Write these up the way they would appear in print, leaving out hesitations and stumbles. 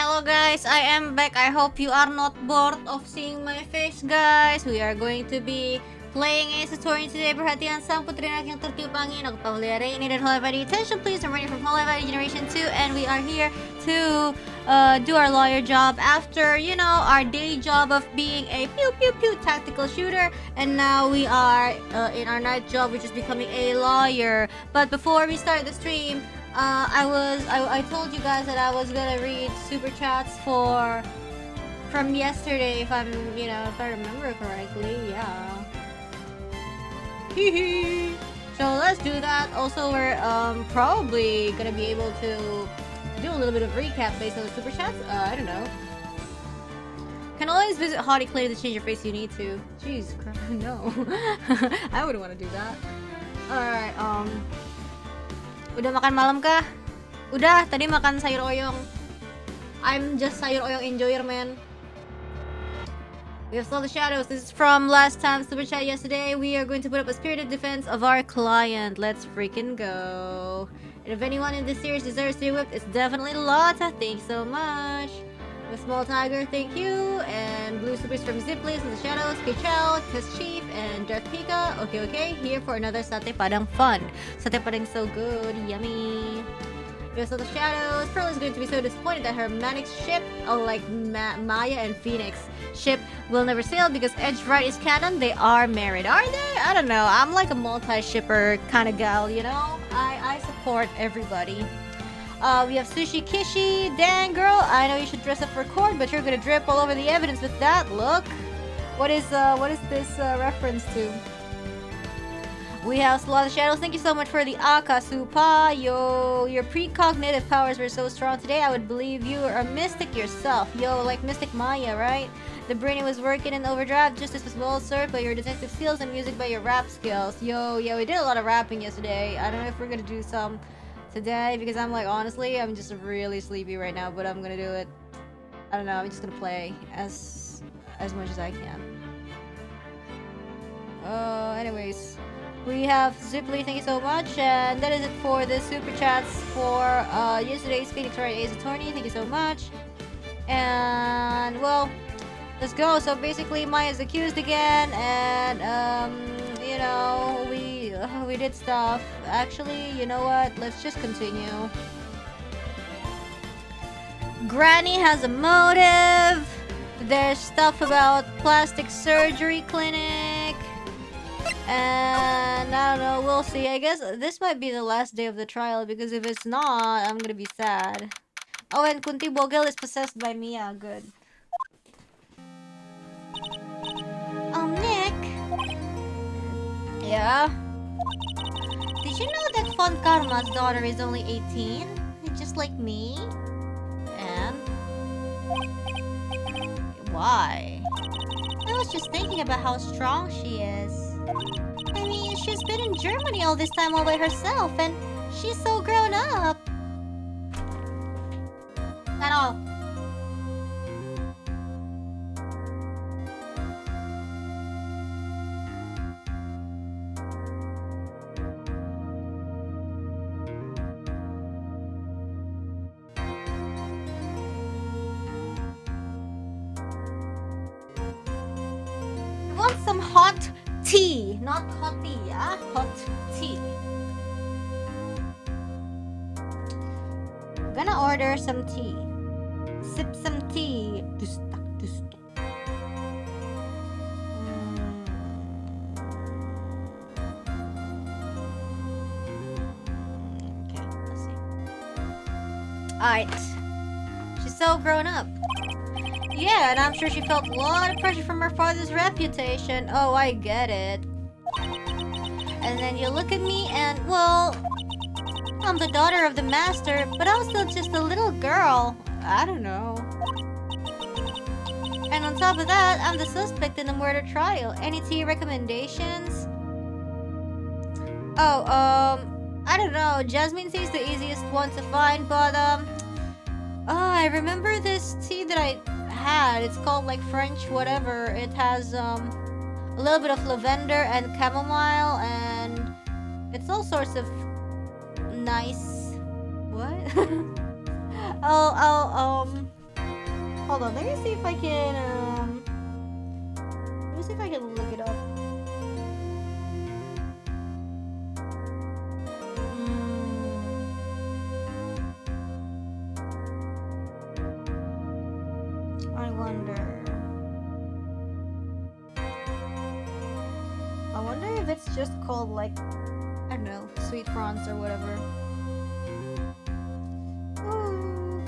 Hello guys, I am back. I hope you are not bored of seeing my face guys. We are going to be playing Aturan today. Perhatian sang putri yang tertiup angin. Aku Pavolia Reine dan hololiveID. Attention please, I'm ready from hololiveID Generation 2 and we are here to do our lawyer job after, you know, our day job of being a pew pew pew tactical shooter, and now we are in our night job, which is becoming a lawyer. But before we start the stream, I told you guys that I was gonna read super chats from yesterday, if I remember correctly. Yeah. So let's do that. Also, we're probably gonna be able to do a little bit of recap based on the super chats. I don't know. Can always visit Hottie Clay to change your face. You need to. Jeez, no. I wouldn't want to do that. Alright. Udah makan malam kah? Udah, tadi makan sayur oyong. I'm just sayur oyong enjoyer, man. We have Slow the Shadows. This is from last time super chat yesterday. We are going to put up a spirited defense of our client. Let's freaking go. And if anyone in this series deserves to be whipped, it's definitely Lotta. Thanks so much. The Small Tiger, thank you. And Blue Supers from Ziplis, the Shadows, Kichel, Kiss Chief, and Darth Pika. Okay, here for another Sate Padang fun. Sate Padang so good, yummy. There's the Shadows. Pearl is going to be so disappointed that her Manix ship, like Maya and Phoenix ship, will never sail because Wright is canon. They are married, are they? I don't know. I'm like a multi-shipper kind of gal, you know? I support everybody. We have Sushi Kishi. Dang girl, I know you should dress up for court, but you're gonna drip all over the evidence with that look. What is this reference to? We have Slow the Shadows. Thank you so much for the Akasupa. Yo, your precognitive powers were so strong today. I would believe you are a mystic yourself. Yo, like Mystic Maya, right? The brainy was working in overdrive. Justice was well served by your detective skills and music by your rap skills. Yo, yeah, we did a lot of rapping yesterday. I don't know if we're gonna do some today because I'm like, honestly, I'm just really sleepy right now, but I'm gonna do it. I don't know, I'm just gonna play as much as I can. Anyways, we have Ziply, thank you so much, and that is it for the super chats for yesterday's Phoenix Wright Ace Attorney. Thank you so much. And well, let's go. So basically, Maya's accused again, and you know, we did stuff. Actually, you know what? Let's just continue. Granny has a motive. There's stuff about plastic surgery clinic. And I don't know, we'll see. I guess this might be the last day of the trial because if it's not, I'm gonna be sad. Oh, and Kunti Bogel is possessed by Mia. Good. Oh, Nick. Yeah? Did you know that Fon Karma's daughter is only 18? Just like me? And? Why? I was just thinking about how strong she is. I mean, she's been in Germany all this time all by herself, and she's so grown up. At all. Want some hot tea, not hot tea, yeah? Hot tea. I'm gonna order some tea. Sip some tea. Okay, let's see. Alright. She's so grown up. Yeah, and I'm sure she felt a lot of pressure from her father's reputation. Oh, I get it. And then you look at me and, well, I'm the daughter of the master, but I'm still just a little girl. I don't know. And on top of that, I'm the suspect in the murder trial. Any tea recommendations? Oh, I don't know. Jasmine tea is the easiest one to find, but, I remember this tea that I had. It's called like French whatever. It has a little bit of lavender and chamomile, and it's all sorts of nice. What? hold on. Let me see if I can, let me see if I can look it up. I wonder if it's just called, like, I don't know, sweet prawns or whatever. Ooh.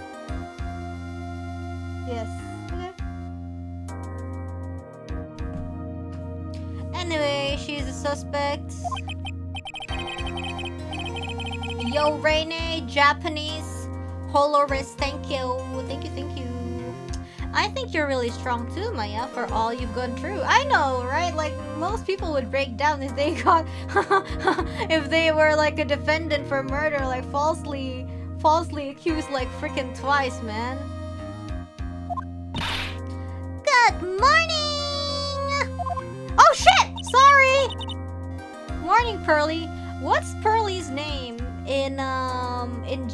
Yes. Okay. Anyway, she's a suspect. Yo, Reine, Japanese, hololive, thank you. Thank you, thank you. I think you're really strong too, Maya, for all you've gone through. I know, right? Like, most people would break down if they got... if they were, like, a defendant for murder, like, falsely accused, like, freaking twice, man. Good morning! Oh, shit! Sorry! Morning, Pearly. What's Pearly's name in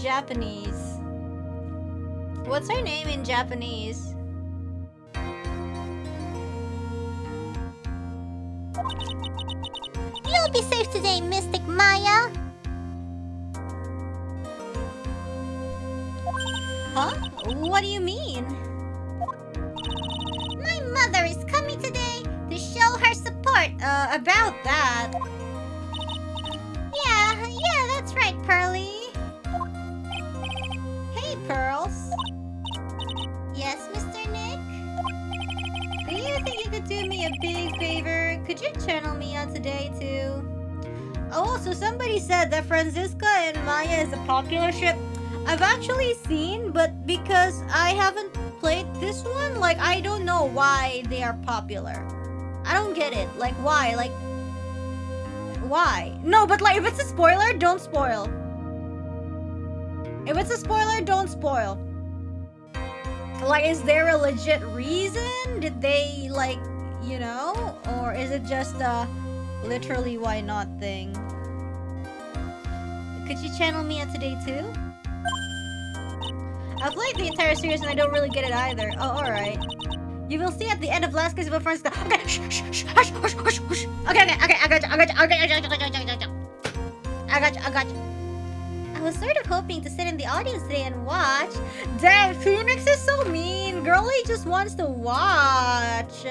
Japanese? What's her name in Japanese? You'll be safe today, Mystic Maya. Huh? What do you mean? My mother is coming today to show her support. About that. Yeah, that's right, Pearly. Hey, Pearls. Yes, Mr. Nick? Do you think you could do me a big favor? Could you channel me on today, too? Oh, so somebody said that Franziska and Maya is a popular ship. I've actually seen, but because I haven't played this one, like, I don't know why they are popular. I don't get it. Like, why? Like, why? No, but, like, if it's a spoiler, don't spoil. If it's a spoiler, don't spoil. Like, is there a legit reason? Did they, like, you know? Or is it just a literally why not thing? Could you channel me on today too? I've played the entire series and I don't really get it either. Oh, alright. You will see at the end of last case of a friend's... Okay, shh, hush, hush, hush, hush. Okay, I got you. I was sort of hoping to sit in the audience today and watch. Damn, Phoenix is so mean. Girlie just wants to watch.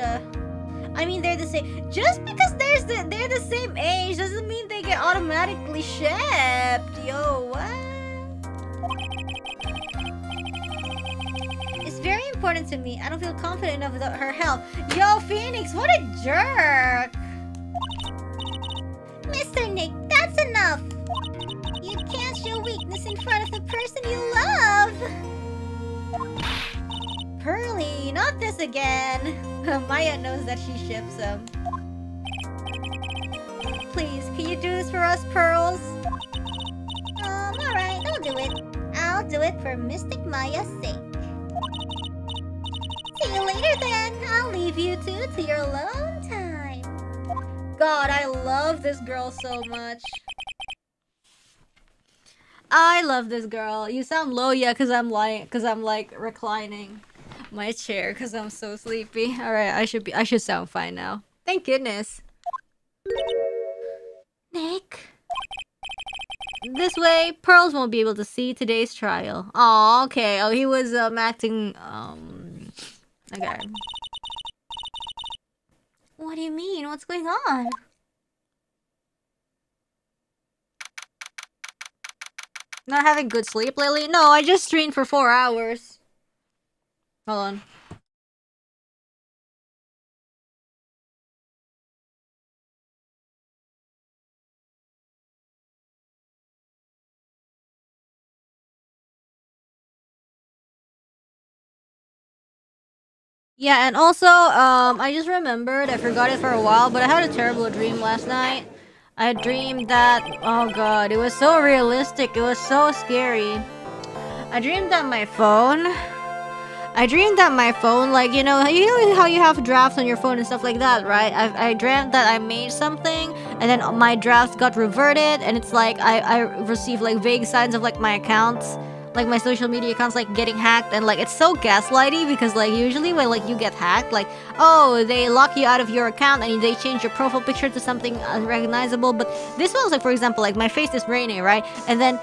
I mean, they're the same. Just because they're the same age doesn't mean they get automatically shipped. Yo, what? It's very important to me. I don't feel confident enough without her help. Yo, Phoenix, what a jerk. Mr. Nick, that's enough. You can't show weakness in front of the person you love. Pearly, not this again. Maya knows that she ships him. Please, can you do this for us, Pearls? Alright, I'll do it. I'll do it for Mystic Maya's sake. See you later then. I'll leave you two to your alone time. God, I love this girl so much. I love this girl. You sound low, yeah, cause I'm like reclining my chair cause I'm so sleepy. Alright, I should sound fine now. Thank goodness. Nick. This way, Pearls won't be able to see today's trial. Oh, okay. Oh, he was acting okay. What do you mean? What's going on? Not having good sleep lately? No, I just streamed for 4 hours. Hold on. Yeah, and also, I just remembered, I forgot it for a while, but I had a terrible dream last night. I dreamed that, oh god, it was so realistic, it was so scary. I dreamed that my phone, like, you know how you have drafts on your phone and stuff like that, right? I dreamt that I made something, and then my drafts got reverted, and it's like, I received, like, vague signs of, like, my accounts, like my social media accounts like getting hacked, and like it's so gaslighty because like usually when like you get hacked, like oh they lock you out of your account and they change your profile picture to something unrecognizable. But this one's like, for example, like my face is Reine, right? And then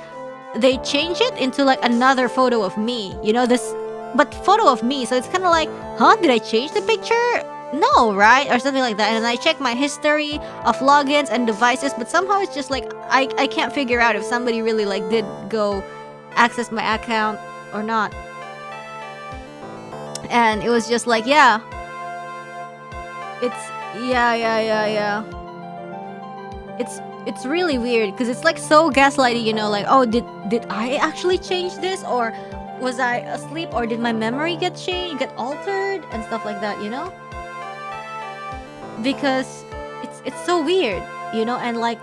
they change it into like another photo of me, you know, this but photo of me, so it's kind of like, huh, did I change the picture? No, right? Or something like that. And then I check my history of logins and devices, but somehow it's just like I can't figure out if somebody really like did go access my account or not. And it was just like, yeah, it's it's really weird because it's like so gaslighty, you know, like, oh, did I actually change this, or was I asleep, or did my memory get altered and stuff like that, you know? Because it's so weird, you know. And like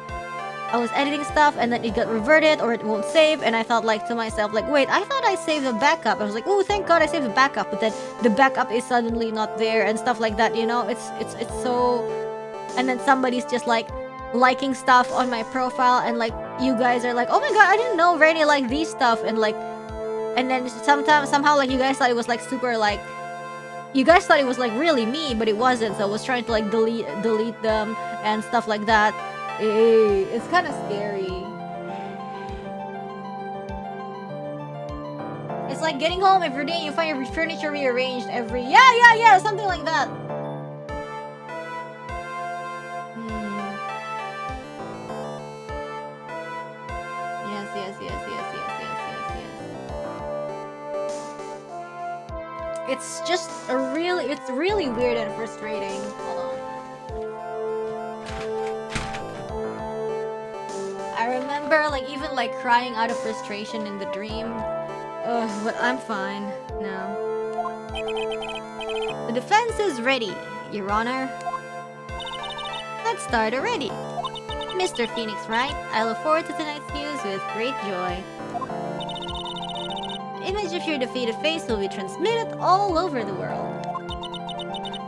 I was editing stuff and then it got reverted or it won't save, and I thought like to myself like, wait, I thought I saved the backup. I was like, oh, thank God I saved the backup, but then the backup is suddenly not there and stuff like that, you know. It's so. And then somebody's just like liking stuff on my profile, and like you guys are like, oh my God, I didn't know Rainy liked these stuff, and like, and then somehow like you guys thought it was like super like, you guys thought it was like really me, but it wasn't. So I was trying to like delete them and stuff like that. It's kind of scary. It's like getting home every day, you find your furniture rearranged every something like that. It's just it's really weird and frustrating. Hold on. I remember like even like crying out of frustration in the dream. Ugh, but I'm fine now. The defense is ready, Your Honor. Let's start already. Mr. Phoenix Wright, I look forward to tonight's news with great joy. The image of your defeated face will be transmitted all over the world.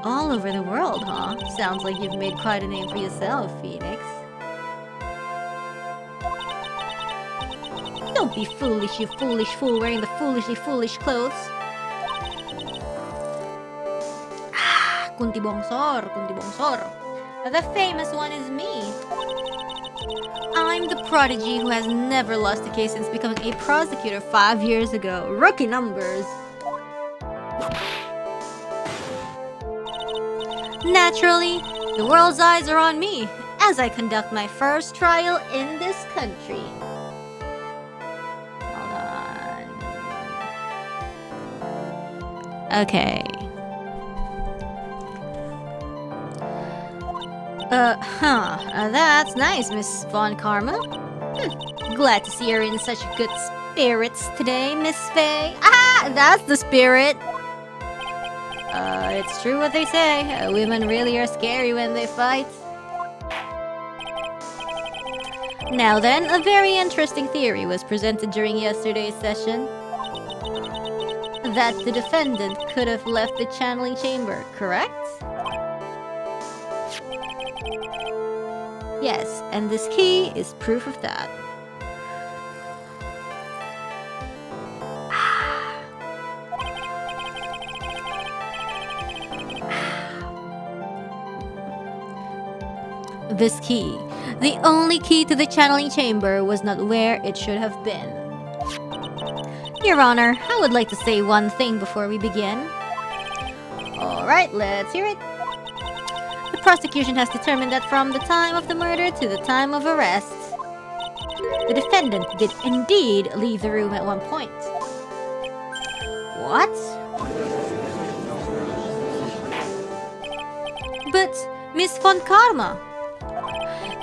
All over the world, huh? Sounds like you've made quite a name for yourself, Phoenix. Don't be foolish, you foolish fool wearing the foolishly foolish clothes. Kunti bongsor, kunti bongsor. The famous one is me. I'm the prodigy who has never lost a case since becoming a prosecutor 5 years ago. Rookie numbers. Naturally, the world's eyes are on me as I conduct my first trial in this country. Hold on. Okay. That's nice, Miss Von Karma. Glad to see her in such good spirits today, Miss Faye. Ah, that's the spirit. It's true what they say. Women really are scary when they fight. Now then, a very interesting theory was presented during yesterday's session. That the defendant could have left the channeling chamber, correct? Yes, and this key is proof of that. This key, the only key to the channeling chamber, was not where it should have been. Your Honor, I would like to say one thing before we begin. Alright, let's hear it. The prosecution has determined that from the time of the murder to the time of arrest, the defendant did indeed leave the room at one point. What? But, Miss Von Karma,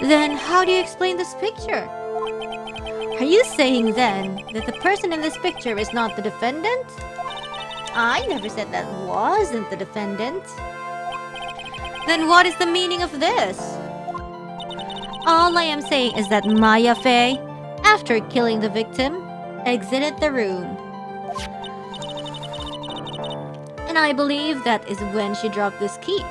then how do you explain this picture? Are you saying then that the person in this picture is not the defendant? I never said that wasn't the defendant. Then what is the meaning of this? All I am saying is that Maya Fei, after killing the victim, exited the room. And I believe that is when she dropped this key.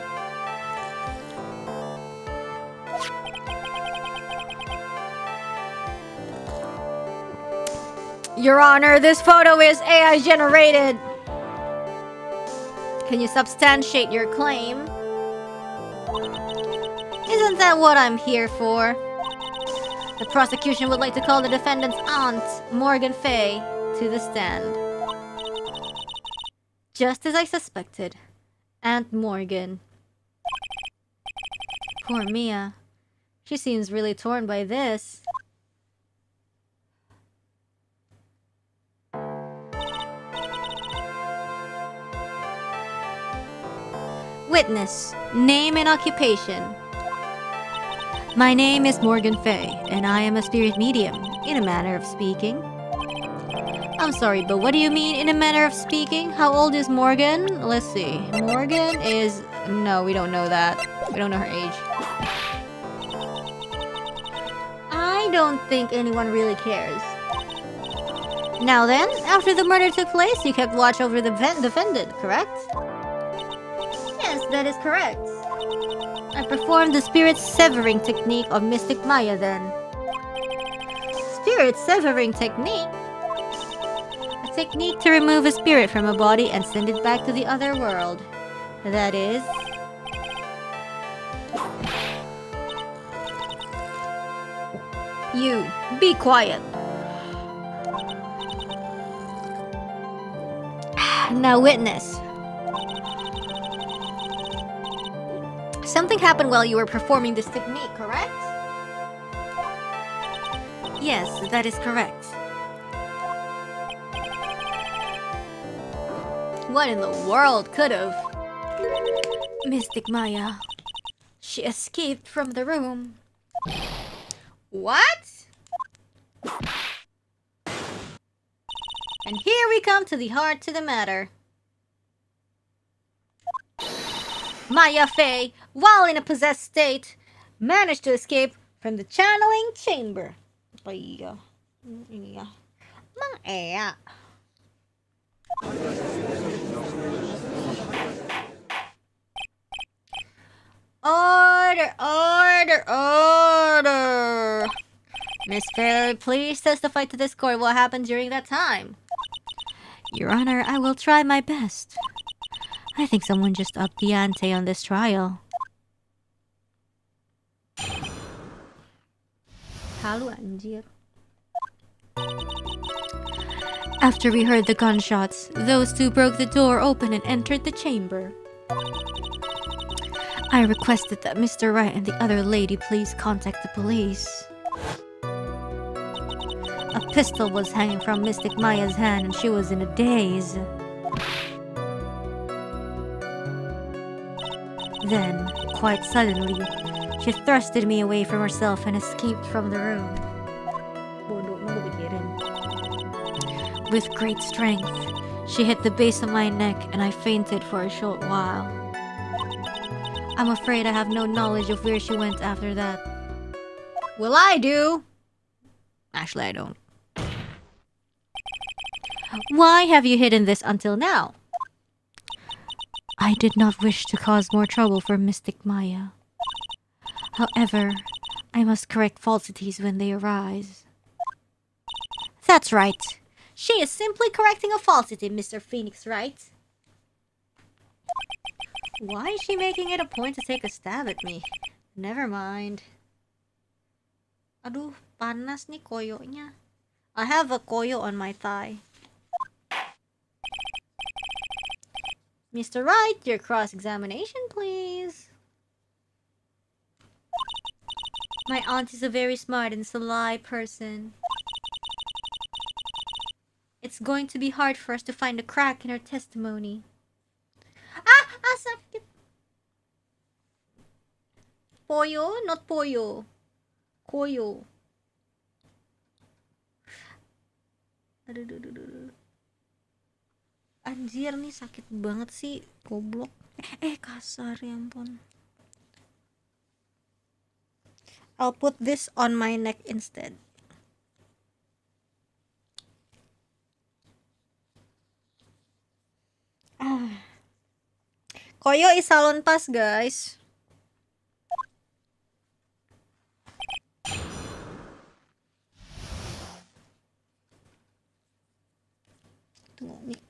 Your Honor, this photo is AI generated. Can you substantiate your claim? Isn't that what I'm here for? The prosecution would like to call the defendant's aunt, Morgan Fay, to the stand. Just as I suspected. Aunt Morgan. Poor Mia. She seems really torn by this. Witness, name and occupation. My name is Morgan Fay, and I am a spirit medium, in a manner of speaking. I'm sorry, but what do you mean, in a manner of speaking? How old is Morgan? Let's see. Morgan is... No, we don't know that. We don't know her age. I don't think anyone really cares. Now then, after the murder took place, you kept watch over the defendant, correct? Yes, that is correct. I performed the spirit severing technique of Mystic Maya then. Spirit severing technique? A technique to remove a spirit from a body and send it back to the other world. That is... You, be quiet. Now witness. Something happened while you were performing this technique, correct? Yes, that is correct. What in the world could have? Mystic Maya. She escaped from the room. What? And here we come to the heart to the matter. Maya Fay, while in a possessed state, managed to escape from the channeling chamber. Order, order, order. Miss Fay, please testify to this court what happened during that time. Your Honor, I will try my best. I think someone just upped the ante on this trial. Halo anjir. After we heard the gunshots, those two broke the door open and entered the chamber. I requested that Mr. Wright and the other lady please contact the police. A pistol was hanging from Mystic Maya's hand and she was in a daze. Then, quite suddenly, she thrusted me away from herself and escaped from the room. With great strength, she hit the base of my neck and I fainted for a short while. I'm afraid I have no knowledge of where she went after that. Well, I do! Actually, I don't. Why have you hidden this until now? I did not wish to cause more trouble for Mystic Maya. However, I must correct falsities when they arise. That's right. She is simply correcting a falsity, Mr. Phoenix Wright. Why is she making it a point to take a stab at me? Never mind. Aduh, panas nih koyonya. I have a koyo on my thigh. Mr. Wright, your cross-examination, please. My aunt is a very smart and sly person. It's going to be hard for us to find a crack in her testimony. Sakit. Pollo, not pollo. Koyo. Aduh. Anjir nih sakit banget sih, goblok. Kasar ya ampun. I'll put this on my neck instead. Koyo is salon pas, guys.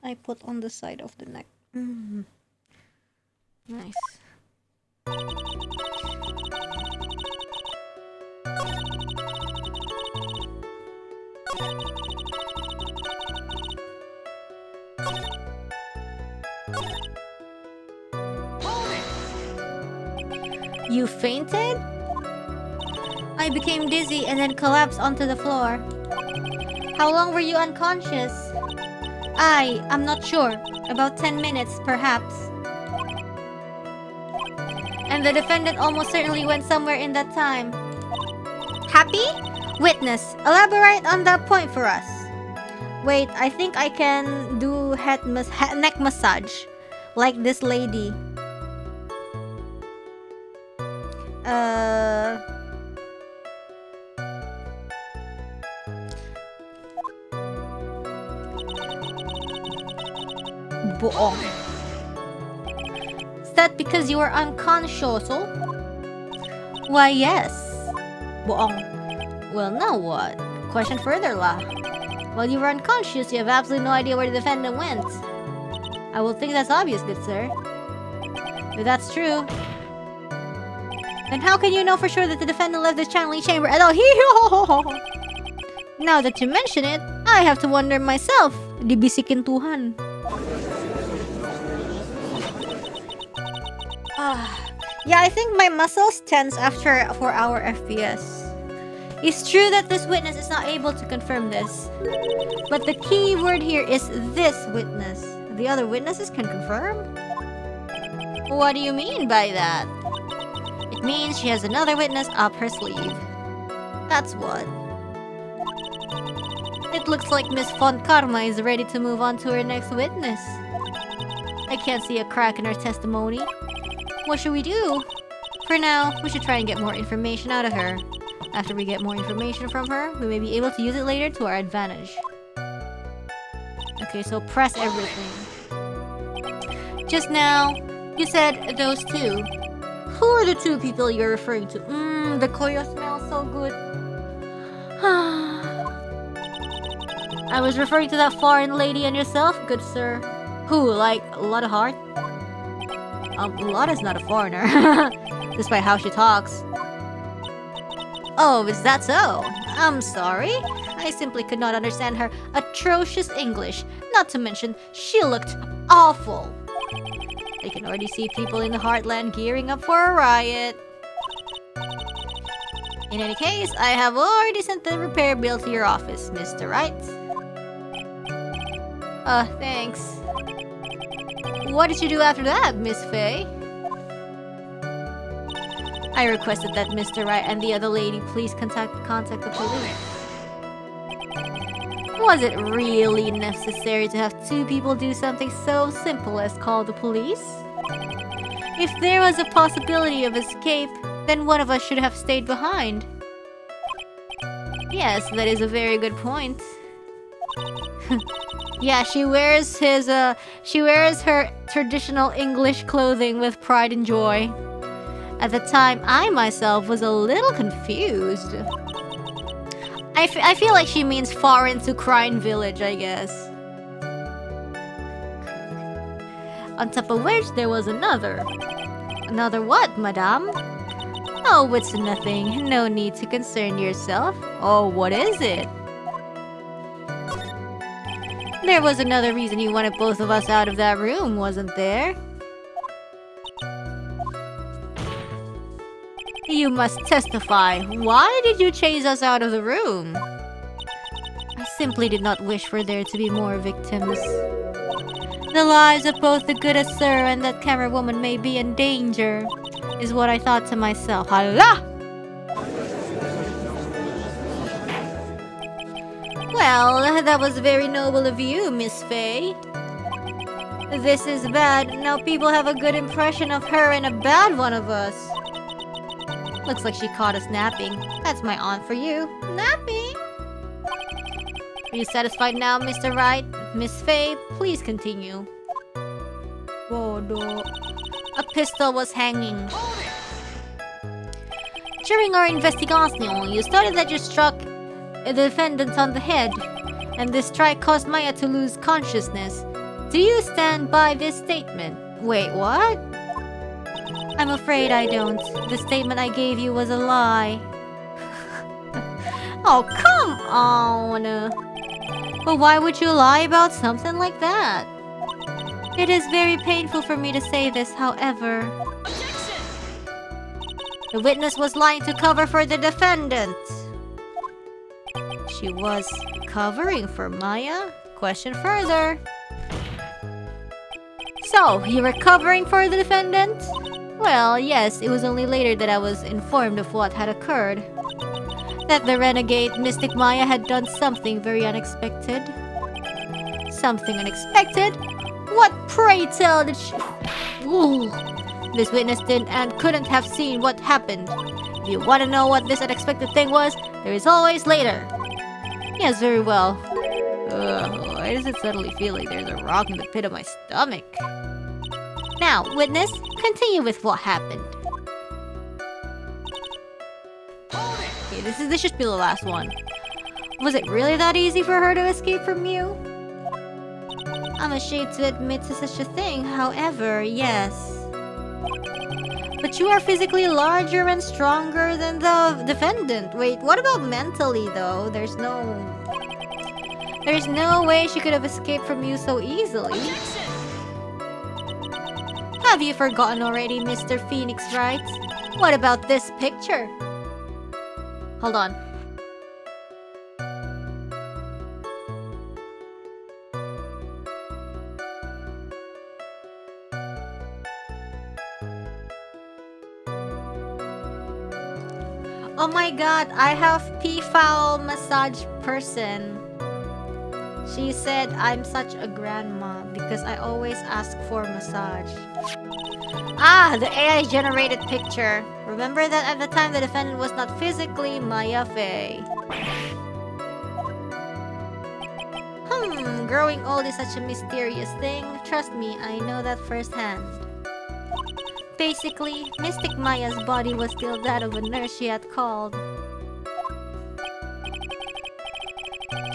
I put on the side of the neck. Nice. You fainted? I became dizzy and then collapsed onto the floor. How long were you unconscious? I'm not sure. About 10 minutes, perhaps. And the defendant almost certainly went somewhere in that time. Happy? Witness, elaborate on that point for us. Wait, I think I can do neck massage. Like this lady. Boong. Is that because you were unconscious? Why, yes. Boong. Well, now what? Question further, lah. While you were unconscious, you have absolutely no idea where the defendant went. I will think that's obvious, good sir. If that's true, then how can you know for sure that the defendant left the channeling chamber at all? Now that you mention it, I have to wonder myself. Dibisikin Tuhan. Yeah, I think my muscles tense after 4-hour FPS. It's true that this witness is not able to confirm this. But the key word here is this witness. The other witnesses can confirm? What do you mean by that? It means she has another witness up her sleeve. That's what. It looks like Miss Font Karma is ready to move on to her next witness. I can't see a crack in her testimony. What should we do? For now, we should try and get more information out of her. After we get more information from her, we may be able to use it later to our advantage. Okay, so press everything. Just now, you said those two. Who are the two people you're referring to? The koyo smells so good. I was referring to that foreign lady and yourself, good sir. Who, like Lotta Heart? Lotta's not a foreigner, despite how she talks. Oh, is that so? I'm sorry. I simply could not understand her atrocious English. Not to mention, she looked awful. I can already see people in the heartland gearing up for a riot. In any case, I have already sent the repair bill to your office, Mr. Wright. Thanks. What did you do after that, Miss Faye? I requested that Mr. Wright and the other lady please contact the police. Was it really necessary to have two people do something so simple as call the police? If there was a possibility of escape, then one of us should have stayed behind. Yes, that is a very good point. Yeah, she wears her traditional English clothing with pride and joy. At the time, I myself was a little confused. I feel like she means foreign to Crime Village, I guess. On top of which, there was another. Another what, madame? Oh, it's nothing. No need to concern yourself. Oh, what is it? There was another reason you wanted both of us out of that room, wasn't there? You must testify. Why did you chase us out of the room? I simply did not wish for there to be more victims. The lives of both the good sir and that camera woman may be in danger, is what I thought to myself. Hala! Well, that was very noble of you, Miss Faye. This is bad. Now people have a good impression of her and a bad one of us. Looks like she caught us napping. That's my aunt for you. Napping? Are you satisfied now, Mr. Wright? Miss Faye, please continue. A pistol was hanging. During our investigation, you stated that you struck the defendant on the head, and this strike caused Maya to lose consciousness. Do you stand by this statement? Wait, what? I'm afraid I don't. The statement I gave you was a lie. Oh, come on! But why would you lie about something like that? It is very painful for me to say this, however. Objection! The witness was lying to cover for the defendant. She was covering for Maya? Question further. So, you were covering for the defendant? Well, yes, it was only later that I was informed of what had occurred. That the renegade Mystic Maya had done something very unexpected. Something unexpected? What, pray tell, did she... Ooh. This witness didn't and couldn't have seen what happened. If you want to know what this unexpected thing was, there is always later. Yes, very well. Why does it suddenly feel like there's a rock in the pit of my stomach? Now, witness, continue with what happened. Okay, this should be the last one. Was it really that easy for her to escape from you? I'm ashamed to admit to such a thing, however, yes. But you are physically larger and stronger than the defendant. Wait, what about mentally though? There's no way she could have escaped from you so easily. Have you forgotten already, Mr. Phoenix Wright? What about this picture? Hold on. Oh my god, I have P-foul massage person. She said I'm such a grandma because I always ask for massage. Ah, the AI generated picture. Remember that at the time the defendant was not physically Maya Fey. Growing old is such a mysterious thing. Trust me, I know that firsthand. Basically, Mystic Maya's body was still that of a nurse she had called.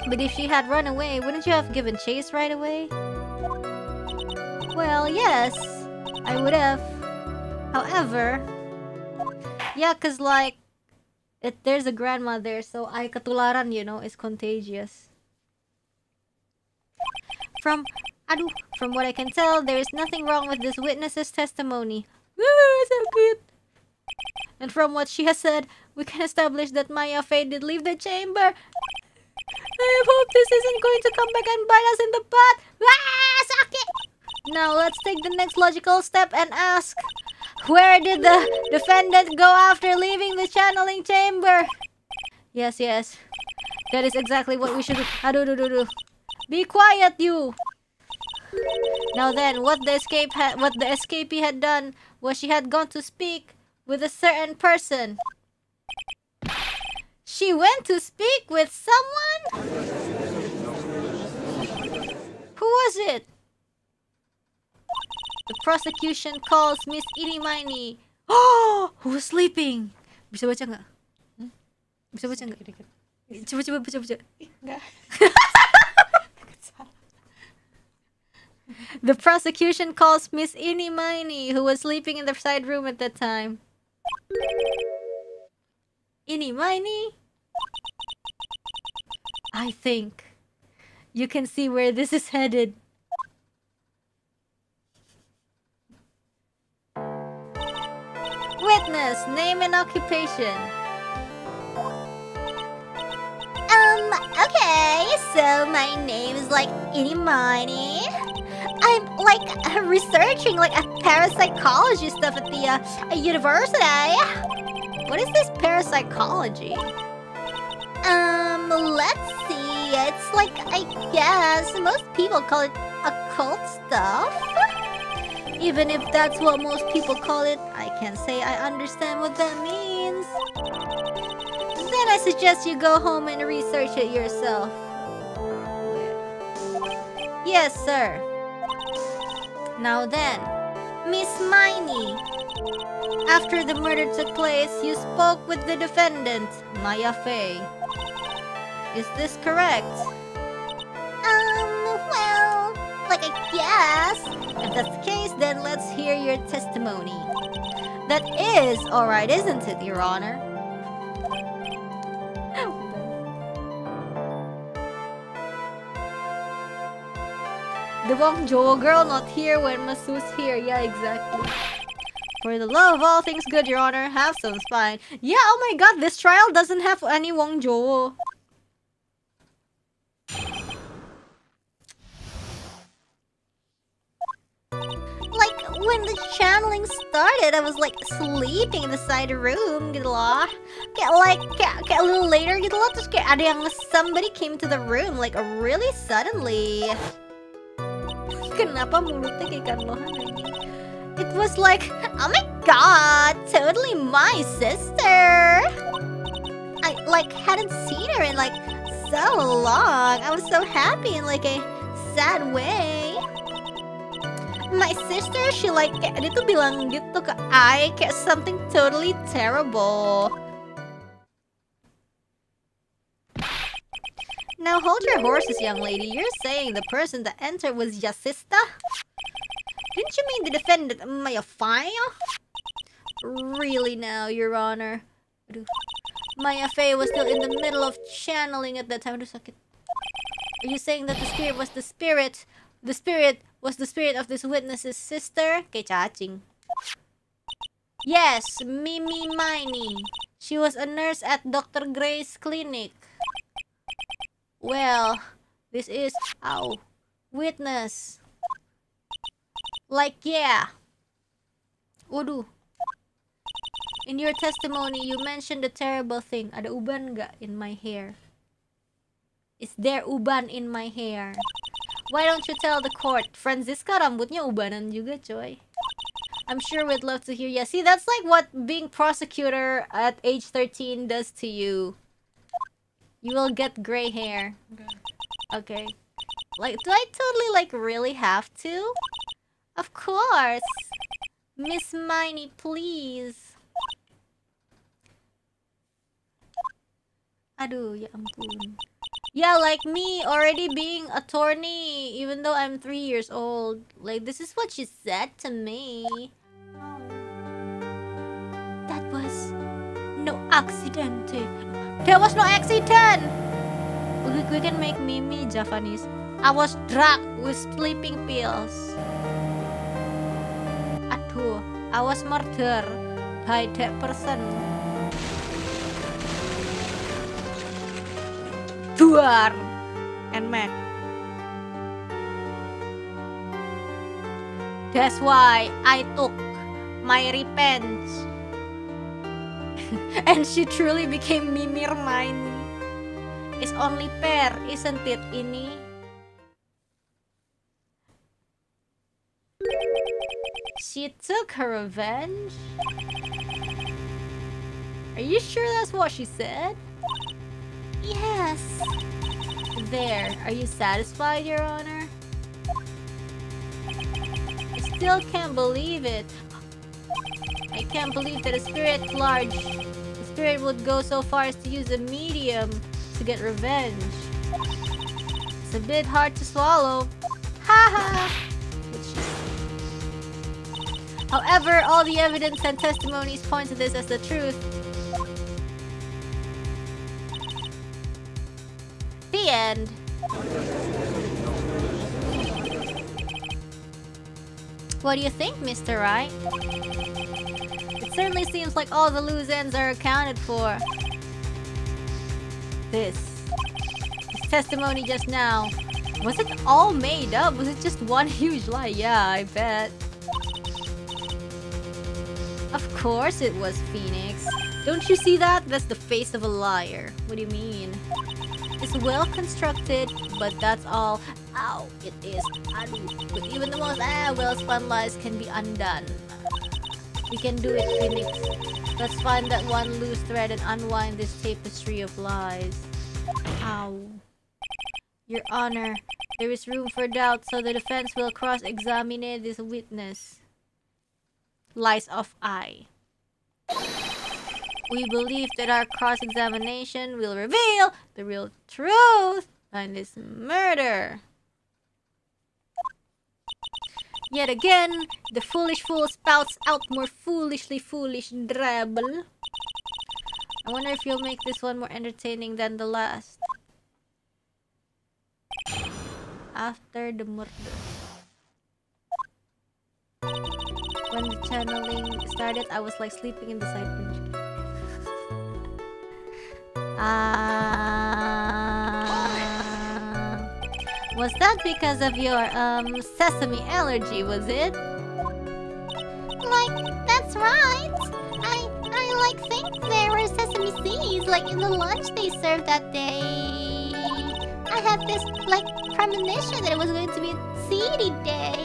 But if she had run away, wouldn't you have given chase right away? Well, yes, I would have. However, yeah, cause like, there's a grandma there, so ay katularan, you know, is contagious. From what I can tell, there is nothing wrong with this witness's testimony. So cute. And from what she has said, we can establish that Maya Fey did leave the chamber. I hope this isn't going to come back and bite us in the butt. Sakit! Now let's take the next logical step and ask, where did the defendant go after leaving the channeling chamber? Yes. That is exactly what we should do. Be quiet, you! Now then, what the escapee had done was she had gone to speak with a certain person. She went to speak with someone? Who was it? The prosecution calls Miss Inimini. Oh! Who was sleeping? Bisa baca nggak? Bisa baca nggak? Coba baca. Nggak. The prosecution calls Miss Inimini, who was sleeping in the side room at that time. Inimini? I think you can see where this is headed. Witness, name and occupation. Okay, so my name is like Inimini. I'm like researching like a parapsychology stuff at the university. What is this parapsychology? Let's see. It's like, I guess most people call it occult stuff. Even if that's what most people call it, I can't say I understand what that means. Then I suggest you go home and research it yourself. Yes, sir. Now then, Miss Miney. After the murder took place, you spoke with the defendant, Maya Fey. Is this correct? I guess. If that's the case, then let's hear your testimony. That is alright, isn't it, Your Honor? The Wong Jo girl not here when Masu's here. Yeah, exactly. For the love of all things good, Your Honor, have some spine. Yeah, oh my god, this trial doesn't have any Wong Jo. Like, when the channeling started, I was like sleeping in the side room gitu loh. Kayak a little later gitu loh, terus kayak ada yang somebody came to the room like really suddenly. Kenapa mulutnya kayak ikan lohan lagi? It was like, oh my god, totally my sister. I like hadn't seen her in like so long. I was so happy in like a sad way. My sister, she like kayak dia tuh bilang gitu ke I kayak something totally terrible. Now hold your horses, young lady. You're saying the person that entered was your sister? Didn't you mean the defendant, Maya? Really now, Your Honor? Aduh. Maya Fei was still in the middle of channeling at that time. Aduh, sakit. Are you saying that the spirit was the spirit? The spirit was the spirit of this witness's sister? Kayak cacing. Yes, Mimi Miney. She was a nurse at Dr. Gray's clinic. Well, this is our witness. Like, yeah. Waduh. In your testimony, you mentioned the terrible thing. Ada uban nggak in my hair? Is there uban in my hair? Why don't you tell the court? Franziska rambutnya ubanan juga, coy. I'm sure we'd love to hear. Yeah, see, that's like what being prosecutor at age 13 does to you. You will get gray hair. Okay. Like, do I totally, like, really have to? Of course. Miss Miney, please. Aduh, ya ampun. Yeah, like me already being attorney, even though I'm 3 years old. Like, this is what she said to me. That was no accident. There was no accident! We can make Mimi Japanese. I was drugged with sleeping pills. Aduh, I was murdered by that person. Duar and Mac. That's why I took my revenge. And she truly became Mimir Mine. It's only fair, isn't it, ini? She took her revenge? Are you sure that's what she said? Yes. There, are you satisfied, Your Honor? I still can't believe it. I can't believe that a spirit the spirit would go so far as to use a medium to get revenge. It's a bit hard to swallow. Haha! However, all the evidence and testimonies point to this as the truth. The end. What do you think, Mr. Wright? It certainly seems like all the loose ends are accounted for. This testimony just now, was it all made up? Was it just one huge lie? Yeah, I bet. Of course it was, Phoenix. Don't you see that? That's the face of a liar. What do you mean? It's well constructed, but that's all. Ow, it is. But even the most well-spun lies can be undone. We can do it, Phoenix. Let's find that one loose thread and unwind this tapestry of lies. Ow. Your Honor, there is room for doubt, so the defense will cross-examine this witness. Lies of I. We believe that our cross-examination will reveal the real truth behind this murder. Yet again, the foolish fool spouts out more foolishly foolish drabble. I wonder if you'll make this one more entertaining than the last. After the murder. When the channeling started, I was like sleeping in the side bench. Was that because of your sesame allergy, was it? Like, that's right. I like think there were sesame seeds like in the lunch they served that day. I had this like premonition that it was going to be a seedy day.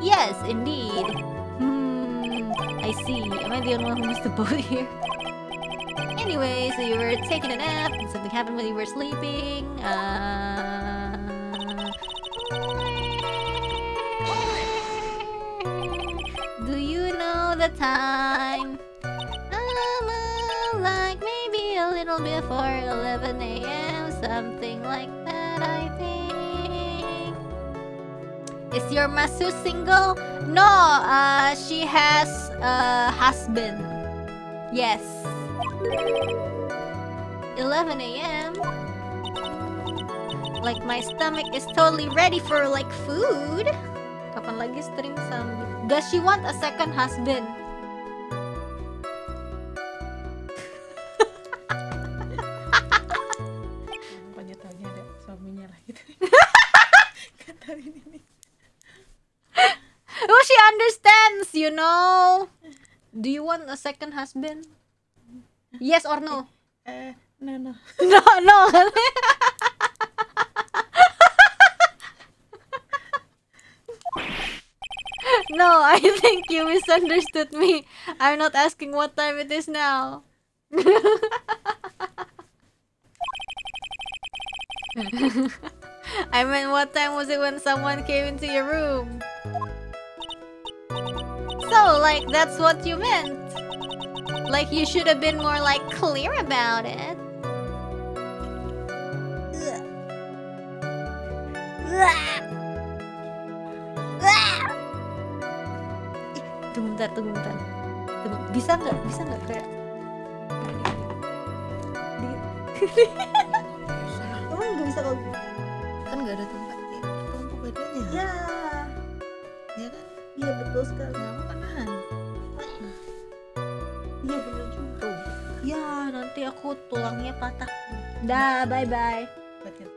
Yes, indeed. I see. Am I the only one who missed the boat here? Anyway, so you were taking a nap and something happened when you were sleeping. Do you know the time? Like maybe a little before 11 a.m. Something like that, I think. Is your Masu single? No, she has a husband. Yes. 11 a.m. Like my stomach is totally ready for like food. Kapan lagi stream zombie? Does she want a second husband? Pokoknya taunya ada suaminya lah gitu. Katain ini. Oh, she understands, you know. Do you want a second husband? Yes or no? No. No, no. No, I think you misunderstood me. I'm not asking what time it is now. I meant what time was it when someone came into your room? So, like, that's what you meant. Like, you should have been more, like, clear about it. Tunggu bentar. Bisa nggak kayak... Emang nggak bisa kalau... Kan nggak ada tempat ya, tumpuk badannya. Ya. Ya kan? Iya, betul sekali. Kamu kan nahan. Iya, bener juga. Ya, nanti aku tulangnya patah. Dah, bye-bye. Betul.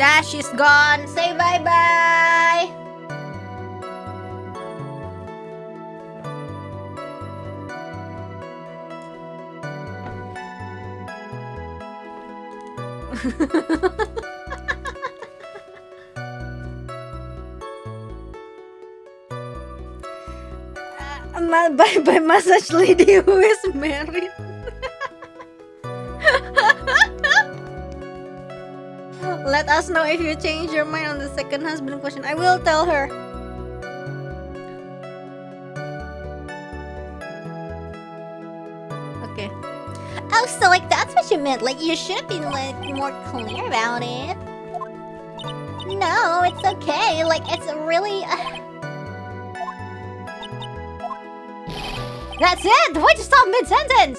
Dash is gone. Say bye-bye. Bye-bye massage lady who is married. Let us know if you change your mind on the second husband question. I will tell her. Okay. Oh, so like that's what you meant. Like you should have been like more clear about it. No, it's okay. Like it's really. That's it! Why'd you stop mid-sentence?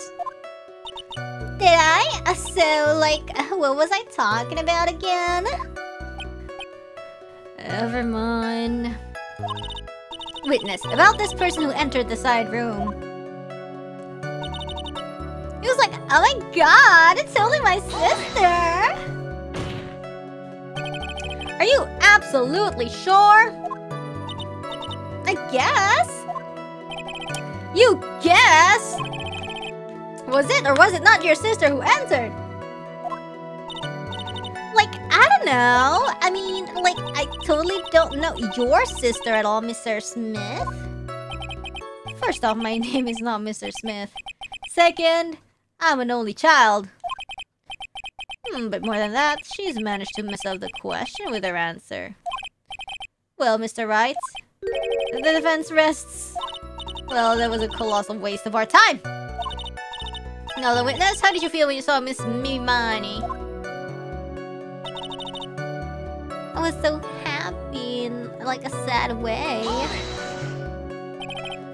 Did I? So like, what was I talking about again? Never mind. Witness, about this person who entered the side room. He was like, oh my god, it's only my sister. Are you absolutely sure? I guess. You guess? Was it or was it not your sister who entered? Like, I don't know. I mean, like, I totally don't know your sister at all, Mr. Smith. First off, my name is not Mr. Smith. Second, I'm an only child. But more than that, she's managed to mess up the question with her answer. Well, Mr. Wright, The defense rests. Well, that was a colossal waste of our time. Now, the witness, how did you feel when you saw Miss Mimani? I was so happy in like a sad way.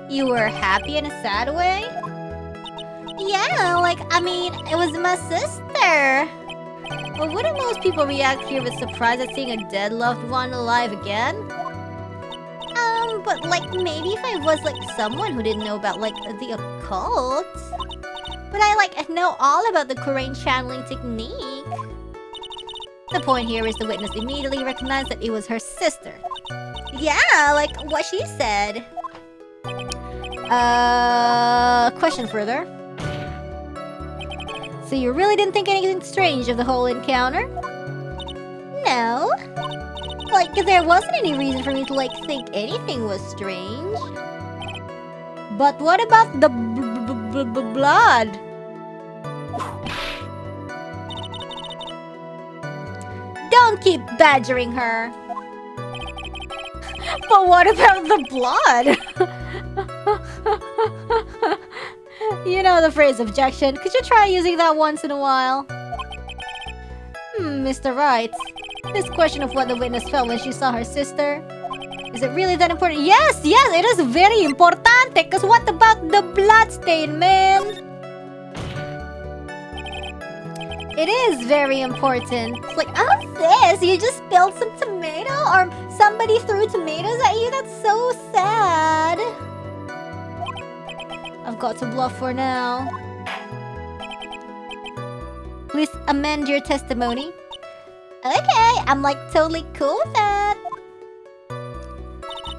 You were happy in a sad way? Yeah, like, I mean, it was my sister. Well, wouldn't most people react here with surprise at seeing a dead loved one alive again? But like, maybe if I was like someone who didn't know about like the occult. But I like know all about the Korean channeling technique. The point here is the witness immediately recognized that it was her sister. Yeah, like what she said. Question further. So you really didn't think anything strange of the whole encounter? No. Like, there wasn't any reason for me to like think anything was strange. But what about the blood? Don't keep badgering her. But what about the blood? You know the phrase objection. Could you try using that once in a while? Mr. Wright. This question of what the witness felt when she saw her sister. Is it really that important? Yes, it is very important. Because what about the blood stain, man? It is very important. It's like, oh sis, you just spilled some tomato? Or somebody threw tomatoes at you? That's so sad. I've got to bluff for now. Please amend your testimony. Okay, I'm like totally cool with that.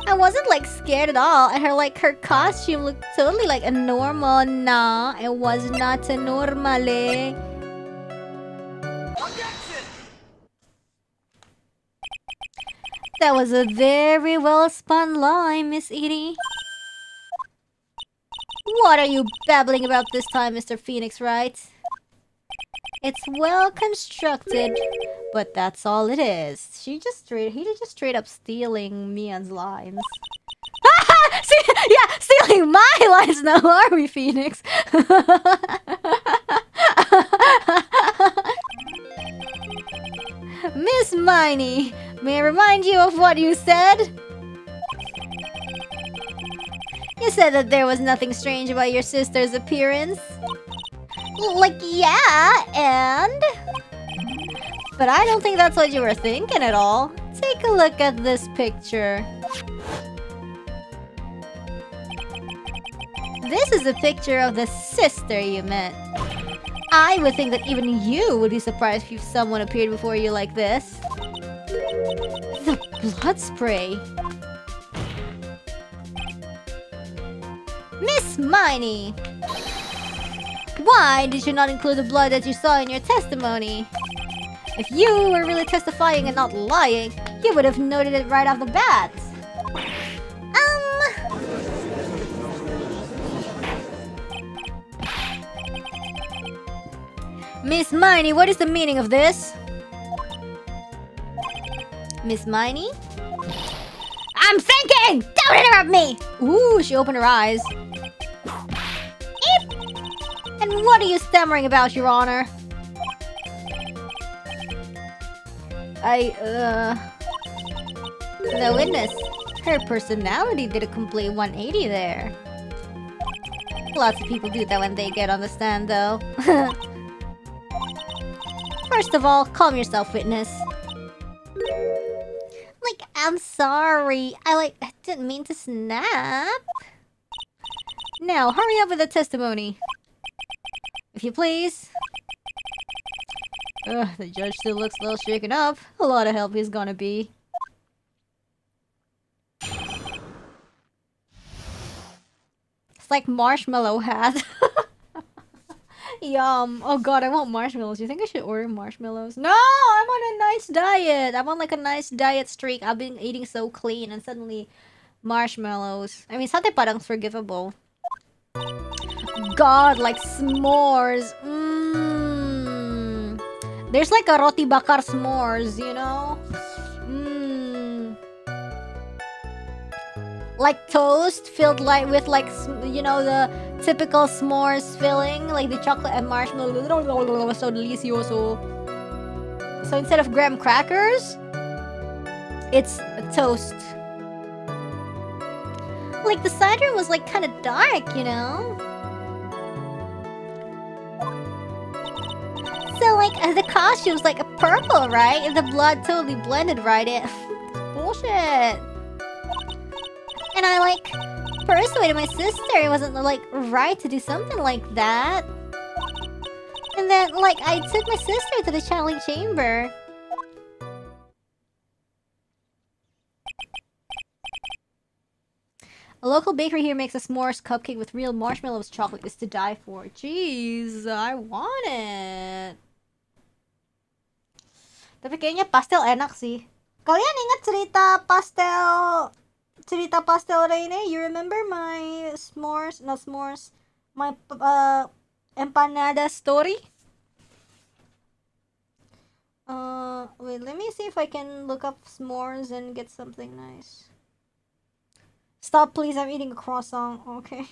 I wasn't like scared at all, and her costume looked totally like a normal. Nah, it was not a normale. That was a very well spun line, Miss Edie. What are you babbling about this time, Mr. Phoenix Wright? It's well constructed, but that's all it is. He just straight up stealing Mia's lines. Yeah, stealing my lines now, are we, Phoenix? Miss Miney, may I remind you of what you said? You said that there was nothing strange about your sister's appearance. Like, yeah, and? But I don't think that's what you were thinking at all. Take a look at this picture. This is a picture of the sister you met. I would think that even you would be surprised if someone appeared before you like this. The blood spray. Miss Miney! Why did you not include the blood that you saw in your testimony? If you were really testifying and not lying, you would have noted it right off the bat. Miss Miney, what is the meaning of this? Miss Miney? I'm thinking! Don't interrupt me! Ooh, she opened her eyes. Eep. And what are you stammering about, Your Honor? The witness. Her personality did a complete 180 there. Lots of people do that when they get on the stand, though. First of all, calm yourself, witness. Like, I'm sorry. I didn't mean to snap. Now, hurry up with the testimony. If you please. The judge still looks a little shaken up. A lot of help he's gonna be. It's like marshmallow hat. Yum. Oh god, I want marshmallows. Do you think I should order marshmallows? No, I'm on a nice diet. I'm on like a nice diet streak. I've been eating so clean and suddenly marshmallows. I mean, satay parang forgivable. God, like s'mores. There's like a roti bakar s'mores, you know? like toast filled like with like you know, the typical s'mores filling, like the chocolate and marshmallow. So delicioso. So instead of graham crackers, it's toast. Like the cider was like kind of dark, you know. So like the costume's like a purple, right? And the blood totally blended, right? Bullshit. And I like persuaded my sister it wasn't like right to do something like that. And then like I took my sister to the channeling chamber. A local bakery here makes a s'mores cupcake with real marshmallows chocolate. Is to die for. Jeez, I want it. Tapi kayaknya pastel enak sih. Kalian ingat cerita pastel Reine? You remember my s'mores, not s'mores, my empanada story? Wait, let me see if I can look up s'mores and get something nice. Stop, please. I'm eating a croissant. Okay.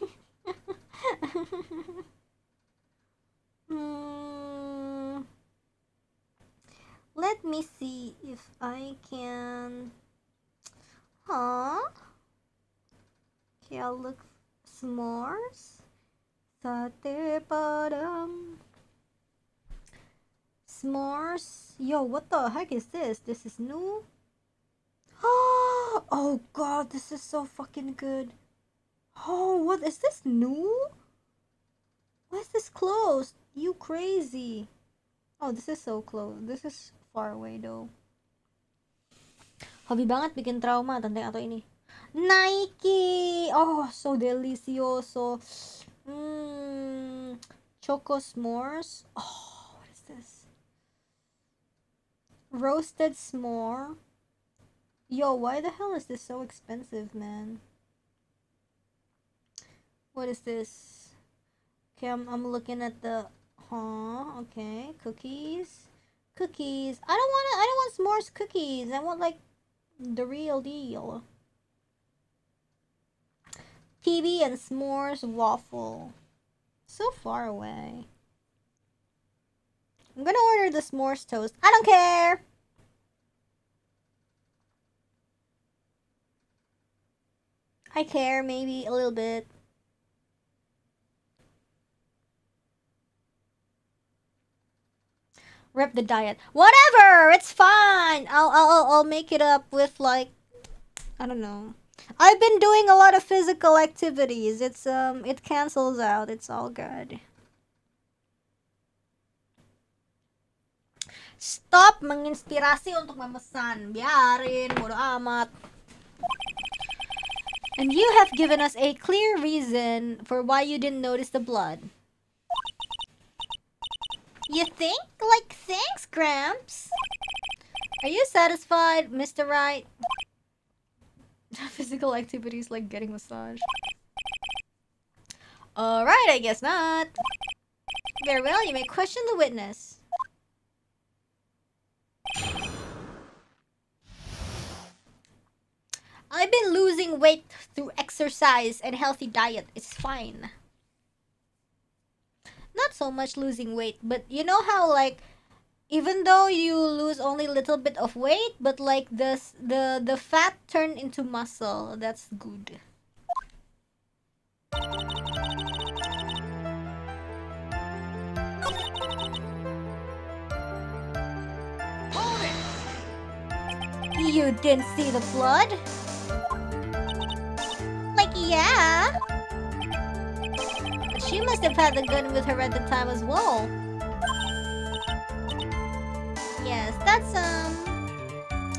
Let me see if I can. Huh? Okay, I'll look. S'mores. Sate padam. S'mores. Yo, what the heck is this? This is new. Oh god, this is so fucking good. Oh, what is this new? Why is this closed? You crazy. Oh, this is so close. This is far away though. Hobi banget bikin trauma tentang atau ini. Nike. Oh, so delicioso. Choco s'mores. Oh, what is this? Roasted s'more. Yo, why the hell is this so expensive, man? What is this? Okay, I'm looking at the okay, cookies. Cookies. I don't want s'mores cookies. I want like the real deal. PB and s'mores waffle. So far away. I'm gonna order the s'mores toast. I don't care. I care, maybe a little bit. Rep the diet. Whatever, it's fine. I'll make it up with like, I don't know. I've been doing a lot of physical activities. It's it cancels out. It's all good. Stop menginspirasi untuk memesan. Biarin, bodo amat. And you have given us a clear reason for why you didn't notice the blood. You think? Like, thanks, Gramps. Are you satisfied, Mr. Wright? Physical activities like getting massage. Alright, I guess not. Very well, you may question the witness. I've been losing weight through exercise and healthy diet. It's fine. Not so much losing weight, but you know how like even though you lose only a little bit of weight, but like the fat turn into muscle. That's good. You didn't see the blood? Like, yeah. But she must have had the gun with her at the time as well. Yes, that's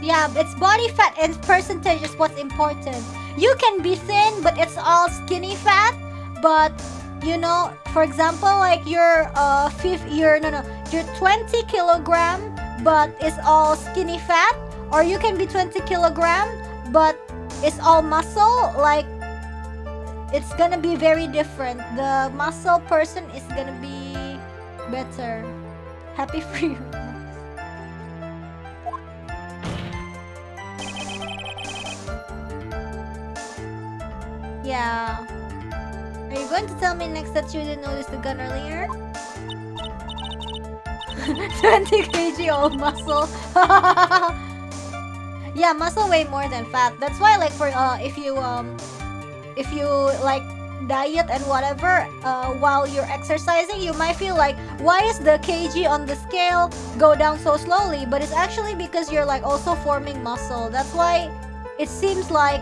yeah, it's body fat and percentage is what's important. You can be thin, but it's all skinny fat. But you know, for example, like you're 20 kilogram, but it's all skinny fat. Or you can be 20 kilogram, but it's all muscle. Like, it's gonna be very different. The muscle person is gonna be better. Happy for you. Yeah. Are you going to tell me next that you didn't notice the gun earlier? 20 kg of muscle. Yeah, muscle way more than fat. That's why, like, for if you like diet and whatever, while you're exercising, you might feel like, why is the kg on the scale go down so slowly? But it's actually because you're like also forming muscle. That's why it seems like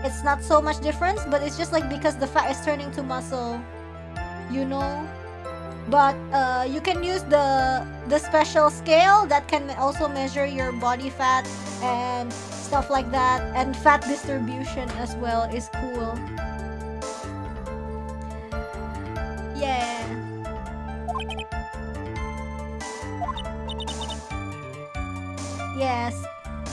it's not so much difference, but it's just like because the fat is turning to muscle, you know. But you can use the special scale that can also measure your body fat and stuff like that, and fat distribution as well is cool. Yeah. Yes,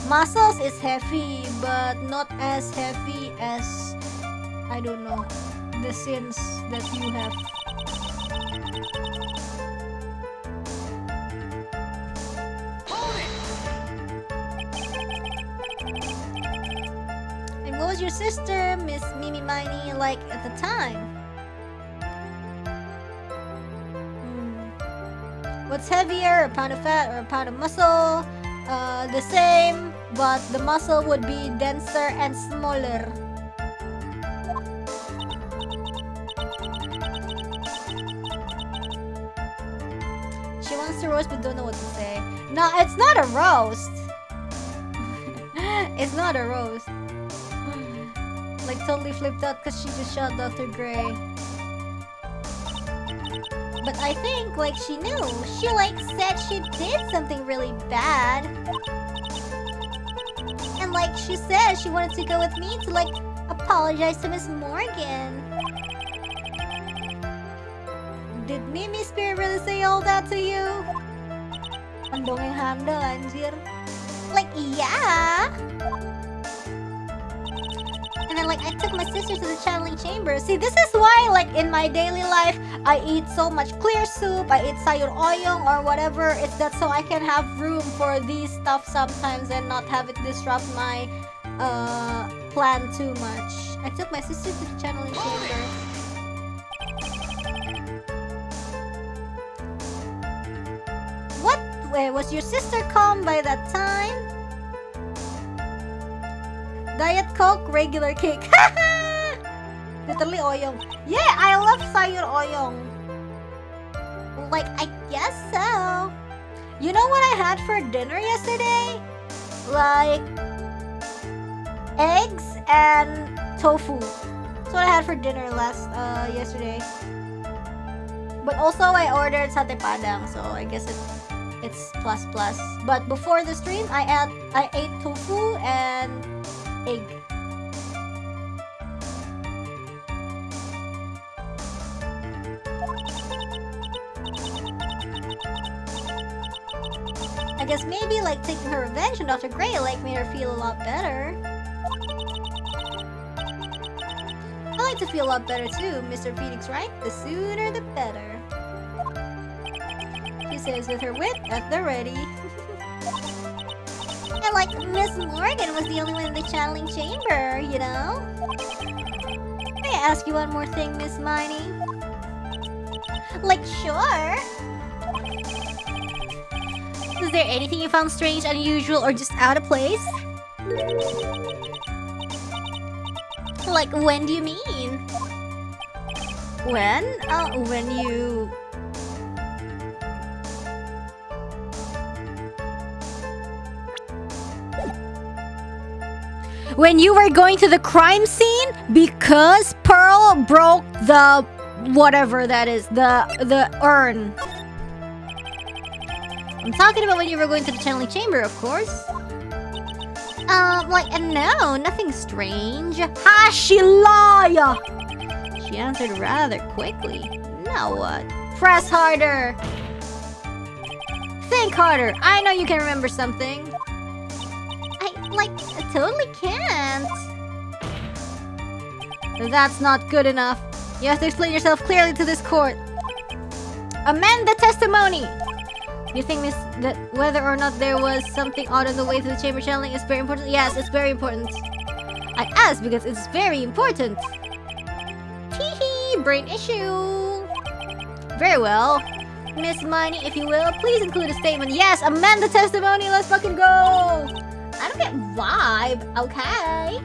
muscles is heavy, but not as heavy as, I don't know, the sins that you have. And what was your sister, Miss Mimi Miney, like at the time? What's heavier, a pound of fat or a pound of muscle? The same, but the muscle would be denser and smaller. She wants to roast but don't know what to say. No, it's not a roast. It's not a roast. Like totally flipped out because she just shot Dr. Gray. But I think like she knew. She like said she did something really bad. And like she said she wanted to go with me to like apologize to Miss Morgan. Did Mimi Spirit really say all that to you? Andong yang handal anjir. Like yeah. And then like I took my sister to the channeling chamber. See, this is why like in my daily life I eat so much clear soup, I eat sayur oyong or whatever. It's that so I can have room for these stuff sometimes and not have it disrupt my plan too much. I took my sister to the channeling chamber. What? Wait, was your sister calm by that time? Diet Coke, regular cake. Literally oyong. Yeah, I love sayur oyong. Like, I guess so. You know what I had for dinner yesterday? Like, eggs and tofu. That's what I had for dinner yesterday. But also I ordered sate padang, so I guess it's plus. But before the stream, I ate tofu and egg. I guess maybe like taking her revenge on Dr. Gray like made her feel a lot better. I like to feel a lot better too, Mr. Phoenix, right? The sooner the better. She says with her wit at the ready. And like Miss Morgan was the only one in the channeling chamber, you know? May I ask you one more thing, Miss Miney? Like, sure. Is there anything you found strange, unusual, or just out of place? Like, when do you mean? When? When you... When you were going to the crime scene because Pearl broke the whatever that is, the urn. I'm talking about when you were going to the channeling chamber, of course. No, nothing strange. Ha, she lied! She answered rather quickly. Now what? Press harder! Think harder! I know you can remember something. I totally can't. That's not good enough. You have to explain yourself clearly to this court. Amend the testimony! You think that whether or not there was something odd on the way to the chamber channeling is very important? Yes, it's very important. I asked because it's very important. Teehee, brain issue. Very well. Miss Miney, if you will, please include a statement. Yes, amend the testimony. Let's fucking go. I don't get vibe. Okay.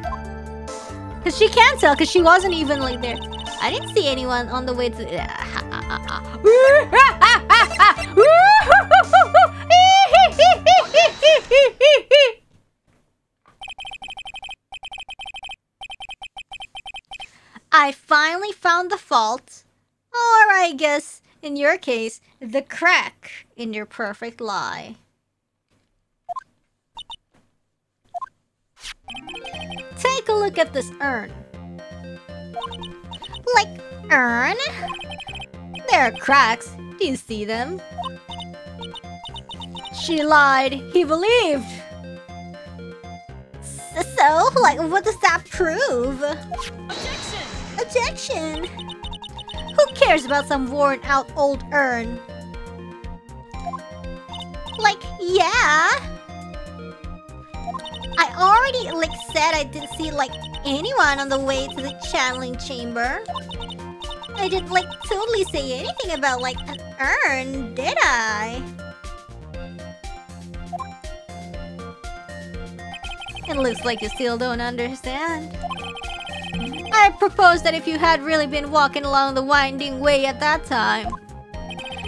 Because she can't tell because she wasn't even like there. I didn't see anyone on the way to... I finally found the fault. Or I guess, in your case, the crack in your perfect lie. Take a look at this urn. Like, urn? There are cracks. Do you see them? She lied. He believed. So, like, what does that prove? Objection! Objection! Who cares about some worn out old urn? Like, yeah. I already, like, said I didn't see, like, anyone on the way to the channeling chamber. I didn't, like, totally say anything about, like, an urn, did I? It looks like you still don't understand. I propose that if you had really been walking along the winding way at that time,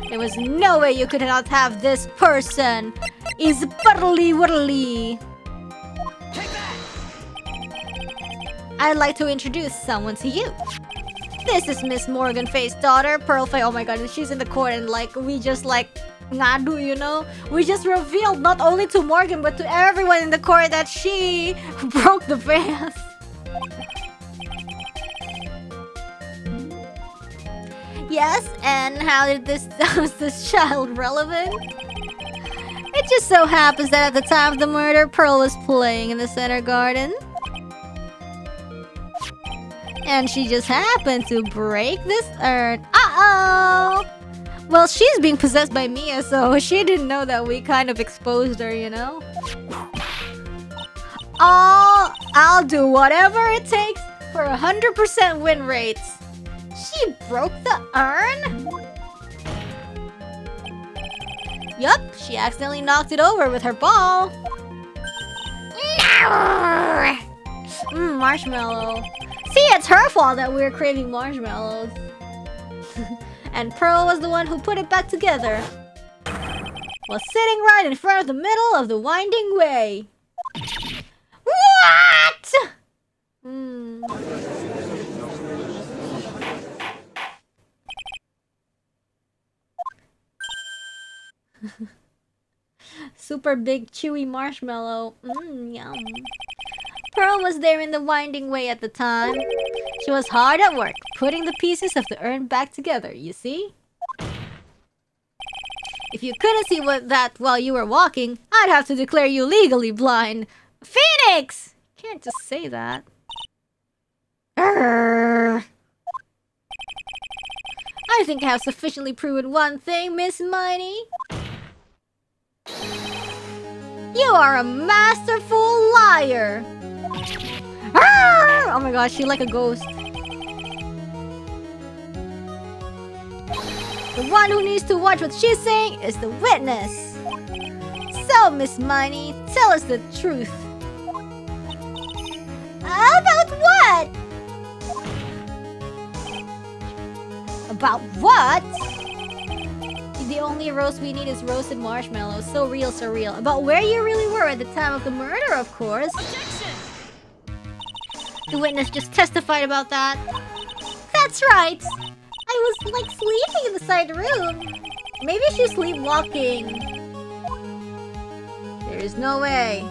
there was no way you could not have this person is burly whirly. I'd like to introduce someone to you. This is Miss Morgan Faye's daughter, Pearl Faye. Oh my god, she's in the court and like we just like ngadu, you know? We just revealed not only to Morgan but to everyone in the court that she broke the vase. Yes, and how did this was this child relevant? It just so happens that at the time of the murder, Pearl was playing in the center garden. And she just happened to break this urn. Uh-oh! Well, she's being possessed by Mia, so she didn't know that we kind of exposed her, you know? Oh, I'll do whatever it takes for 100% win rates. She broke the urn? Yup, she accidentally knocked it over with her ball. Marshmallow. See, it's her fault that we're craving marshmallows. And Pearl was the one who put it back together. Was sitting right in front of the middle of the winding way. What? Super big chewy marshmallow. Yum. Pearl was there in the winding way at the time. She was hard at work, putting the pieces of the urn back together, you see? If you couldn't see that while you were walking, I'd have to declare you legally blind. Phoenix! Can't just say that. Urgh. I think I have sufficiently proven one thing, Miss Miney. You are a masterful liar! Oh my gosh, she's like a ghost. The one who needs to watch what she's saying is the witness. So, Miss Miney, tell us the truth. About what? About what? The only roast we need is roasted marshmallows. So real, so real. About where you really were at the time of the murder, of course. Objection! The witness just testified about that. That's right. I was like sleeping in the side room. Maybe she's sleepwalking. There is no way.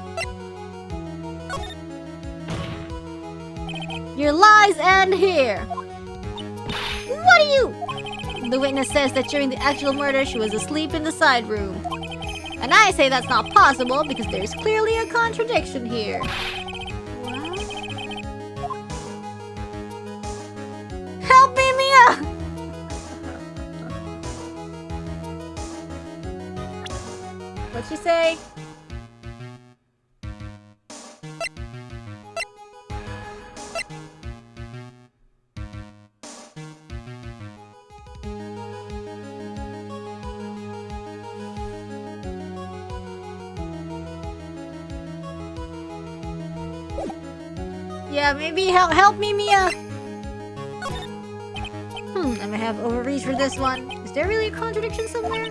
Your lies end here. What are you? The witness says that during the actual murder, she was asleep in the side room. And I say that's not possible because there's clearly a contradiction here. What? Help me, Mia! What'd she say? Yeah, maybe help me, Mia. I may have overreached for this one. Is there really a contradiction somewhere?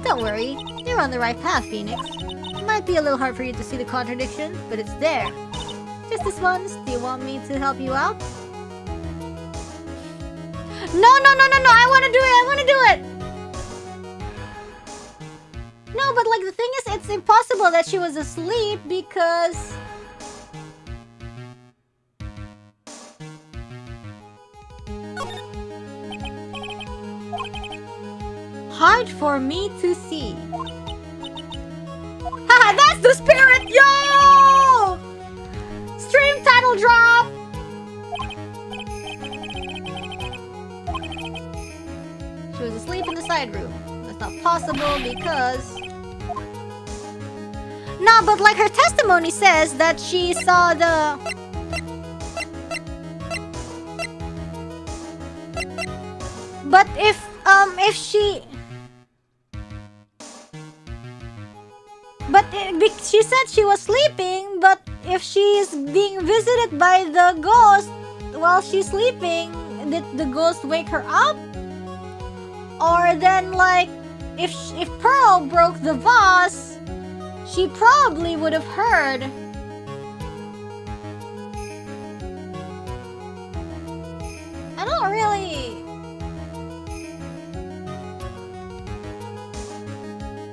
Don't worry, you're on the right path, Phoenix. It might be a little hard for you to see the contradiction, but it's there. Just this once, do you want me to help you out? No, I wanna do it! No, but like the thing is, it's impossible that she was asleep because... Hard for me to see. Haha, that's the spirit, yo! Stream title drop! She was asleep in the side room. That's not possible because... No, but like her testimony says that she saw the... But if she... But she said she was sleeping, but if she's being visited by the ghost while she's sleeping, did the ghost wake her up? Or then like, if Pearl broke the vase, she probably would have heard. I don't really...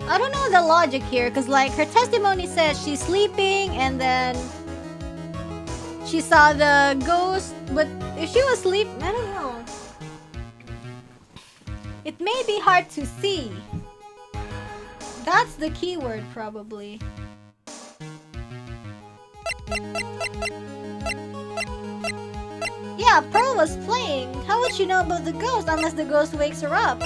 I don't know the logic here, because like her testimony says she's sleeping and then she saw the ghost, but if she was asleep, I don't know. It may be hard to see. That's the keyword probably. Yeah, Pearl was playing. How would she know about the ghost unless the ghost wakes her up?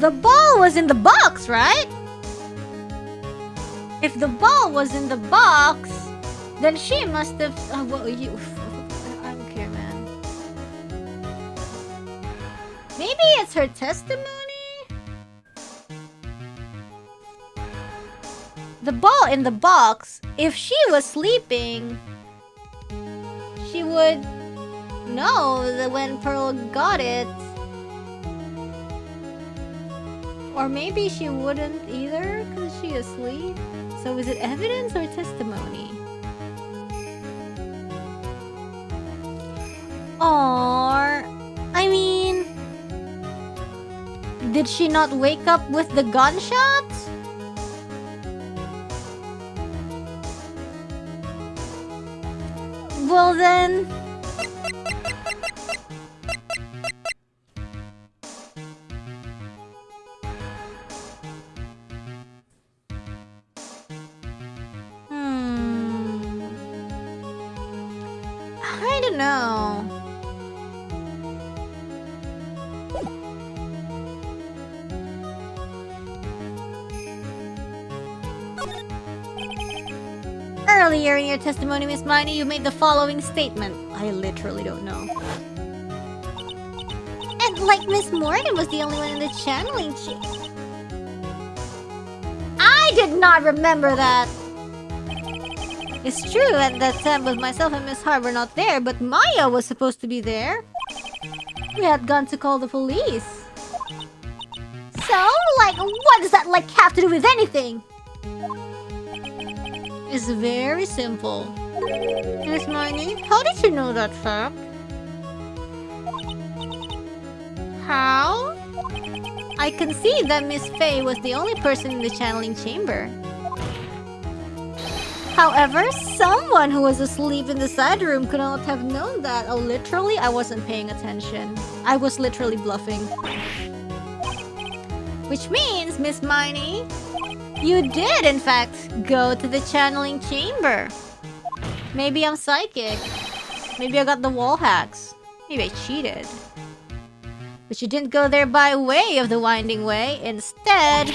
The ball was in the box, right? If the ball was in the box, then she must have... well, you... I don't care, man. Maybe it's her testimony? The ball in the box, if she was sleeping, she would know that when Pearl got it. Or maybe she wouldn't either, because she asleep. So is it evidence or testimony? Or... I mean... Did she not wake up with the gunshot? Well then... I don't know. Earlier in your testimony, Miss Miney, you made the following statement. I literally don't know. And like Miss Morgan was the only one in the channeling chamber. I did not remember that. It's true at that time both myself and Miss Harp were not there, but Maya was supposed to be there. We had gone to call the police. So, like, what does that like have to do with anything? It's very simple. Miss Miney, how did you know that fact? How? I can see that Miss Faye was the only person in the channeling chamber. However, someone who was asleep in the side room could not have known that. Oh, literally, I wasn't paying attention. I was literally bluffing. Which means, Miss Miney, you did, in fact, go to the channeling chamber. Maybe I'm psychic. Maybe I got the wall hacks. Maybe I cheated. But you didn't go there by way of the winding way. Instead...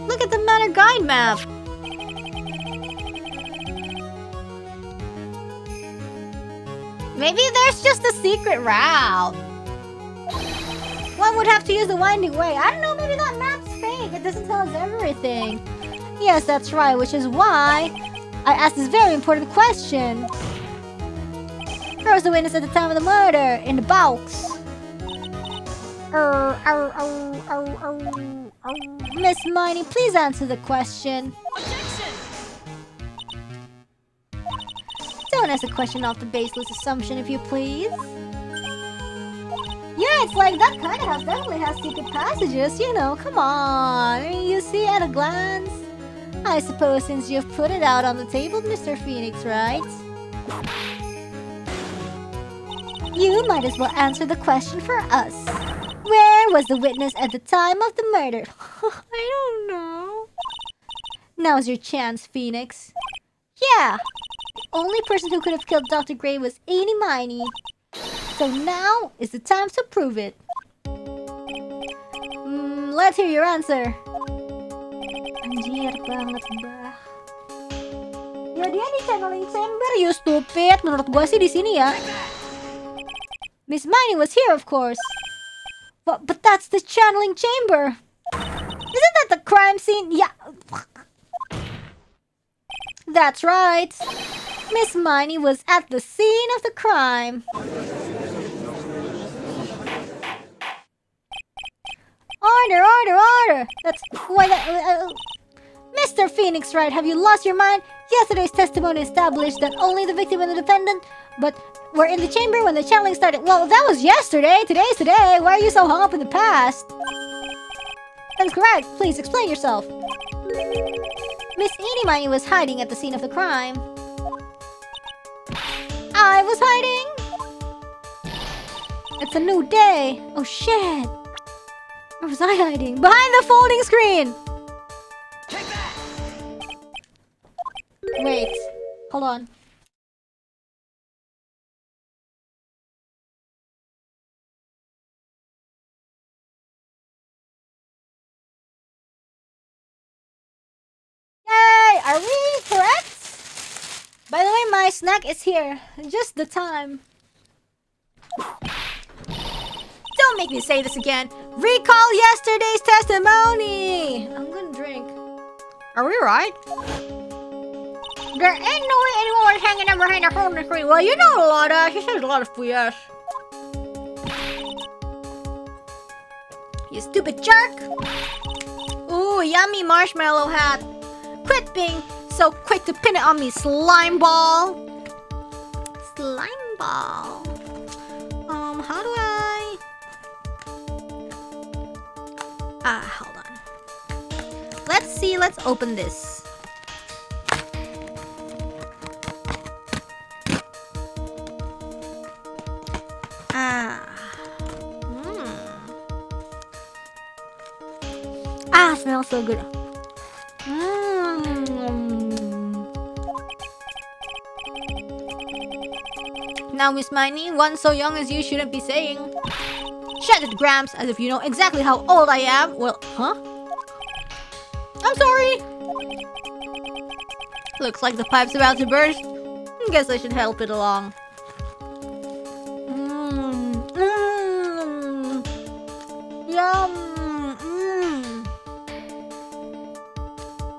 Look at the Manor Guide map! Maybe there's just a secret route. One would have to use the winding way. I don't know, maybe that map's fake. It doesn't tell us everything. Yes, that's right, which is why I asked this very important question. Where was the witness at the time of the murder? In the box. Miss Miney, please answer the question. Don't ask a question off the baseless assumption, if you please. Yeah, it's like that kind of house definitely has secret passages, you know, come on. You see at a glance. I suppose since you've put it out on the table, Mr. Phoenix, right? You might as well answer the question for us. Where was the witness at the time of the murder? I don't know. Now's your chance, Phoenix. Yeah, the only person who could have killed Dr. Gray was Eeny Miney. So now is the time to prove it. Let's hear your answer. Anjir banget bah. Ya dia di channeling chamber, you stupid. Menurut gua sih di sini ya. Miss Miney was here, of course. But that's the channeling chamber. Isn't that the crime scene? Yeah. That's right. Miss Miney was at the scene of the crime. Order! That's why Mr. Phoenix, Wright, have you lost your mind? Yesterday's testimony established that only the victim and the defendant, but were in the chamber when the channeling started. Well, that was yesterday. Today's today. Why are you so hung up in the past? That's correct. Please explain yourself. Miss Eeny Miney was hiding at the scene of the crime. I was hiding? It's a new day. Oh shit. Where was I hiding? Behind the folding screen! Wait. Hold on. Yay! Are we correct? By the way, my snack is here. Just the time. Don't make me say this again. Recall yesterday's testimony. I'm gonna drink. Are we right? There ain't no way anyone was hanging out behind the folding screen. Well, you know a lot of. She says a lot of BS. You stupid jerk. Ooh, yummy marshmallow hat. Quit being so quick to pin it on me, slime ball. Slime ball. How do I... hold on. Let's see, let's open this. Smells so good. Now, Miss Miney, one so young as you shouldn't be saying. Shut it, Gramps, as if you know exactly how old I am. Well, huh? I'm sorry. Looks like the pipe's about to burst. Guess I should help it along. Yum.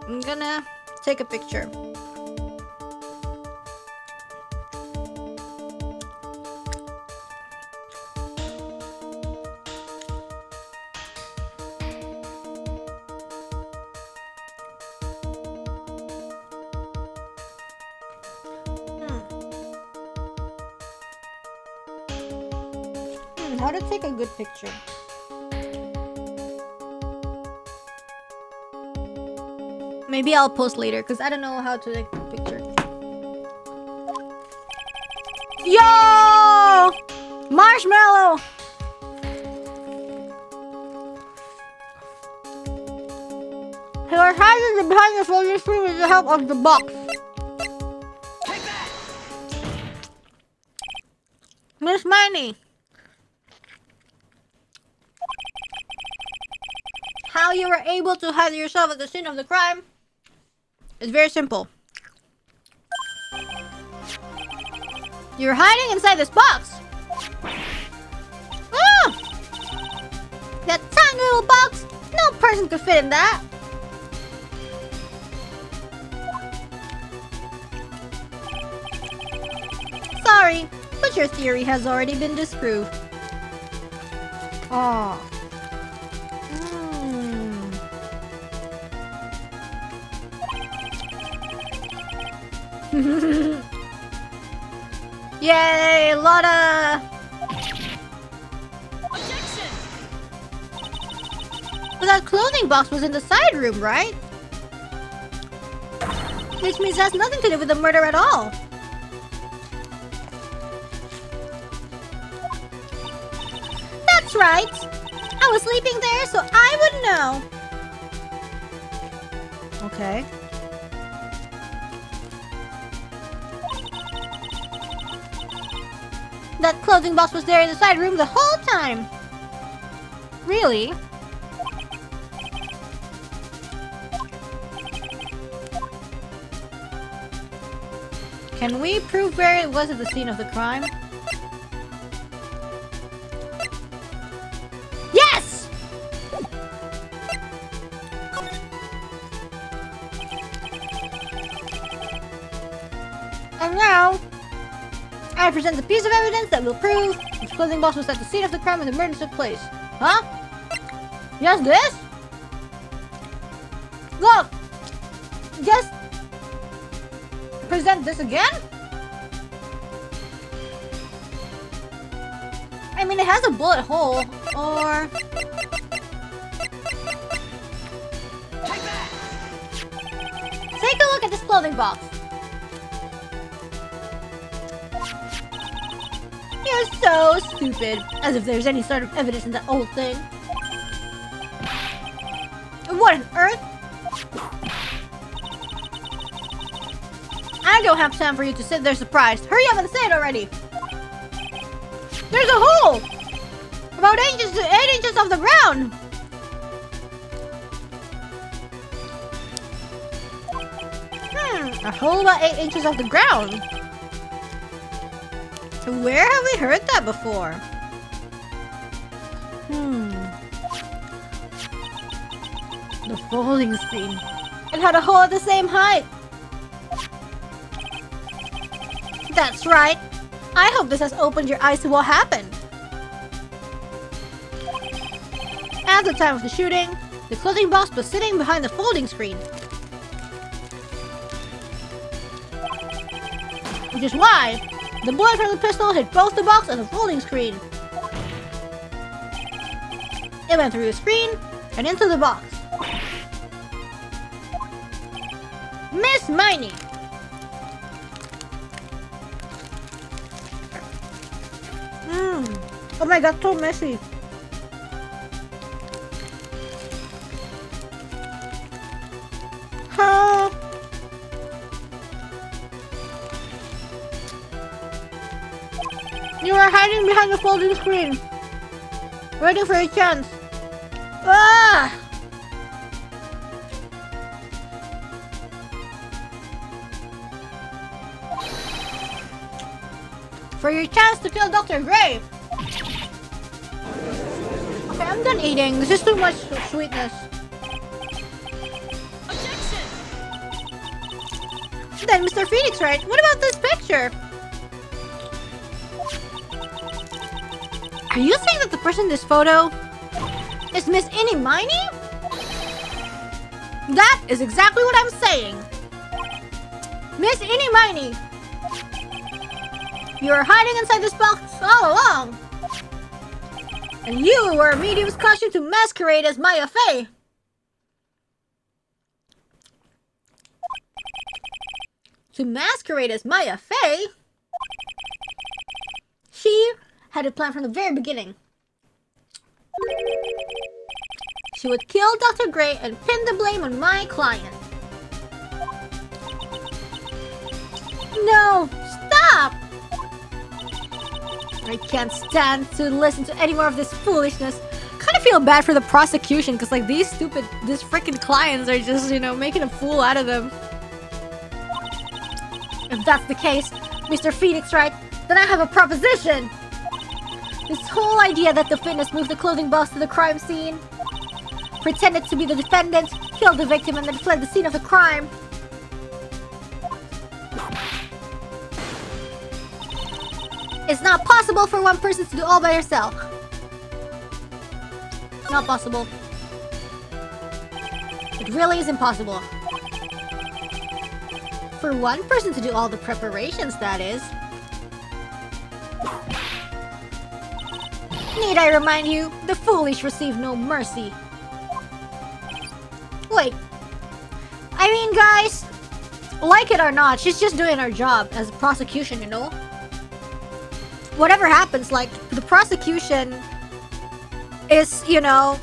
I'm gonna take a picture. How to take a good picture. Maybe I'll post later because I don't know how to take a picture. Yo! Marshmallow! He was hiding behind the folding screen with the help of the box. Miss Miney! How you were able to hide yourself at the scene of the crime? It's very simple. You're hiding inside this box! Ah! That tiny little box! No person could fit in that! Sorry, but your theory has already been disproved. Oh. Yay, Lotta! Objection! But that clothing box was in the side room, right? Which means it has nothing to do with the murder at all. That's right! I was sleeping there, so I would know. Okay. That clothing box was there in the side room the whole time. Really? Can we prove where it was at the scene of the crime? Yes! And now, I present a piece of evidence that will prove this clothing box was at the scene of the crime when the murder took place. Huh? Just this? Look! Just present this again? I mean, it has a bullet hole, or... Take a look at this clothing box. You're so stupid. As if there's any sort of evidence in that old thing. What on earth? I don't have time for you to sit there surprised. Hurry up and say it already. There's a hole! About 8 inches off the ground! A hole about 8 inches off the ground. Where have we heard that before? The folding screen. It had a hole at the same height. That's right. I hope this has opened your eyes to what happened. At the time of the shooting, the clothing box was sitting behind the folding screen. Which is why the bullet from the pistol hit both the box and the folding screen. It went through the screen and into the box. Miss Miney! Oh my god, so messy. Huh? You are hiding behind the folding screen, waiting for a chance. Ah! For your chance to kill Dr. Gray. Okay, I'm done eating. This is too much sweetness. Objection! Then, Mr. Phoenix, right? What about this picture? Are you saying that the person in this photo is Miss Innie Miney? That is exactly what I'm saying. Miss Innie Miney, you are hiding inside this box all along. And you were a medium's costume to masquerade as Maya Fey. To masquerade as Maya Fey? She had a plan from the very beginning. She would kill Dr. Gray and pin the blame on my client. No, stop! I can't stand to listen to any more of this foolishness. Kind of feel bad for the prosecution because like these freaking clients are just, you know, making a fool out of them. If that's the case, Mr. Phoenix, right? Then I have a proposition! This whole idea that the witness moved the clothing box to the crime scene, pretended to be the defendant, killed the victim, and then fled the scene of the crime. It's not possible for one person to do all by herself. Not possible. It really is impossible. For one person to do all the preparations, that is. Need I remind you, the foolish receive no mercy. Wait. I mean, guys, like it or not, she's just doing her job as a prosecution, you know? Whatever happens, like, the prosecution is, you know,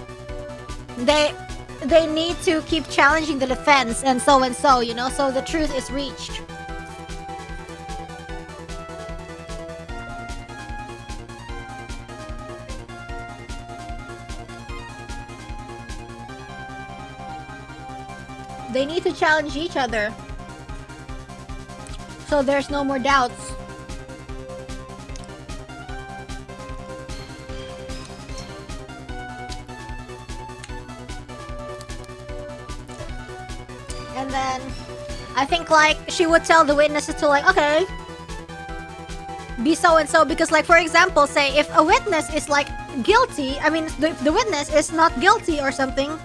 they need to keep challenging the defense and so, you know, so the truth is reached. They need to challenge each other. So there's no more doubts. And then I think like she would tell the witnesses to like, okay, be so and so, because like for example, say if a witness is like guilty, I mean the witness is not guilty or something,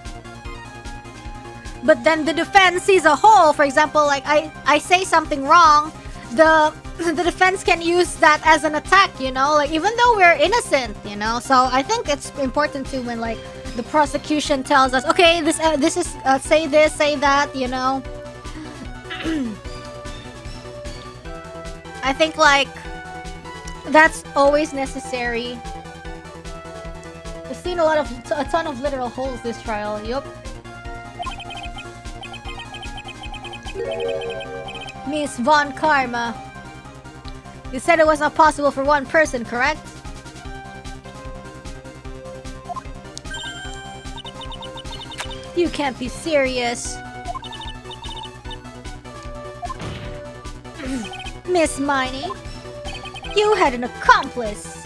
but then the defense sees a hole, for example, like I say something wrong, the defense can use that as an attack, you know, like even though we're innocent, you know. So I think it's important too when like the prosecution tells us, okay, this is say this, say that, you know. I think like that's always necessary. I've seen a ton of literal holes this trial. Yup. Miss Von Karma, you said it was not possible for one person, correct? You can't be serious. Miss Miney, you had an accomplice.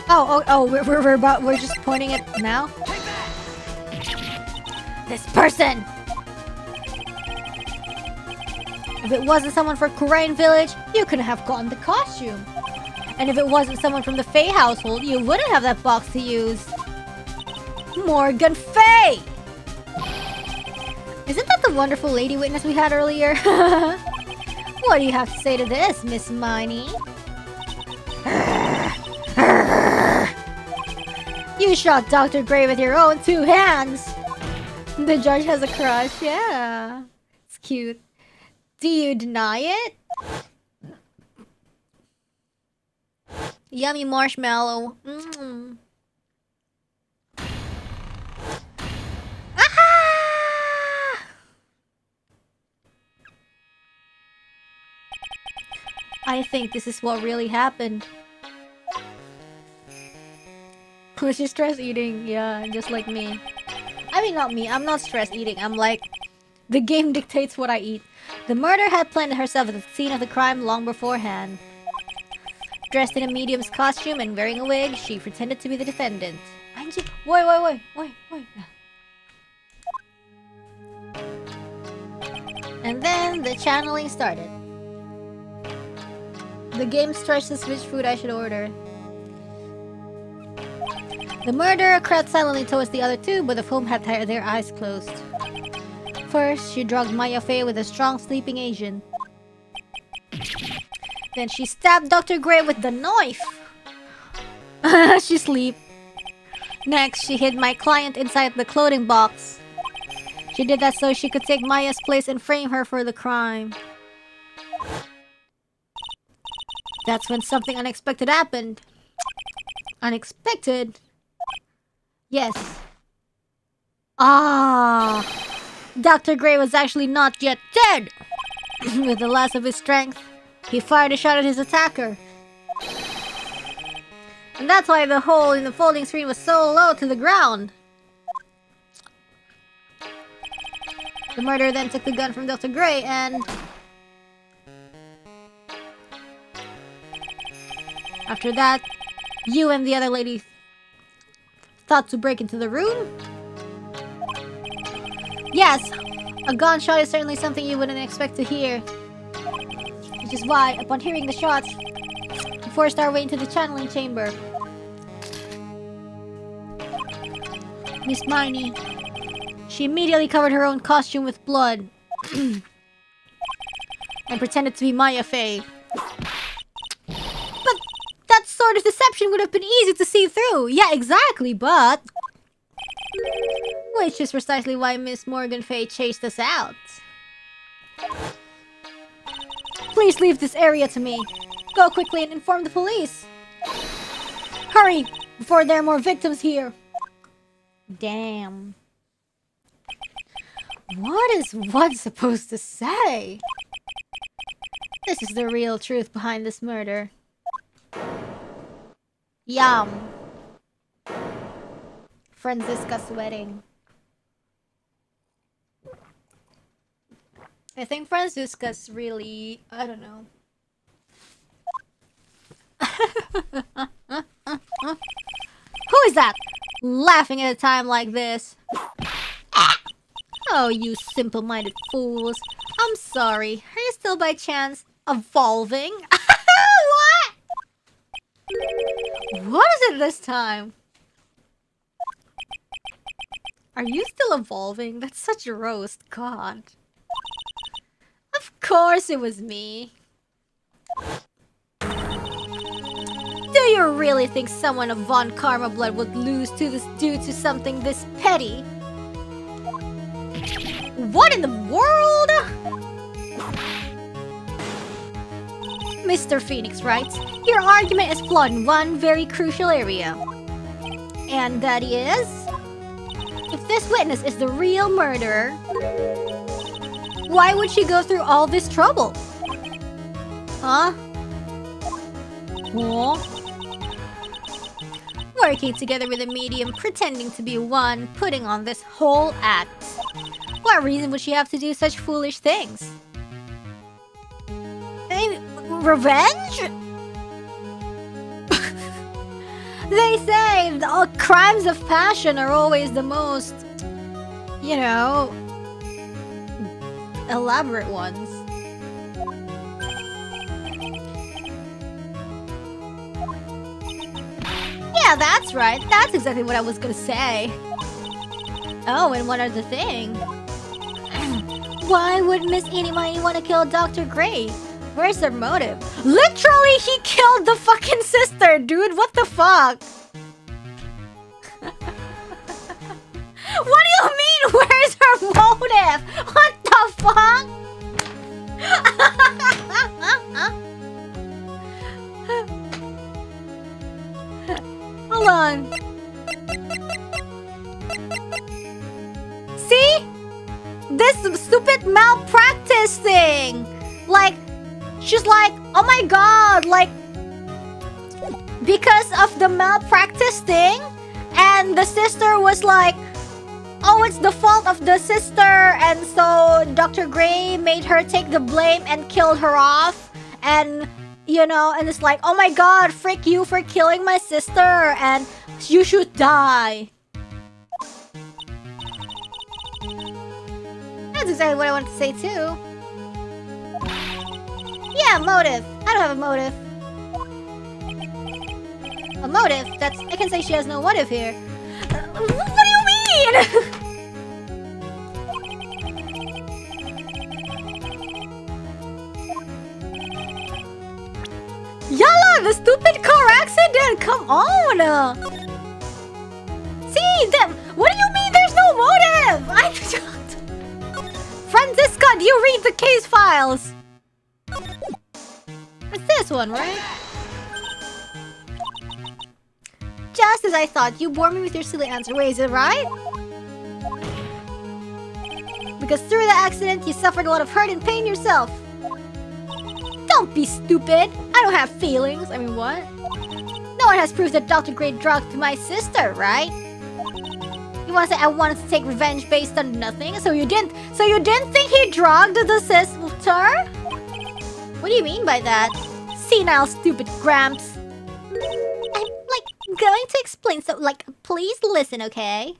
We're just pointing it now. This person. If it wasn't someone from Korean Village, you couldn't have gotten the costume. And if it wasn't someone from the Faye household, you wouldn't have that box to use. Morgan Faye! Isn't that the wonderful lady witness we had earlier? What do you have to say to this, Miss Miney? You shot Dr. Gray with your own 2 hands! The judge has a crush, yeah. It's cute. Do you deny it? Yummy marshmallow. Mm. Ah! I think this is what really happened. Was she stress eating? Yeah, just like me. I mean, not me. I'm not stress eating. I'm like, the game dictates what I eat. The murderer had planted herself at the scene of the crime long beforehand. Dressed in a medium's costume and wearing a wig, she pretended to be the defendant. Wait. And then the channeling started. The game stresses which food I should order. The murderer crept silently towards the other two, both of whom had their eyes closed. First, she drugged Maya Fey with a strong sleeping agent. Then she stabbed Dr. Gray with the knife. She sleep. Next, she hid my client inside the clothing box. She did that so she could take Maya's place and frame her for the crime. That's when something unexpected happened. Unexpected? Yes. Ah! Dr. Gray was actually not yet dead! With the last of his strength, he fired a shot at his attacker. And that's why the hole in the folding screen was so low to the ground. The murderer then took the gun from Dr. Gray and... After that, you and the other lady thought to break into the room? Yes, a gunshot is certainly something you wouldn't expect to hear. Which is why, upon hearing the shots, we forced our way into the channeling chamber. Miss Miney, she immediately covered her own costume with blood and pretended to be Maya Fey. But that sort of deception would have been easy to see through. Yeah, exactly, but... which is precisely why Miss Morgan Fay chased us out. Please leave this area to me. Go quickly and inform the police. Hurry, before there are more victims here. Damn. What is one supposed to say? This is the real truth behind this murder. Yum. Franziska's wedding. I think Franziska's really... I don't know. Who is that? Laughing at a time like this. Oh, you simple-minded fools. I'm sorry. Are you still by chance evolving? What? What is it this time? Are you still evolving? That's such a roast. God. Of course it was me. Do you really think someone of Von Karma blood would lose to this due to something this petty? What in the world? Mr. Phoenix writes, your argument is flawed in one very crucial area. And that is... if this witness is the real murderer, why would she go through all this trouble? Huh? Huh? Working together with a medium, pretending to be one, putting on this whole act. What reason would she have to do such foolish things? Revenge? They say the crimes of passion are always the most, you know, elaborate ones. Yeah, that's right. That's exactly what I was gonna say. Oh, and one other thing. Why would Miss Inimai want to kill Dr. Gray? Where's their motive? Literally, he killed the fucking sister, dude. What the fuck? What do you mean, where's her motive? What the fuck? Hold on. See? This stupid malpractice thing. Like, she's like, oh my god, like, because of the malpractice thing, and the sister was like, oh, it's the fault of the sister, and so Dr. Gray made her take the blame and killed her off, and, you know, and it's like, oh my god, frick you for killing my sister, and you should die. That's exactly what I wanted to say too. Yeah, motive. I don't have a motive. A motive? That's... I can say she has no motive here. What do you mean? Yalla, the stupid car accident! Come on! See, them. What do you mean there's no motive? Franziska, do you read the case files? It's this one, right? Just as I thought, you bore me with your silly answer. Wait, is it right? Because through the accident, you suffered a lot of hurt and pain yourself. Don't be stupid. I don't have feelings. I mean, what? No one has proof that Dr. Gray drugged my sister, right? You want to say I wanted to take revenge based on nothing? So you didn't think he drugged the sister? What do you mean by that? Senile, stupid Gramps. going to explain. So, like, please listen, okay?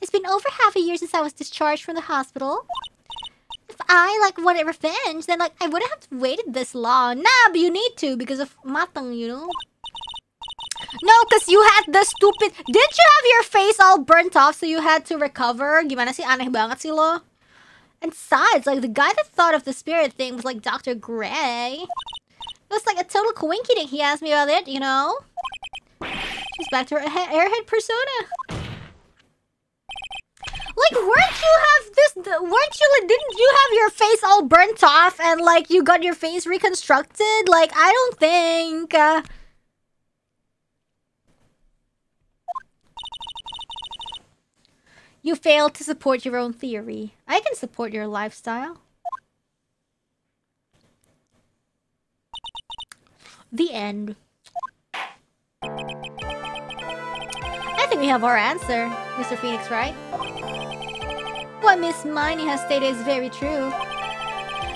It's been over half a year since I was discharged from the hospital. If I, like, wanted revenge, then, like, I wouldn't have waited this long. Nah, but you need to because of matang, you know? No, because you had the stupid... Didn't you have your face all burnt off so you had to recover? Gimana sih? Aneh banget sih lo. And besides, like, the guy that thought of the spirit thing was, like, Dr. Gray. It was, like, a total coincidence he asked me about it, you know? She's back to her airhead persona. Like, weren't you, like, didn't you have your face all burnt off and, like, you got your face reconstructed? Like, I don't think... You failed to support your own theory. I can support your lifestyle. The end. I think we have our answer, Mr. Phoenix, right? What Miss Miney has stated is very true.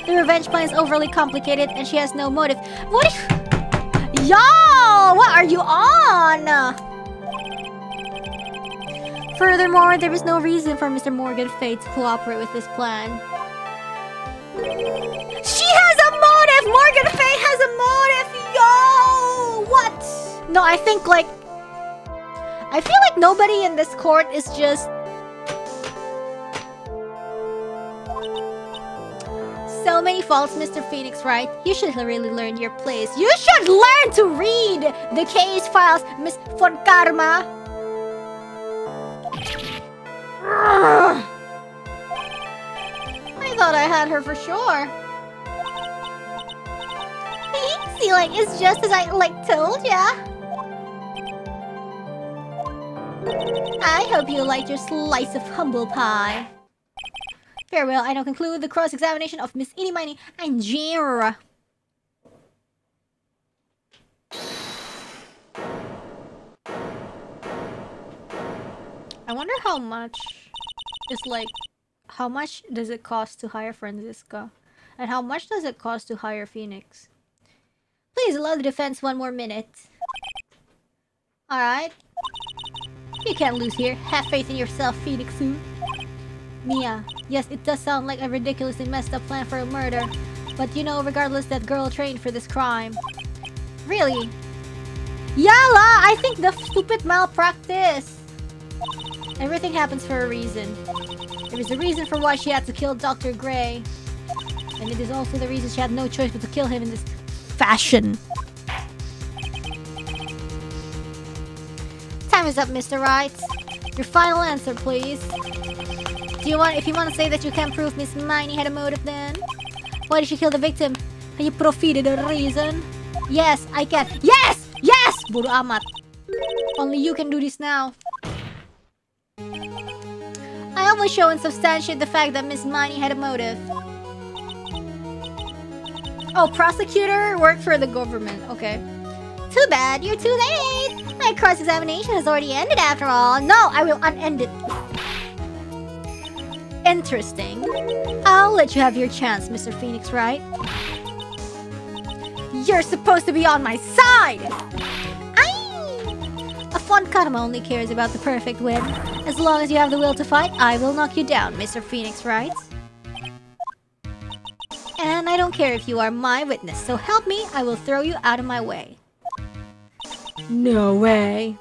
The revenge plan is overly complicated and she has no motive. What if... Y'all! What are you on? Furthermore, there is no reason for Mr. Morgan Fay to cooperate with this plan. She has a motive! Morgan Fay has a motive! Yo! What? No, I think, like... I feel like nobody in this court is just... So many faults, Mr. Phoenix, right? You should really learn your place. You should learn to read the case files, Miss Von Karma. I thought I had her for sure. See, like, it's just as I, like, told ya. I hope you liked your slice of humble pie. Farewell, I now conclude the cross-examination of Miss Eeny Miny and Jira. I wonder how much is, like, how much does it cost to hire Franziska? And how much does it cost to hire Phoenix? Please allow the defense one more minute. Alright. You can't lose here. Have faith in yourself, Phoenix. Mia, yes, it does sound like a ridiculously messed up plan for a murder. But you know, regardless, that girl trained for this crime. Really? Yala! I think the stupid malpractice! Everything happens for a reason. There is a reason for why she had to kill Dr. Gray. And it is also the reason she had no choice but to kill him in this fashion. Time is up, Mr. Wright. Your final answer, please. If you want to say that you can't prove Miss Miney had a motive, then why did she kill the victim? Can you provide a reason? Yes, I can. Yes! Yes! Bodo amat. Only you can do this now. I always show and substantiate the fact that Miss Miney had a motive. Oh, prosecutor worked for the government. Okay. Too bad, you're too late. My cross-examination has already ended after all. No, I will unend it. Interesting. I'll let you have your chance, Mr. Phoenix, Wright? You're supposed to be on my side! A fond karma only cares about the perfect win. As long as you have the will to fight, I will knock you down, Mr. Phoenix, Wright? And I don't care if you are my witness, so help me, I will throw you out of my way. No way.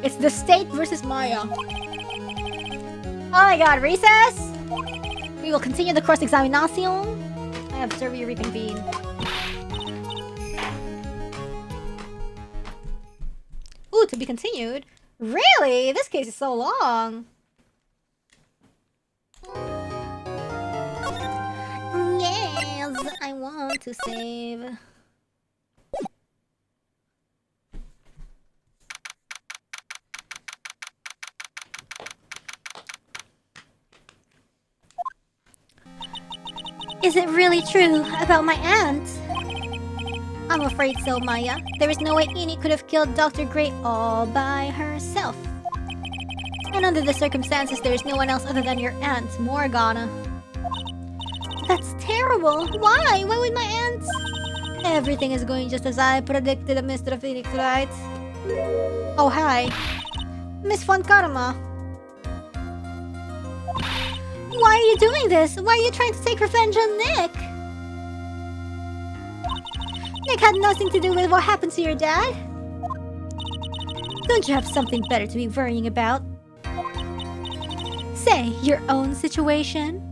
It's the state versus Maya. Oh my god, recess! We will continue the cross-examination. I have survey reconvened. Ooh, to be continued? Really? This case is so long. Yes, I want to save. Is it really true about my aunt? I'm afraid so, Maya. There is no way Eni could have killed Dr. Gray all by herself. And under the circumstances, there is no one else other than your aunt, Morgana. That's terrible. Why? Why would my aunt? Everything is going just as I predicted, Mr. Phoenix, right? Oh, hi. Miss Von Karma. Why are you doing this? Why are you trying to take revenge on Nick? Nick had nothing to do with what happened to your dad. Don't you have something better to be worrying about? Say, your own situation?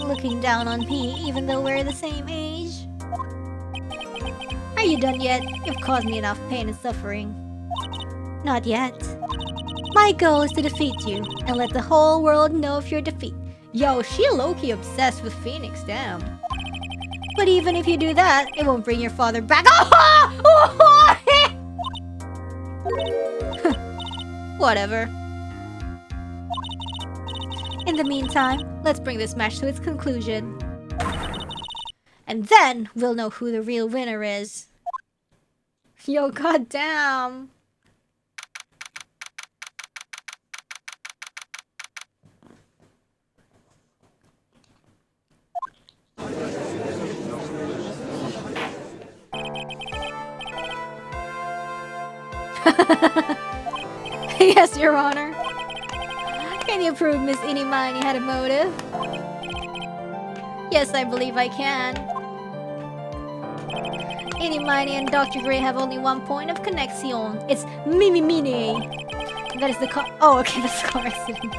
Looking down on me, even though we're the same age. Are you done yet? You've caused me enough pain and suffering. Not yet. My goal is to defeat you, and let the whole world know of your defeat. Yo, she low-key obsessed with Phoenix, damn. But even if you do that, it won't bring your father back. Whatever. In the meantime, let's bring this match to its conclusion. And then we'll know who the real winner is. Yo, goddamn. Yes, Your Honor. Can you prove Miss Inimani had a motive? Yes, I believe I can. Inimani and Dr. Gray have only one point of connection. It's Mimimini. That is the car. Oh, okay, that's the car accident.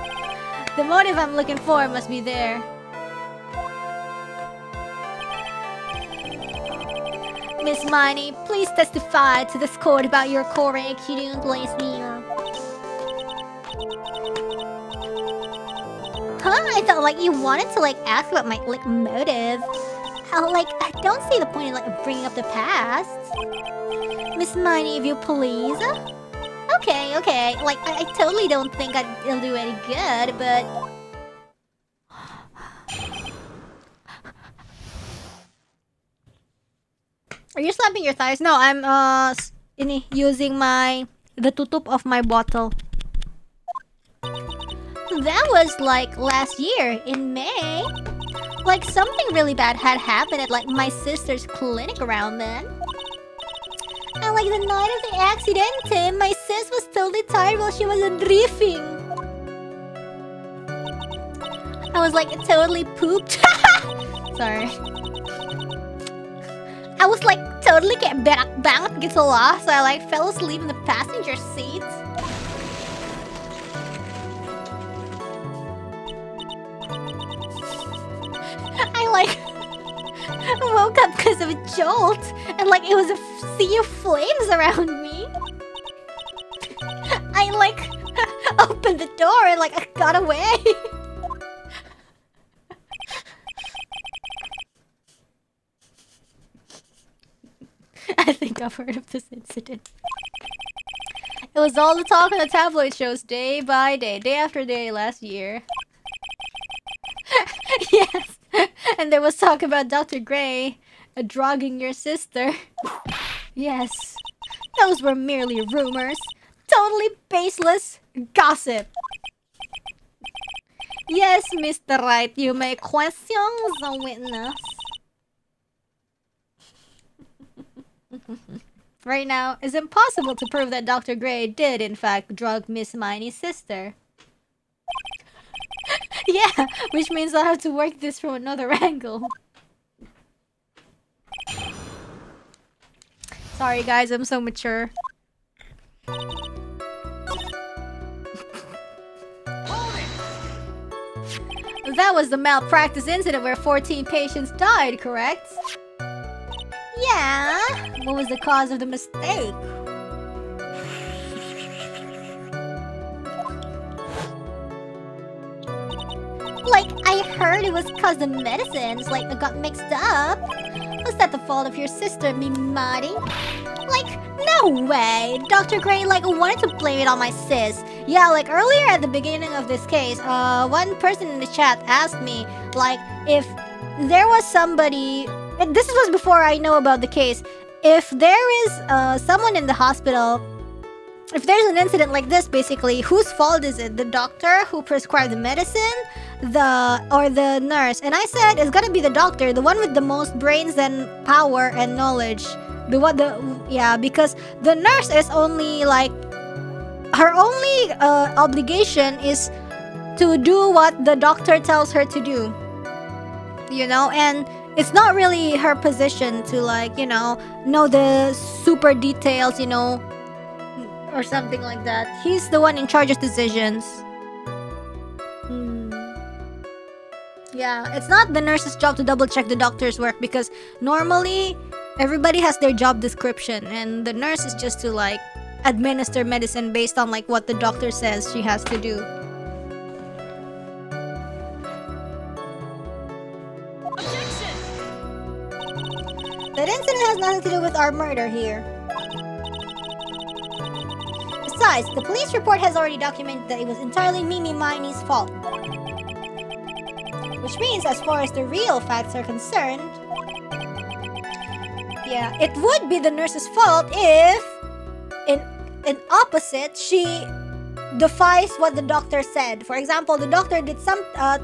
The motive I'm looking for must be there. Miss Miney, please testify to this court about your core accident last year. Huh? I felt like you wanted to ask about my motive. How I don't see the point in bringing up the past. Miss Miney, if you please. Okay. I totally don't think it'll do any good, but Are you slapping your thighs? No, I'm using the tutup of my bottle. that was last year in May. Something really bad had happened at my sister's clinic around then. And the night of the accident, my sis was totally tired while she was drifting. I was totally pooped. Sorry. I was totally kayak berak banget gitu loh. So I fell asleep in the passenger seat. I woke up because of a jolt, and it was a sea of flames around me. I opened the door and I got away. I think I've heard of this incident. It was all the talk on the tabloid shows day by day, day after day last year. Yes, and there was talk about Dr. Gray drugging your sister. Yes, those were merely rumors. Totally baseless gossip. Yes, Mr. Wright, you may question the witness. Right now, it's impossible to prove that Dr. Gray did, in fact, drug Miss Miney's sister. Yeah, which means I'll have to work this from another angle. Sorry guys, I'm so mature. That was the malpractice incident where 14 patients died, correct? Yeah. What was the cause of the mistake? I heard it was cause the medicines, got mixed up. Was that the fault of your sister, Mimari? No way! Dr. Gray, wanted to blame it on my sis. Yeah, earlier at the beginning of this case, one person in the chat asked me, if there was somebody... This was before I know about the case. If there is someone in the hospital... If there's an incident like this, basically, whose fault is it? The doctor who prescribed the medicine? Or the nurse? And I said, it's gotta be the doctor, the one with the most brains and power and knowledge. Because the nurse is only like her only obligation is to do what the doctor tells her to do, and it's not really her position to like know the super details, or something like that. He's the one in charge of decisions. Yeah, it's not the nurse's job to double check the doctor's work, because normally everybody has their job description and the nurse is just to like administer medicine based on like what the doctor says she has to do. That incident has nothing to do with our murder here. Besides, the police report has already documented that it was entirely Mimi Miney's fault. Which means, as far as the real facts are concerned, yeah, it would be the nurse's fault if, in opposite, she defies what the doctor said. For example, the doctor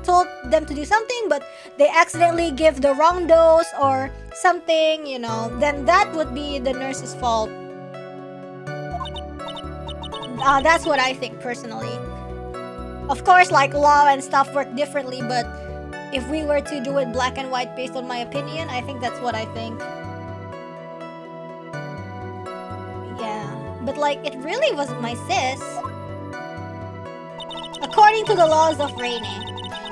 told them to do something, but they accidentally give the wrong dose or something, then that would be the nurse's fault. That's what I think personally. Of course, like law and stuff work differently, but if we were to do it black and white based on my opinion, I think that's what I think. Yeah, but like it really wasn't my sis. According to the laws of Reine.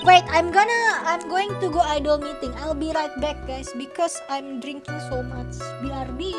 Wait, I'm going to go idol meeting. I'll be right back, guys, because I'm drinking so much. BRB.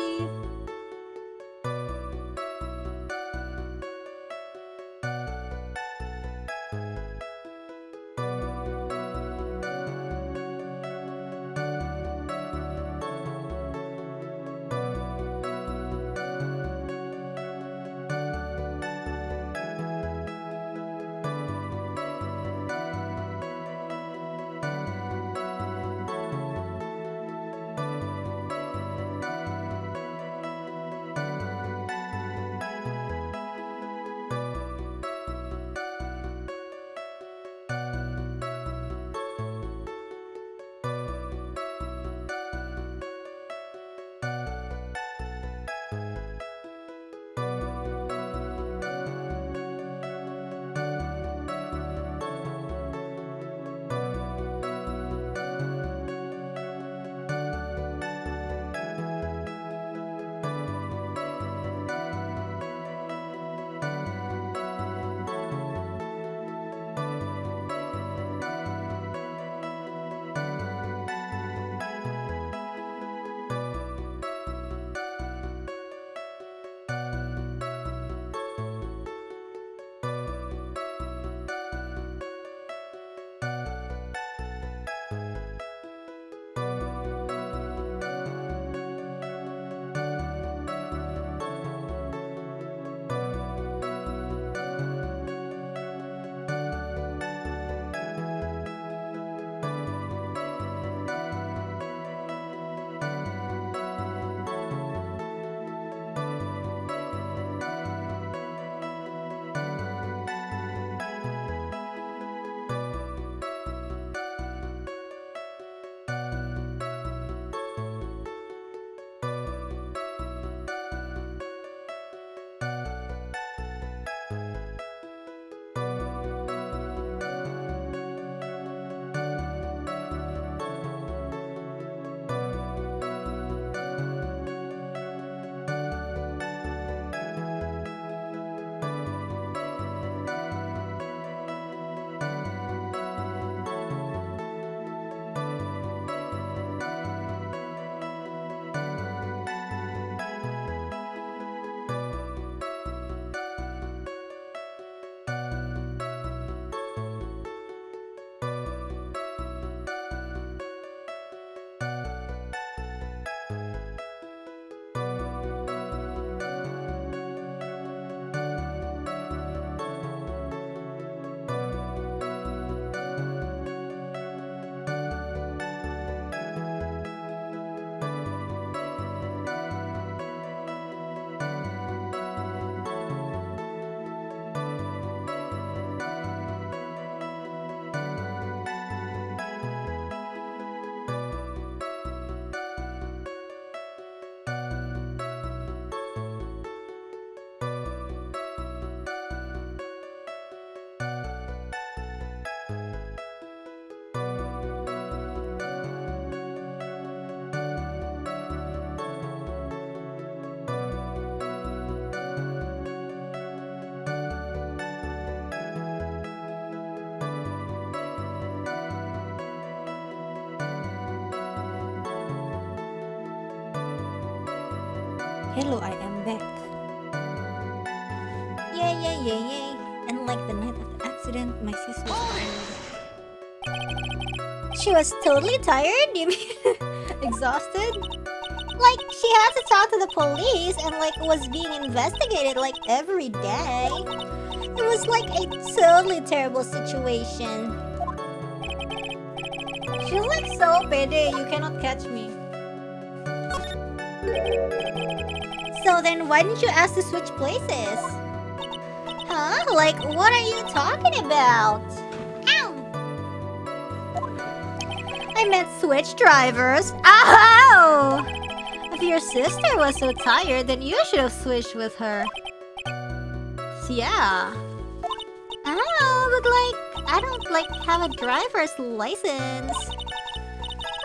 Hello, I am back. Yay, yay, yay, yay. And like the night of the accident, my sis was tired. She was totally tired? You mean exhausted? Like, she had to talk to the police and like was being investigated like every day. It was like a totally terrible situation. She's like so pede, you cannot catch me. So then why didn't you ask to switch places? Huh? Like, what are you talking about? Ow! I meant switch drivers. Ow! If your sister was so tired, then you should have switched with her. Yeah. Oh, but like, I don't like have a driver's license.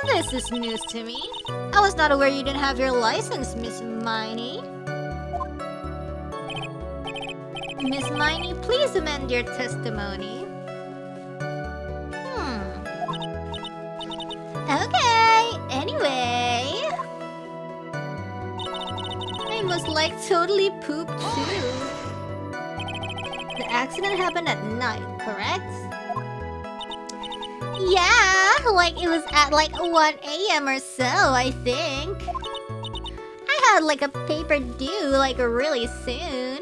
This is news to me. I was not aware you didn't have your license, Miss Miney. Miss Miney, please amend your testimony. Okay, anyway. I must like totally poop too. The accident happened at night, correct? Yeah, like it was at like 1 a.m. or so, I think. I had like a paper due like really soon.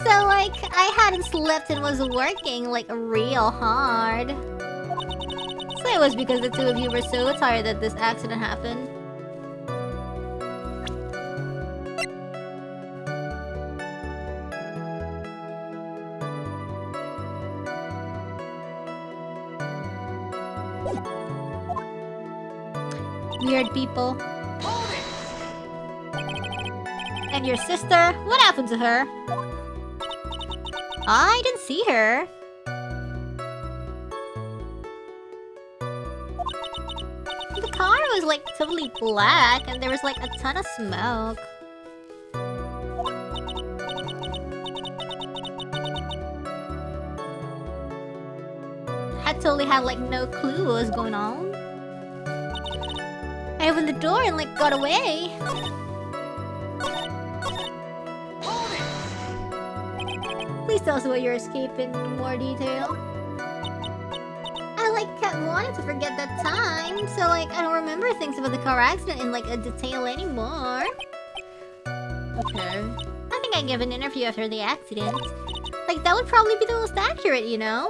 So like I hadn't slept and was working like real hard. So it was because the two of you were so tired that this accident happened. Weird people. And your sister? What happened to her? I didn't see her. The car was like totally black and there was like a ton of smoke. I totally had like no clue what was going on. I opened the door and like got away. Please tell us what you're escaping in more detail. I like kept wanting to forget that time, so like I don't remember things about the car accident in like a detail anymore. Okay. I think I gave an interview after the accident. Like that would probably be the most accurate, you know?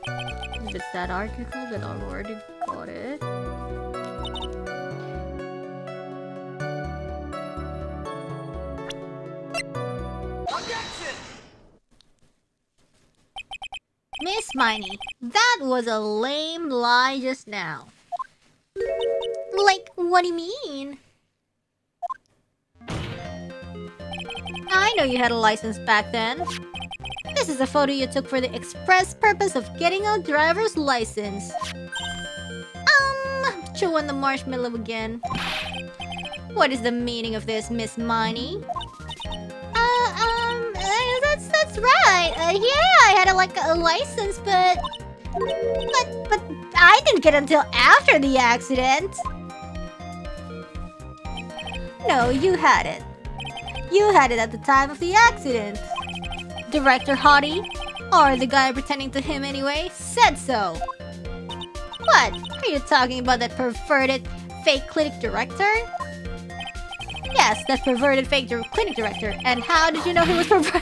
If it's that article, then I've already got it. Miss Miney, that was a lame lie just now. Like, what do you mean? I know you had a license back then. This is a photo you took for the express purpose of getting a driver's license. Chewing the marshmallow again. What is the meaning of this, Miss Miney? That's right. Yeah, I had a license, but I didn't get it until after the accident. No, you had it. You had it at the time of the accident. Director Hottie, or the guy pretending to him anyway, said so. What? Are you talking about that perverted fake clinic director? Yes, that perverted fake clinic director. And how did you know he was perverted?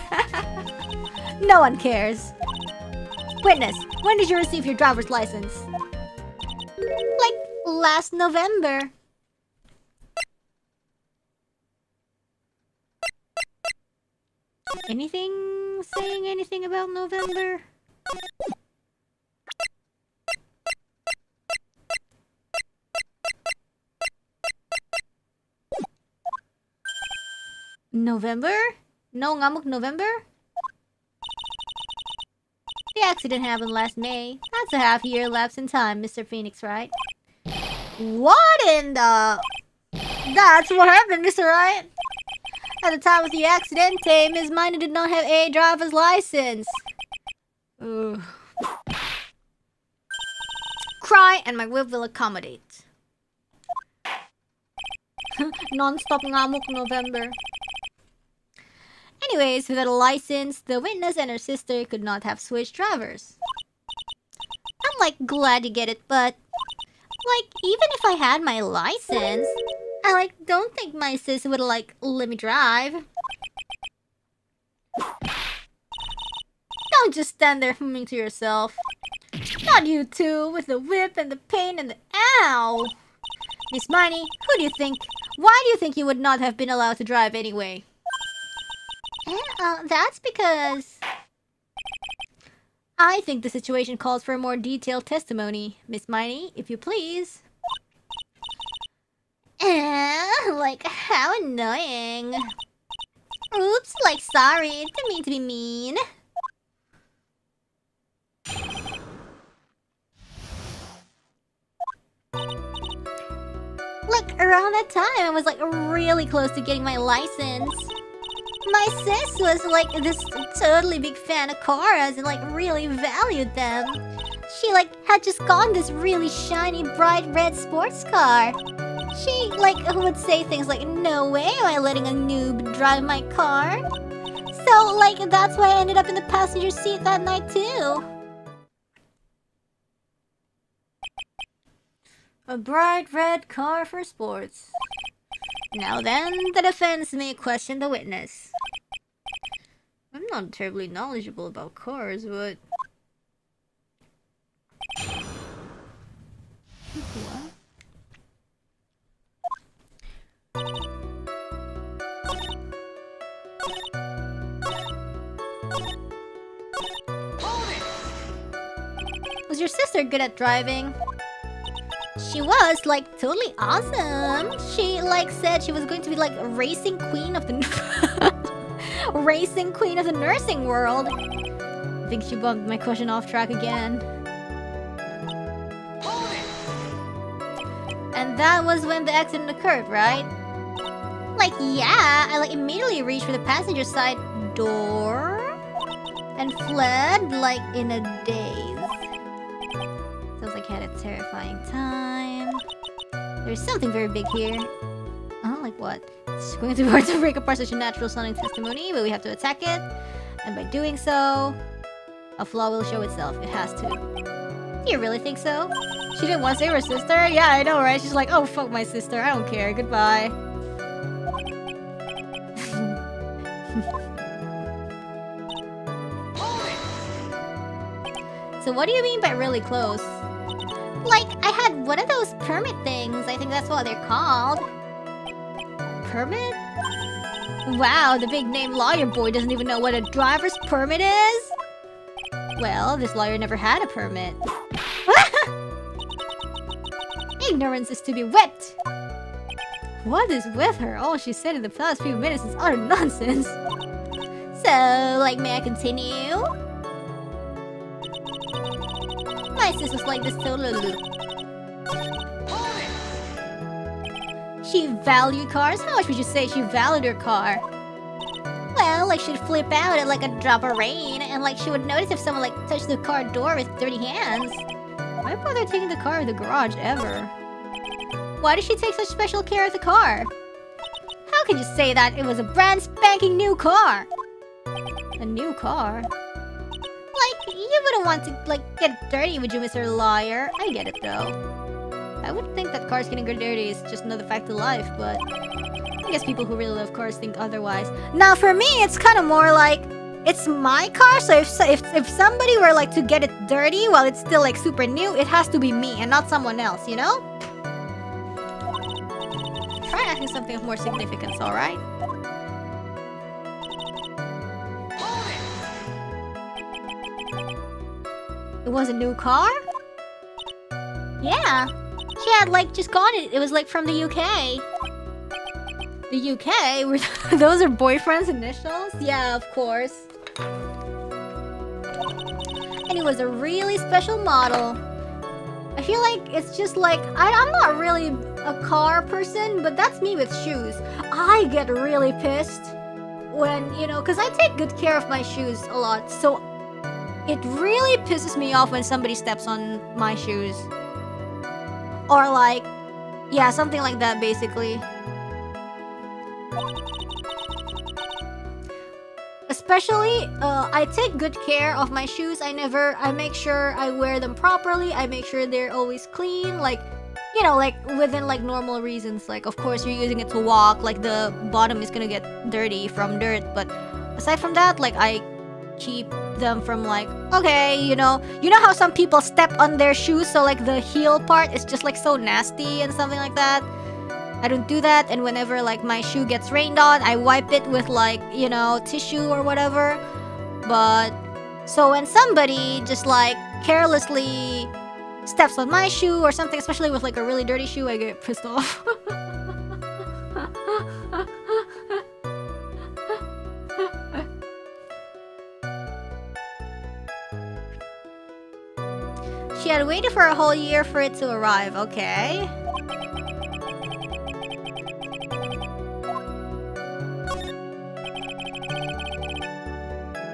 No one cares. Witness, when did you receive your driver's license? Like, last November. Anything saying anything about November? November? No ngamuk November? The accident happened last May. That's a half-year lapse in time, Mr. Phoenix, right? What in the... That's what happened, Mr. Wright. At the time of the accident, Ms. Minor did not have a driver's license. Ugh. Cry and my whip will accommodate. Non-stop ngamuk November. Anyways, without a license, the witness and her sister could not have switched drivers. I'm like glad to get it, but like even if I had my license, I like don't think my sis would like let me drive. Don't just stand there humming to yourself. Not you two, with the whip and the pain and the ow! Miss Miney, who do you think? Why do you think you would not have been allowed to drive anyway? That's because... I think the situation calls for a more detailed testimony. Miss Miney, if you please. Like, how annoying. Oops, like, sorry, didn't mean to be mean. Like, around that time, I was like really close to getting my license. My sis was like this totally big fan of cars and like really valued them. She like had just gotten this really shiny bright red sports car. She like would say things like, "No way am I letting a noob drive my car." So like that's why I ended up in the passenger seat that night too. A bright red car for sports. Now then, the defense may question the witness. I'm not terribly knowledgeable about cars, but... What? Was your sister good at driving? She was like totally awesome. She like said she was going to be like racing queen of the racing queen of the nursing world. I think she bumped my question off track again. And that was when the accident occurred, right? Like yeah, I like immediately reached for the passenger side door and fled like in a daze. Sounds like I had a terrifying time. There's something very big here. Like what? It's going to be hard to break apart such a natural sounding testimony, but we have to attack it. And by doing so, a flaw will show itself. It has to. Do you really think so? She didn't want to save her sister? Yeah, I know, right? She's like, oh, fuck my sister. I don't care. Goodbye. So what do you mean by really close? Like, I had one of those permit things. I think that's what they're called. Permit? Wow, the big name lawyer boy doesn't even know what a driver's permit is? Well, this lawyer never had a permit. Ignorance is to be whipped! What is with her? All she said in the past few minutes is utter nonsense. So, like, may I continue? My sis was like this totally... She valued cars? How much would you say she valued her car? Well, like she'd flip out at like a drop of rain, and like she would notice if someone like touched the car door with dirty hands. Why bother taking the car to the garage ever? Why did she take such special care of the car? How could you say that? It was a brand spanking new car! A new car? Like, you wouldn't want to like get dirty, would you, Mr. Lawyer? I get it though. I would think that cars getting dirty is just another fact of life, but I guess people who really love cars think otherwise. Now for me, it's kind of more like, it's my car, so if somebody were like to get it dirty while it's still like super new, it has to be me and not someone else, you know? Try asking something of more significance, alright? It was a new car? Yeah. She had like just got it. It was like from the UK. The UK? Those are boyfriend's initials? Yeah, of course. And it was a really special model. I feel like it's just like, I'm not really a car person, but that's me with shoes. I get really pissed when, you know, because I take good care of my shoes a lot, so it really pisses me off when somebody steps on my shoes. Or like, yeah, something like that basically. Especially, I take good care of my shoes. I make sure I wear them properly. I make sure they're always clean. Like, you know, like within like normal reasons. Like, of course, you're using it to walk. Like, the bottom is gonna get dirty from dirt. But aside from that, like, I keep them from like, okay, you know how some people step on their shoes, so like the heel part is just like so nasty and something like that. I don't do that. And whenever like my shoe gets rained on, I wipe it with like, you know, tissue or whatever. But so when somebody just like carelessly steps on my shoe or something, especially with like a really dirty shoe, I get pissed off. She had waited for a whole year for it to arrive. Okay.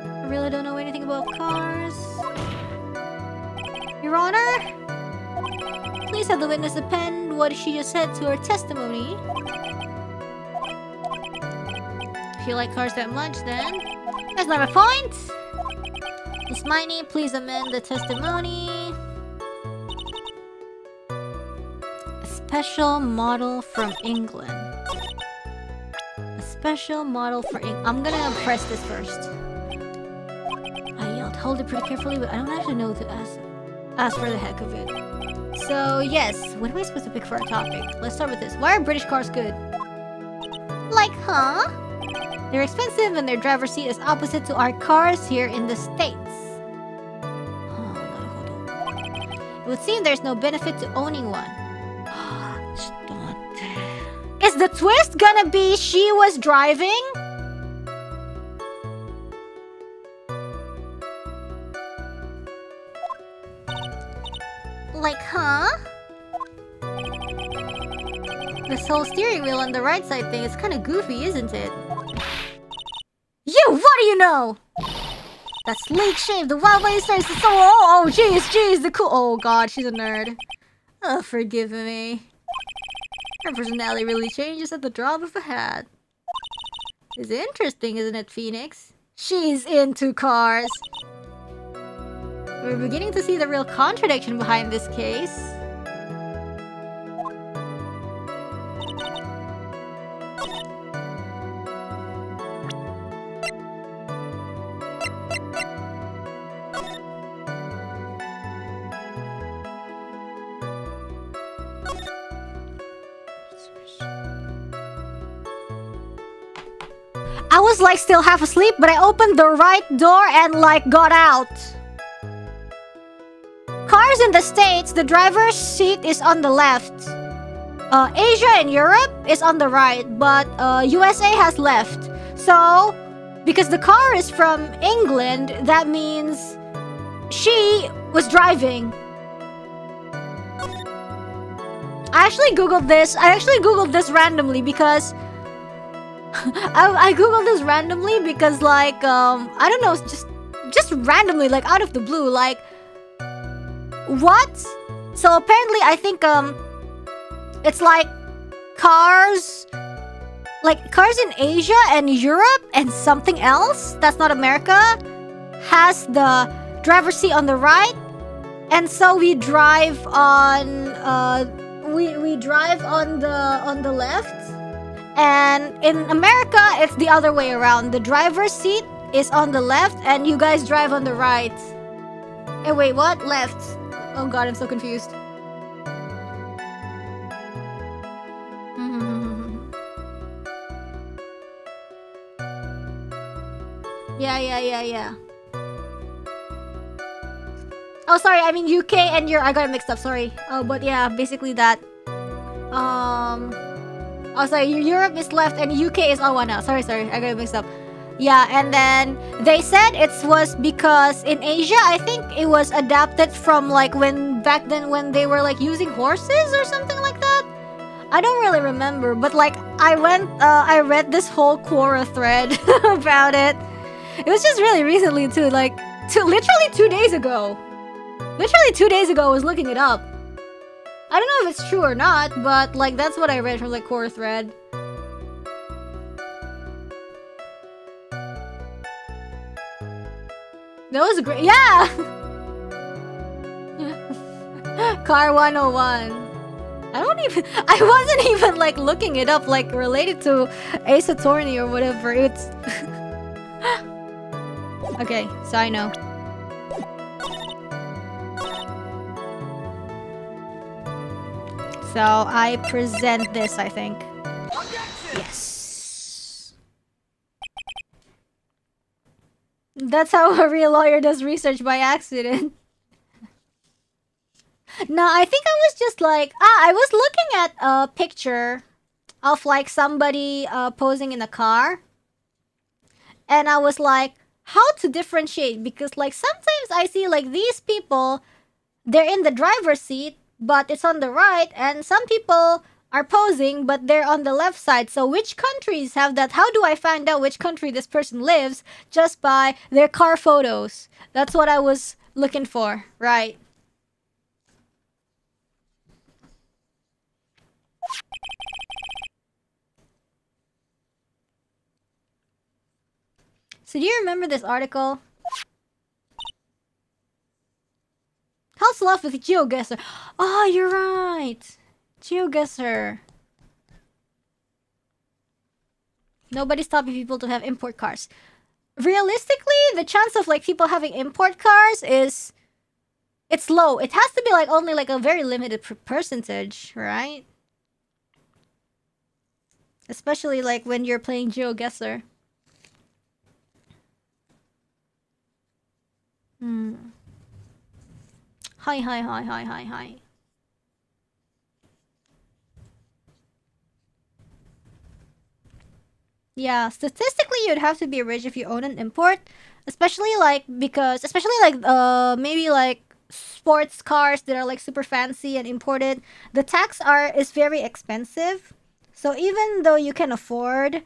I really don't know anything about cars. Your Honor? Please have the witness append what she just said to her testimony. If you like cars that much, then... That's not my point! Miss Miney, please amend the testimony. A special model from England. A special model for England. I'm gonna press this first. I yelled, hold it pretty carefully, but I don't actually know what to ask for the heck of it. So, yes, what am I supposed to pick for a topic? Let's start with this. Why are British cars good? Like, huh? They're expensive and their driver's seat is opposite to our cars here in the States. It would seem there's no benefit to owning one. Is the twist gonna be she was driving? Like, huh? This whole steering wheel on the right side thing is kind of goofy, isn't it? You, what do you know? That's Lake Shave, the wild lady says so. Oh, jeez, the cool. Oh god, she's a nerd. Oh, forgive me. Her personality really changes at the drop of a hat. It's interesting, isn't it, Phoenix? She's into cars. We're beginning to see the real contradiction behind this case. I was like still half asleep, but I opened the right door and like got out. Cars in the States, the driver's seat is on the left. Asia and Europe is on the right, but USA has left. So, because the car is from England, that means she was driving. I actually googled this randomly because I googled this randomly because like I don't know, just randomly, like out of the blue, like what? So apparently I think it's like cars in Asia and Europe and something else that's not America has the driver's seat on the right, and so we drive on we drive on the left. And in America, it's the other way around. The driver's seat is on the left, and you guys drive on the right. Hey, wait, what? Left. Oh god, I'm so confused. Yeah. Oh, sorry, I mean UK and Europe. I got it mixed up, sorry. Oh, but yeah, basically that. Oh, sorry, Europe is left and UK is... Oh, no, sorry, I got it mixed up. Yeah, and then they said it was because in Asia, I think it was adapted from like back then when they were like using horses or something like that. I don't really remember, but like I read this whole Quora thread about it. It was just really recently too, like literally 2 days ago. Literally 2 days ago I was looking it up. I don't know if it's true or not, but like that's what I read from like Quora thread. That was great. Yeah! Car 101. I wasn't even like looking it up like related to Ace Attorney or whatever. It's okay, so I know. So I present this, I think. Yes. That's how a real lawyer does research by accident. No, I think I was just like, I was looking at a picture of like somebody posing in a car. And I was like, how to differentiate? Because like sometimes I see like these people, they're in the driver's seat, but it's on the right. And some people are posing, but they're on the left side. So which countries have that? How do I find out which country this person lives? Just by their car photos. That's what I was looking for, right? So do you remember this article? How's love with GeoGuessr? Oh, you're right. GeoGuessr. Nobody's stopping people to have import cars. Realistically, the chance of like people having import cars is... it's low. It has to be like only like a very limited percentage, right? Especially like when you're playing GeoGuessr. Hi. Yeah, statistically you'd have to be rich if you own an import. Especially like maybe like sports cars that are like super fancy and imported. The tax is very expensive. So even though you can afford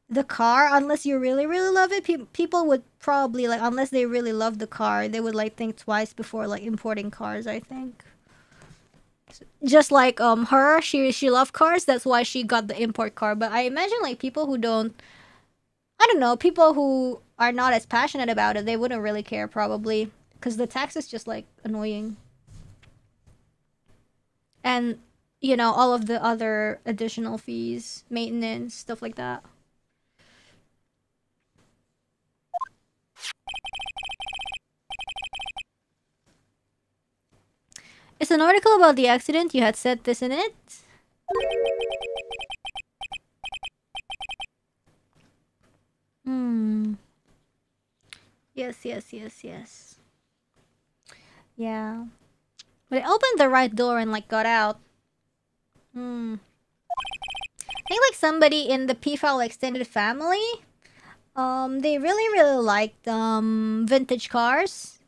the car, unless you really love it, people would probably like, unless they really love the car, they would like think twice before like importing cars, I think. Just like her, she loved cars, that's why she got the import car. But I imagine like people who don't, I don't know, people who are not as passionate about it, they wouldn't really care probably, because the tax is just like annoying. And you know, all of the other additional fees, maintenance, stuff like that. It's an article about the accident. You had said this in it. Yes. Yeah. But I opened the right door and like got out. I think like somebody in the P-File extended family, they really liked vintage cars.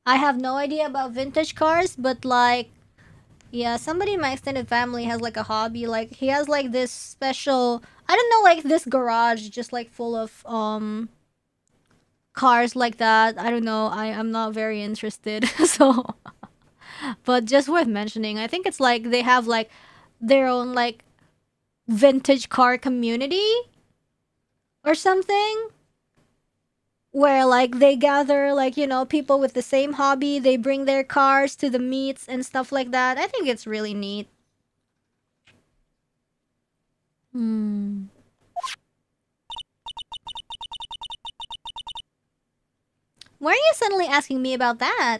I have no idea about vintage cars, but like, yeah, somebody in my extended family has like a hobby. Like he has like this special, I don't know, like this garage just like full of cars like that. I don't know. I'm not very interested. So, but just worth mentioning. I think it's like they have like their own like vintage car community or something, where like they gather like, you know, people with the same hobby, they bring their cars to the meets and stuff like that. I think it's really neat. Why are you suddenly asking me about that?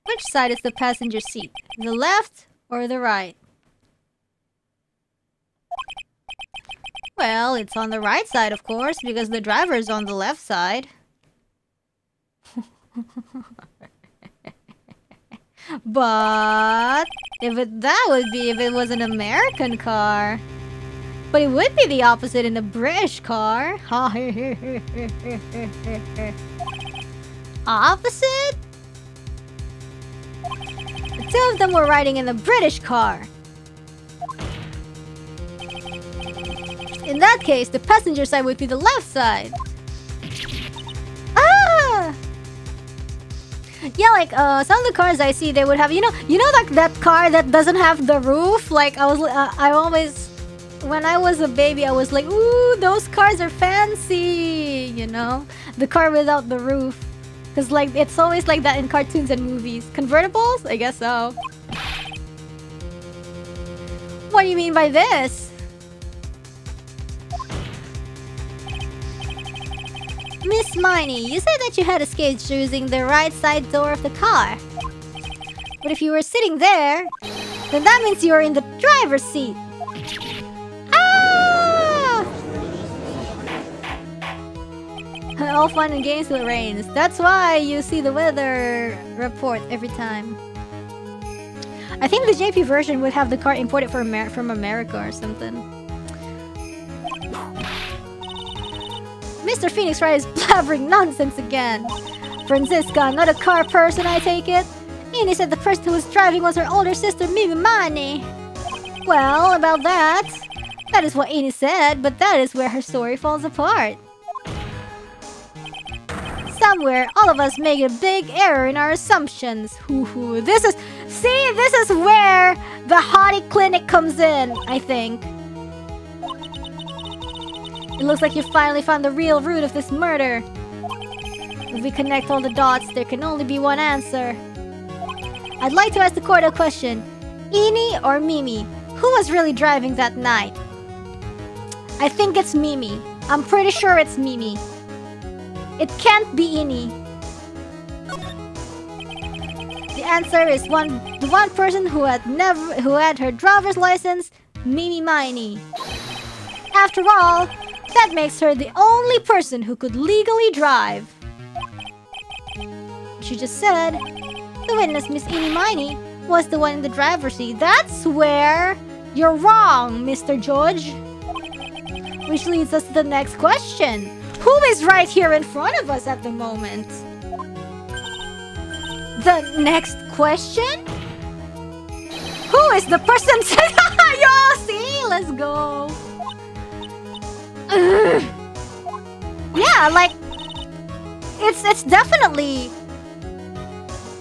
Which side is the passenger seat? The left or the right? Well, it's on the right side, of course, because the driver's on the left side. But that would be if it was an American car. But it would be the opposite in a British car. Opposite? The two of them were riding in a British car. In that case, the passenger side would be the left side. Ah! Yeah, like some of the cars I see, they would have, you know like that car that doesn't have the roof. Like I always, when I was a baby, I was like, ooh, those cars are fancy, you know? The car without the roof. Because, like, it's always like that in cartoons and movies. Convertibles? I guess so. What do you mean by this? Miss Miney, you said that you had escaped using the right side door of the car. But if you were sitting there, then that means you were in the driver's seat. Ah! All fun and games till it rains. That's why you see the weather report every time. I think the JP version would have the car imported from America or something. Mr. Phoenix Wright is blabbering nonsense again. Francisca, not a car person, I take it. Ini said the person who was driving was her older sister, Mimimani. Well, about that. That is what Ini said, but that is where her story falls apart. Somewhere, all of us make a big error in our assumptions. Hoo-hoo. This is where the hottie clinic comes in, I think. It looks like you finally found the real root of this murder. If we connect all the dots, there can only be one answer. I'd like to ask the court a question. Ini or Mimi? Who was really driving that night? I think it's Mimi. I'm pretty sure it's Mimi. It can't be Ini. The answer is the one person who had her driver's license, Mimi Miney. After all, that makes her the only person who could legally drive. She just said the witness, Miss Ini Miney, was the one in the driver's seat. That's where you're wrong, Mr. George. Which leads us to the next question. Who is right here in front of us at the moment? The next question? Who is the person? Yo, see? Let's go. Yeah, like it's definitely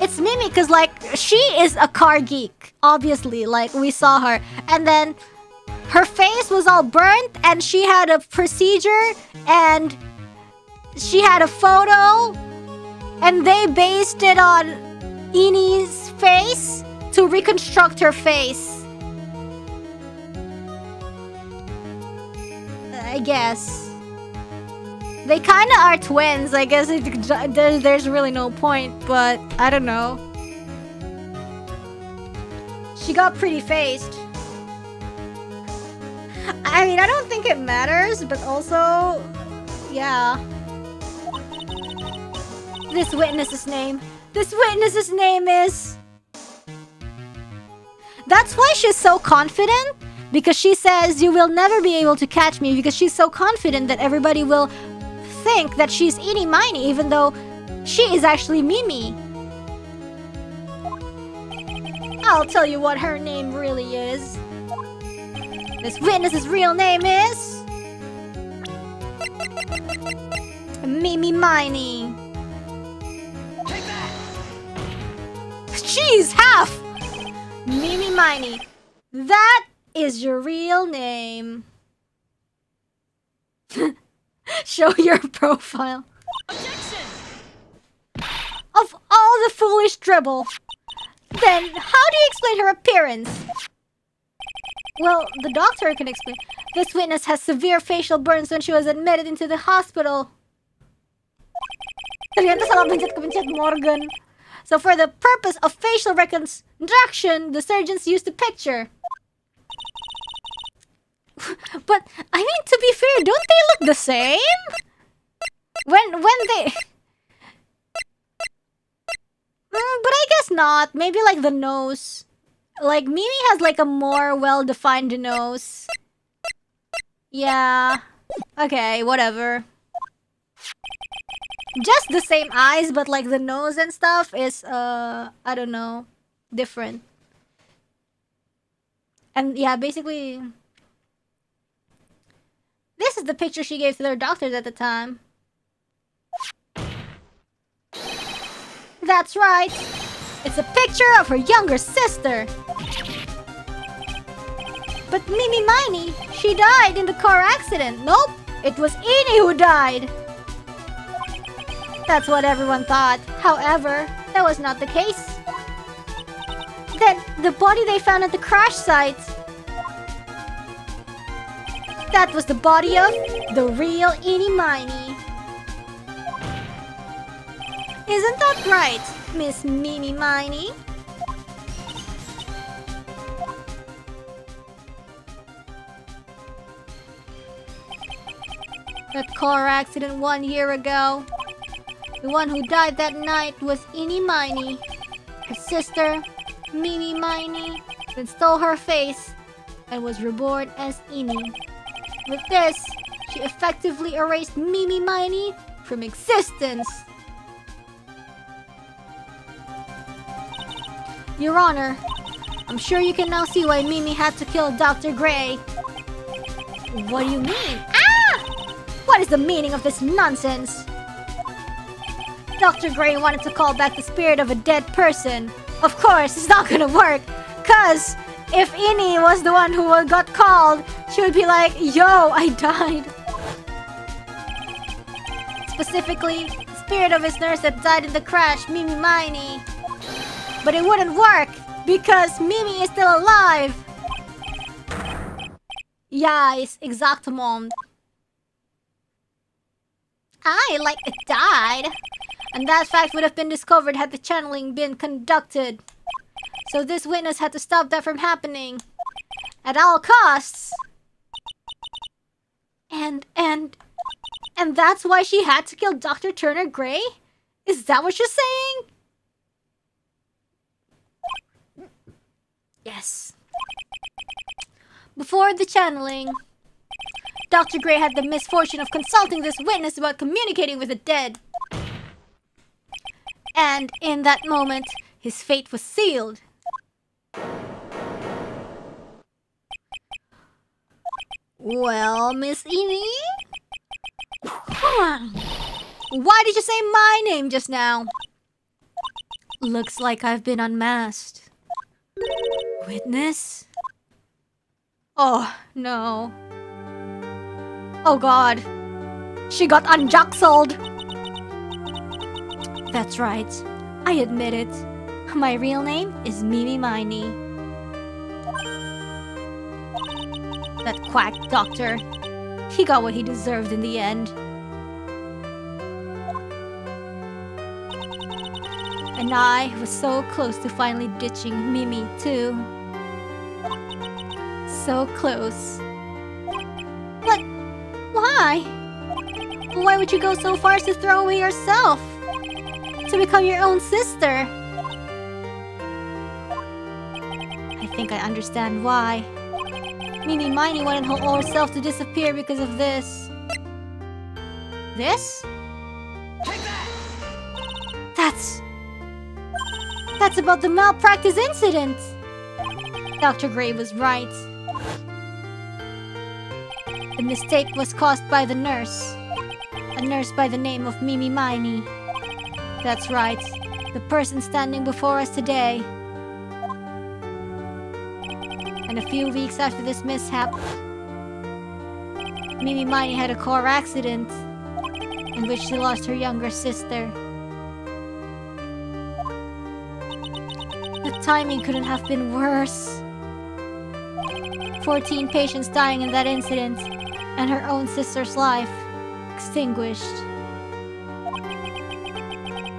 it's Mimi, because like she is a car geek, obviously. Like we saw her, and then her face was all burnt, and she had a procedure, and she had a photo, and they based it on Ini's face to reconstruct her face. I guess. They kind of are twins. I guess there's really no point, but I don't know. She got pretty faced. I mean, I don't think it matters, but also, yeah. This witness's name is... That's why she's so confident, because she says you will never be able to catch me, because she's so confident that everybody will think that she's Ini Miney, even though she is actually Mimi. I'll tell you what her name really is. This witness's real name is... Mimi Miney. She's half! Mimi Miney. That is your real name. Show your profile. Objection! Of all the foolish dribble, then how do you explain her appearance? Well, the doctor can explain. This witness has severe facial burns when she was admitted into the hospital. Ternyata salah pencet Morgan. So for the purpose of facial reconstruction, the surgeons used a picture. But, I mean, to be fair, don't they look the same? When they... but I guess not. Maybe like the nose. Like, Mimi has like a more well-defined nose. Yeah. Okay, whatever. Just the same eyes, but like the nose and stuff is, I don't know, different. And yeah, basically... This is the picture she gave to their doctors at the time. That's right. It's a picture of her younger sister. But Mimi Miney, she died in the car accident. Nope, it was Ini who died. That's what everyone thought. However, that was not the case. Then, the body they found at the crash site. That was the body of the real Eeny Miny. Isn't that right, Miss Mimi Miny? That car accident 1 year ago. The one who died that night was Eeny Miny. Her sister, Mimi Miny, then stole her face and was reborn as Eeny. With this, she effectively erased Mimi Miny from existence. Your Honor, I'm sure you can now see why Mimi had to kill Dr. Gray. What do you mean? Ah! What is the meaning of this nonsense? Dr. Gray wanted to call back the spirit of a dead person. Of course, it's not gonna work, cause if Eeny was the one who got called, she would be like, yo, I died. Specifically, the spirit of his nurse that died in the crash, Mimi Miny. But it wouldn't work, because Mimi is still alive. Yes, exactement. I like it died. And that fact would have been discovered had the channeling been conducted. So this witness had to stop that from happening. At all costs. And that's why she had to kill Dr. Turner Gray? Is that what you're saying? Yes. Before the channeling, Dr. Gray had the misfortune of consulting this witness about communicating with the dead. And in that moment, his fate was sealed. Well, Miss Eeny? Why did you say my name just now? Looks like I've been unmasked. Witness? Oh, no. Oh God. She got unjaxled. That's right. I admit it. My real name is Mimi Miny. That quack doctor. He got what he deserved in the end. And I was so close to finally ditching Mimi too. So close. But why? Why would you go so far as to throw away yourself? To become your own sister? I think I understand why. Mimi Miny wanted her old self to disappear because of this. This? Take that! That's about the malpractice incident! Dr. Gray was right. The mistake was caused by the nurse. A nurse by the name of Mimi Miny. That's right, the person standing before us today. And a few weeks after this mishap, Mimi Miny had a car accident in which she lost her younger sister. The timing couldn't have been worse. 14 patients dying in that incident, and her own sister's life extinguished.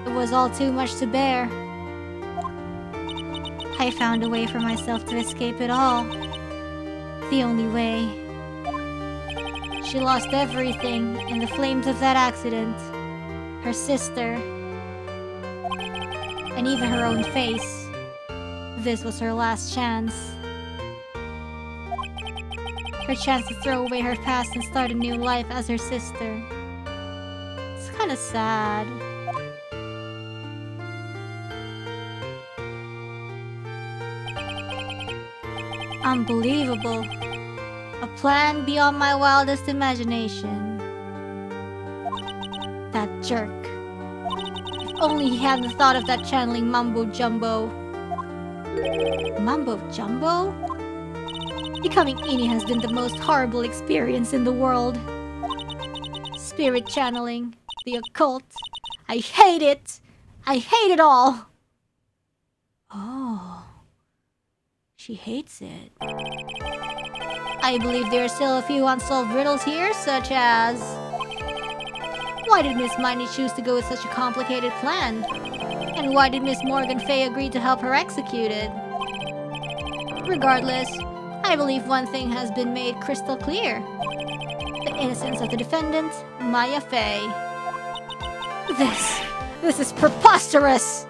It was all too much to bear. I found a way for myself to escape it all. The only way. She lost everything in the flames of that accident. Her sister. And even her own face. This was her last chance. Her chance to throw away her past and start a new life as her sister. It's kinda sad. Unbelievable. A plan beyond my wildest imagination. That jerk. If only he hadn't thought of that channeling mumbo jumbo. Mumbo jumbo? Becoming Eeny has been the most horrible experience in the world. Spirit channeling, the occult. I hate it. I hate it all. Oh. She hates it. I believe there are still a few unsolved riddles here, such as... Why did Miss Miney choose to go with such a complicated plan? And why did Miss Morgan Fay agree to help her execute it? Regardless, I believe one thing has been made crystal clear. The innocence of the defendant, Maya Fay. This is preposterous!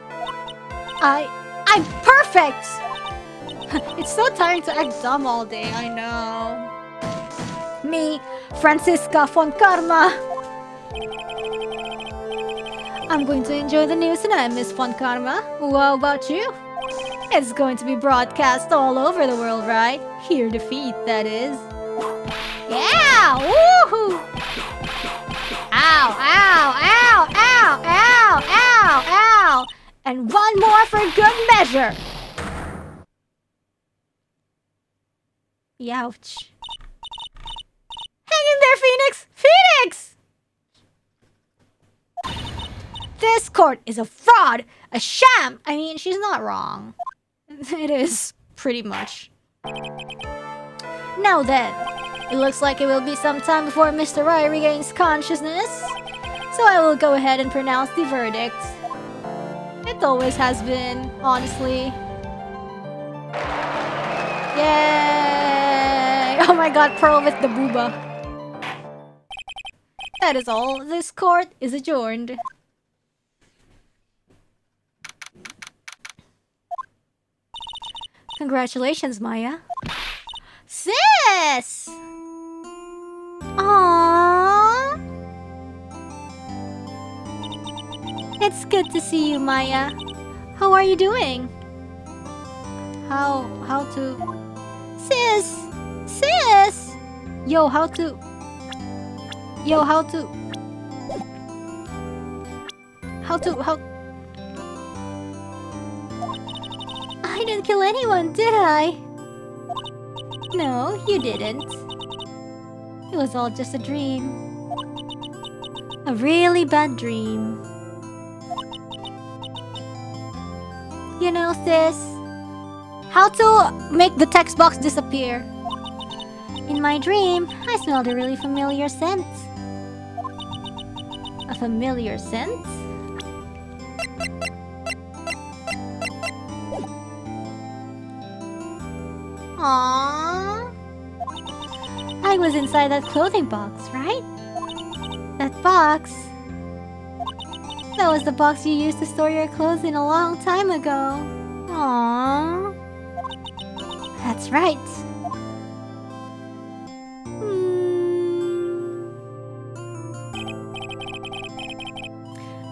I'm perfect! It's so tiring to act dumb all day, I know. Me, Francisca von Karma. I'm going to enjoy the news tonight, Miss von Karma. What about you? It's going to be broadcast all over the world, right? Hear defeat, that is. Yeah! Woohoo! Ow, ow, ow, ow, ow, ow, ow! And one more for good measure! Youch. Hang in there, Phoenix! Phoenix! This court is a fraud! A sham! I mean, she's not wrong. It is, pretty much. Now then, it looks like it will be some time before Mr. Wright regains consciousness. So I will go ahead and pronounce the verdict. It always has been, honestly. Yay! Oh my god, Pearl with the booba. That is all. This court is adjourned. Congratulations, Maya. Sis! Aww. It's good to see you, Maya. How are you doing? How to... Sis! Sis! Yo, how to... I didn't kill anyone, did I? No, you didn't. It was all just a dream. A really bad dream. You know, sis, how to make the text box disappear. In my dream, I smelled a really familiar scent. A familiar scent? Aww. I was inside that clothing box, right? That box. That was the box you used to store your clothes in a long time ago. Aww. That's right.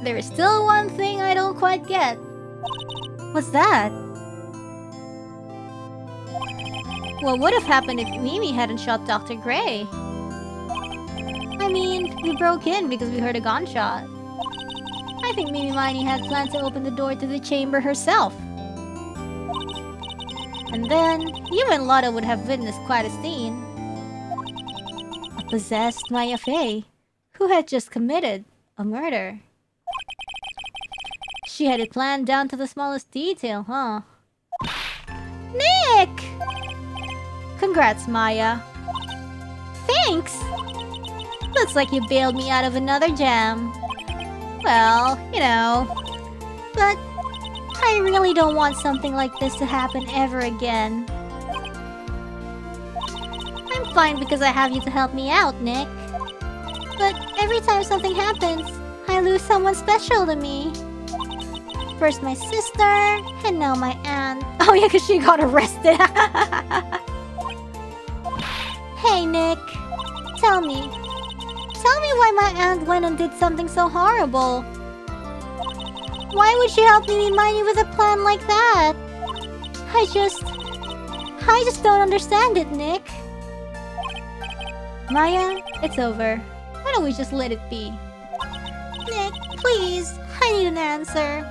There is still one thing I don't quite get. What's that? What would have happened if Mimi hadn't shot Dr. Gray? I mean, we broke in because we heard a gunshot. I think Mimi Miney had planned to open the door to the chamber herself. And then, you and Lotta would have witnessed quite a scene. A possessed Maya Fey, who had just committed a murder. She had it planned down to the smallest detail, huh? Nick! Congrats, Maya. Thanks! Looks like you bailed me out of another jam. Well, you know. But I really don't want something like this to happen ever again. I'm fine because I have you to help me out, Nick. But every time something happens, I lose someone special to me. First my sister, and now my aunt. Oh yeah, because she got arrested. Hey, Nick. Tell me why my aunt went and did something so horrible. Why would she help me Miney with a plan like that? I just don't understand it, Nick. Maya, it's over. Why don't we just let it be? Nick, please. I need an answer.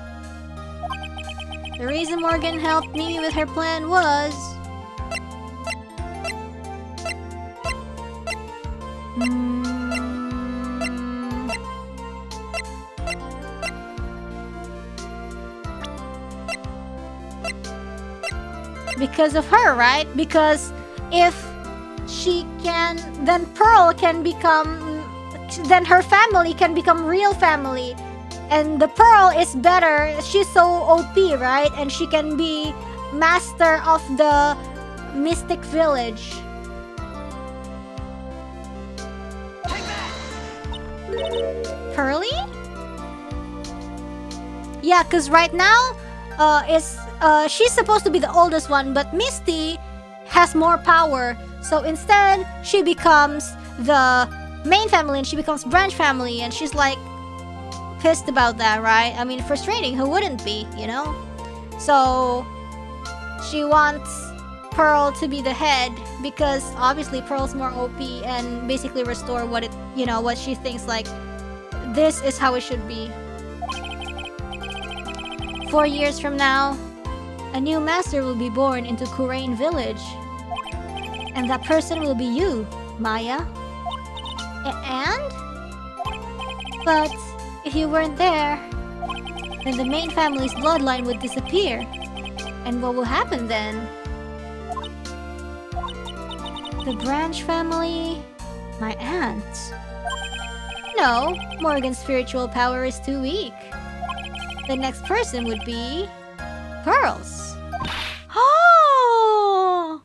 The reason Morgan helped Mimi with her plan was... because of her, right? Because if she can, then Pearl can become, then her family can become real family. And the Pearl is better. She's so OP, right? And she can be master of the Mystic Village. Pearly? Yeah, because right now, she's supposed to be the oldest one, but Misty has more power. So instead, she becomes the main family and she becomes branch family, and she's like pissed about that, right? I mean, frustrating. Who wouldn't be, you know? So she wants Pearl to be the head because obviously Pearl's more OP and basically restore what it, you know, what she thinks like this is how it should be. 4 years from now, a new master will be born into Kurain village. And that person will be you, Maya. And? But if you weren't there, then the main family's bloodline would disappear. And what will happen then? The branch family? My aunt? No, Morgan's spiritual power is too weak. The next person would be Pearls. Oh!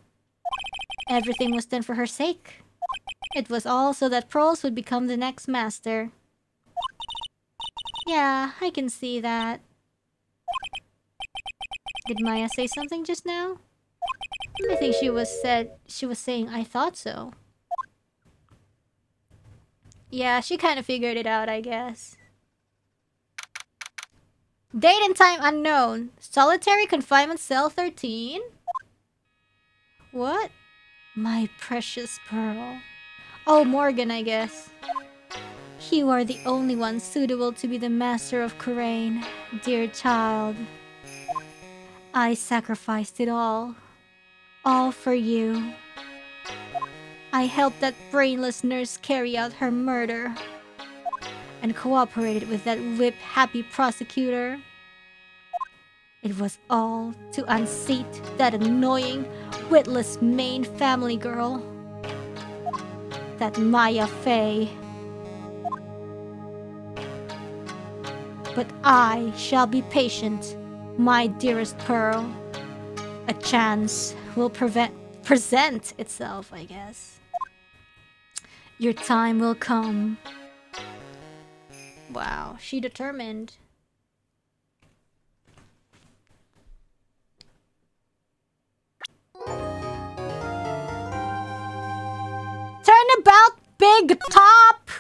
Everything was done for her sake. It was all so that Pearls would become the next master. Yeah, I can see that. Did Maya say something just now? I think she was saying I thought so. Yeah, she kind of figured it out, I guess. Date and time unknown. Solitary confinement cell 13? What? My precious Pearl. Oh, Morgan, I guess. You are the only one suitable to be the master of Kurain, dear child. I sacrificed it all. All for you. I helped that brainless nurse carry out her murder. And cooperated with that whip-happy prosecutor. It was all to unseat that annoying, witless main family girl. That Maya Fey. But I shall be patient, my dearest Pearl. A chance will present itself, I guess. Your time will come. Wow, she determined. Turnabout Big Top!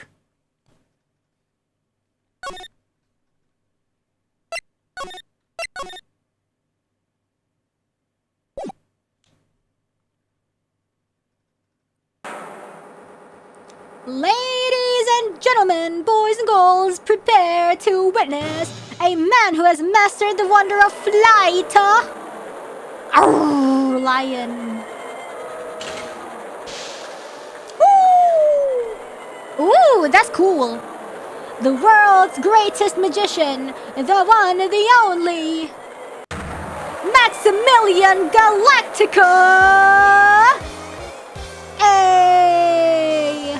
Ladies and gentlemen, boys and girls, prepare to witness a man who has mastered the wonder of flight. Arr, lion. Ooh, that's cool. The world's greatest magician, the one, the only, Maximilian Galactica! Hey!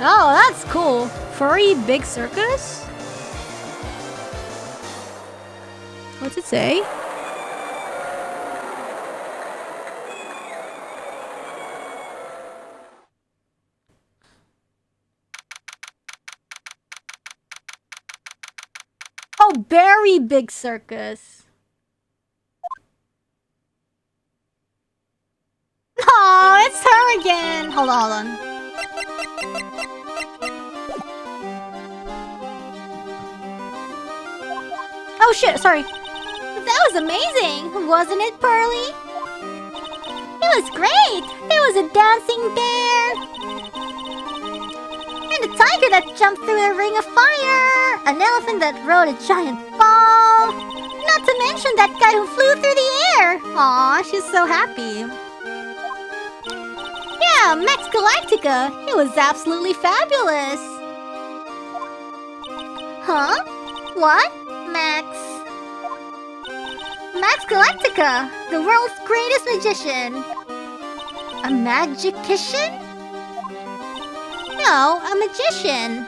Oh, that's cool. Furry Big Circus? What's it say? Oh, Very Big Circus. Oh, it's her again. Hold on. Oh shit, sorry. That was amazing, wasn't it, Pearly? It was great. There was a dancing bear. And a tiger that jumped through a ring of fire. An elephant that rode a giant ball. Not to mention that guy who flew through the air. Aw, she's so happy. Yeah, Max Galactica. It was absolutely fabulous. Huh? What? Max? Max Galactica, the world's greatest magician. A magician? No, a magician.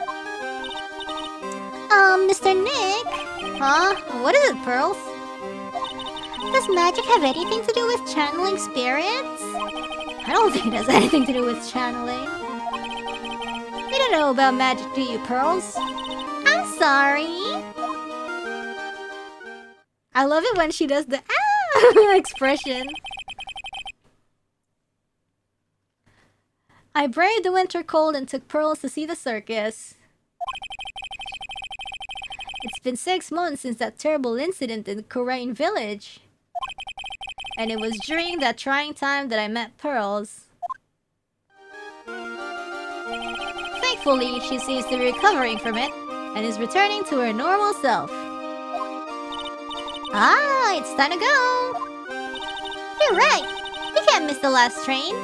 Mr. Nick? Huh? What is it, Pearls? Does magic have anything to do with channeling spirits? I don't think it has anything to do with channeling. You don't know about magic, do you, Pearls? I'm sorry. I love it when she does the ah expression. I braved the winter cold and took Pearls to see the circus. It's been 6 months since that terrible incident in the Korean village. And it was during that trying time that I met Pearls. Thankfully, she seems to be recovering from it and is returning to her normal self. Ah, it's time to go. You're right. We can't miss the last train.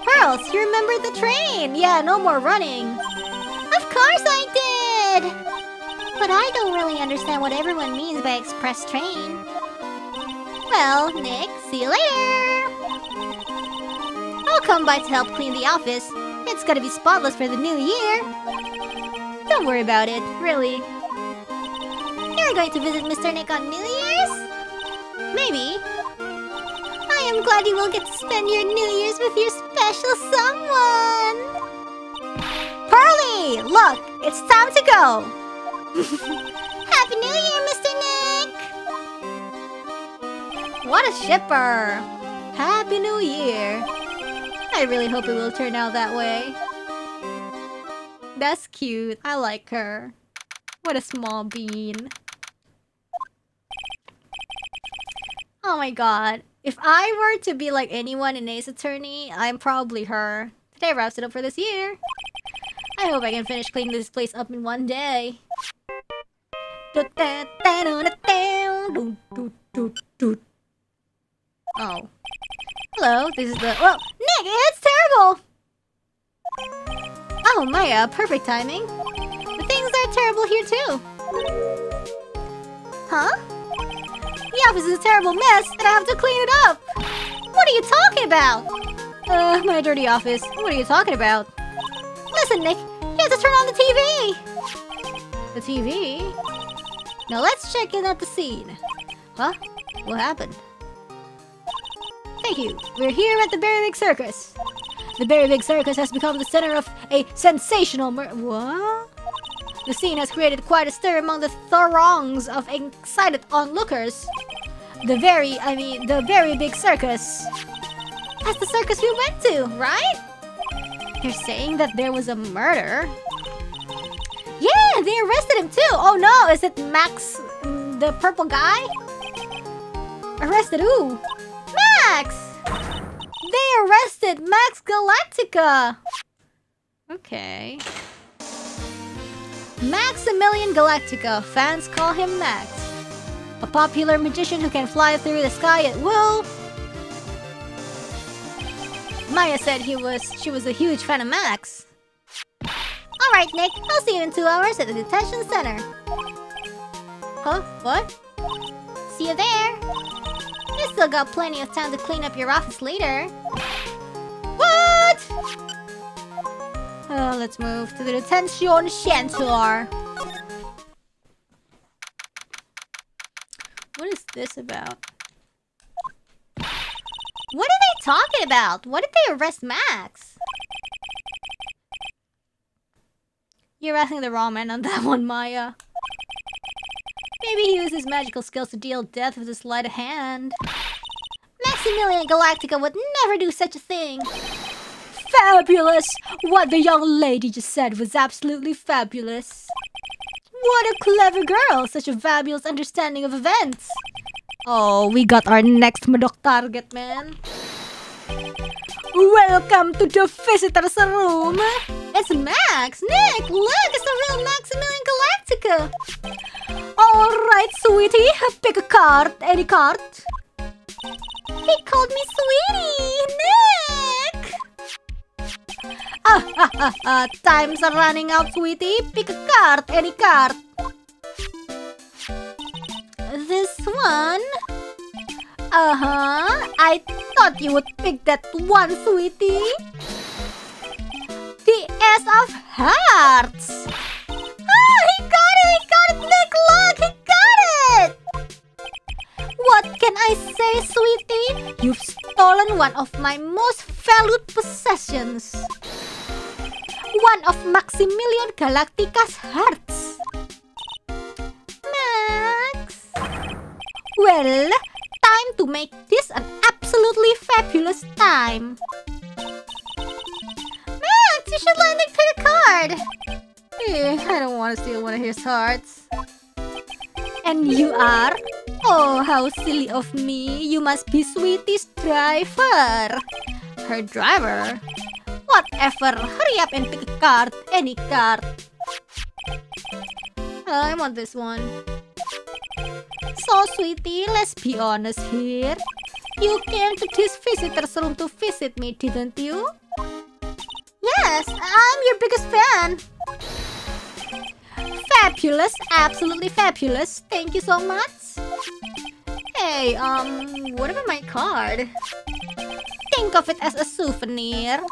Pearls, you remember the train? Yeah, no more running. Of course I did. But I don't really understand what everyone means by express train. Well, Nick, see you later. I'll come by to help clean the office. It's gotta be spotless for the new year. Don't worry about it, really. You're going to visit Mr. Nick on New Year's? Maybe. I am glad you will get to spend your New Year's with your special someone. Pearly, look, it's time to go. Happy New Year, Mr. Nick! What a shipper! Happy New Year! I really hope it will turn out that way. That's cute. I like her. What a small bean. Oh my god. If I were to be like anyone in Ace Attorney, I'm probably her. Today wraps it up for this year. I hope I can finish cleaning this place up in one day. Oh. Hello, this is the... Well, Nick, it's terrible! Oh, Maya, perfect timing. The things are terrible here too. Huh? The office is a terrible mess and I have to clean it up. What are you talking about? My dirty office. What are you talking about? Listen, Nick, you have to turn on the TV. The TV? Now let's check in at the scene. Huh? What happened? Thank you. We're here at the Very Big Circus. The Very Big Circus has become the center of a sensational What? The scene has created quite a stir among the throngs of excited onlookers. The Very Big Circus. That's the circus we went to, right? They're saying that there was a murder. Yeah, they arrested him too. Oh no, is it Max, the purple guy? Arrested who? Max! They arrested Max Galactica! Okay. Maximilian Galactica. Fans call him Max. A popular magician who can fly through the sky at will. Maya said she was a huge fan of Max. Alright, Nick. I'll see you in 2 hours at the detention center. Huh? What? See you there. You still got plenty of time to clean up your office later. What? Let's move to the detention center. What is this about? What are they talking about? What did they arrest Max? You're asking the wrong man on that one, Maya. Maybe he used his magical skills to deal death with a sleight of hand. Maximilian Galactica would never do such a thing. Fabulous! What the young lady just said was absolutely fabulous. What a clever girl! Such a fabulous understanding of events. Oh, we got our next Madok target, man. Welcome to the visitor's room. It's Max! Nick, look! It's the real Maximilian Galactica! Alright, sweetie. Pick a card. Any card. He called me sweetie! Nick! Time's running out, sweetie. Pick a card. Any card. This one? I thought you would pick that one, sweetie. The Ace of Hearts. He got it, Nick, look, he got it. What can I say, sweetie? You've stolen one of my most valued possessions. One of Maximilian Galactica's hearts. Max. Well, time to make this an absolutely fabulous time. Max, you should let Nick pick a card. I don't want to steal one of his hearts. And you are? Oh, how silly of me. You must be Sweetie's driver. Her driver? Whatever. Hurry up and pick a card. Any card. I want this one. So, Sweetie, let's be honest here. You came to this visitor's room to visit me, didn't you? Yes, I'm your biggest fan. Fabulous, absolutely fabulous. Thank you so much. Hey, what about my card? Think of it as a souvenir.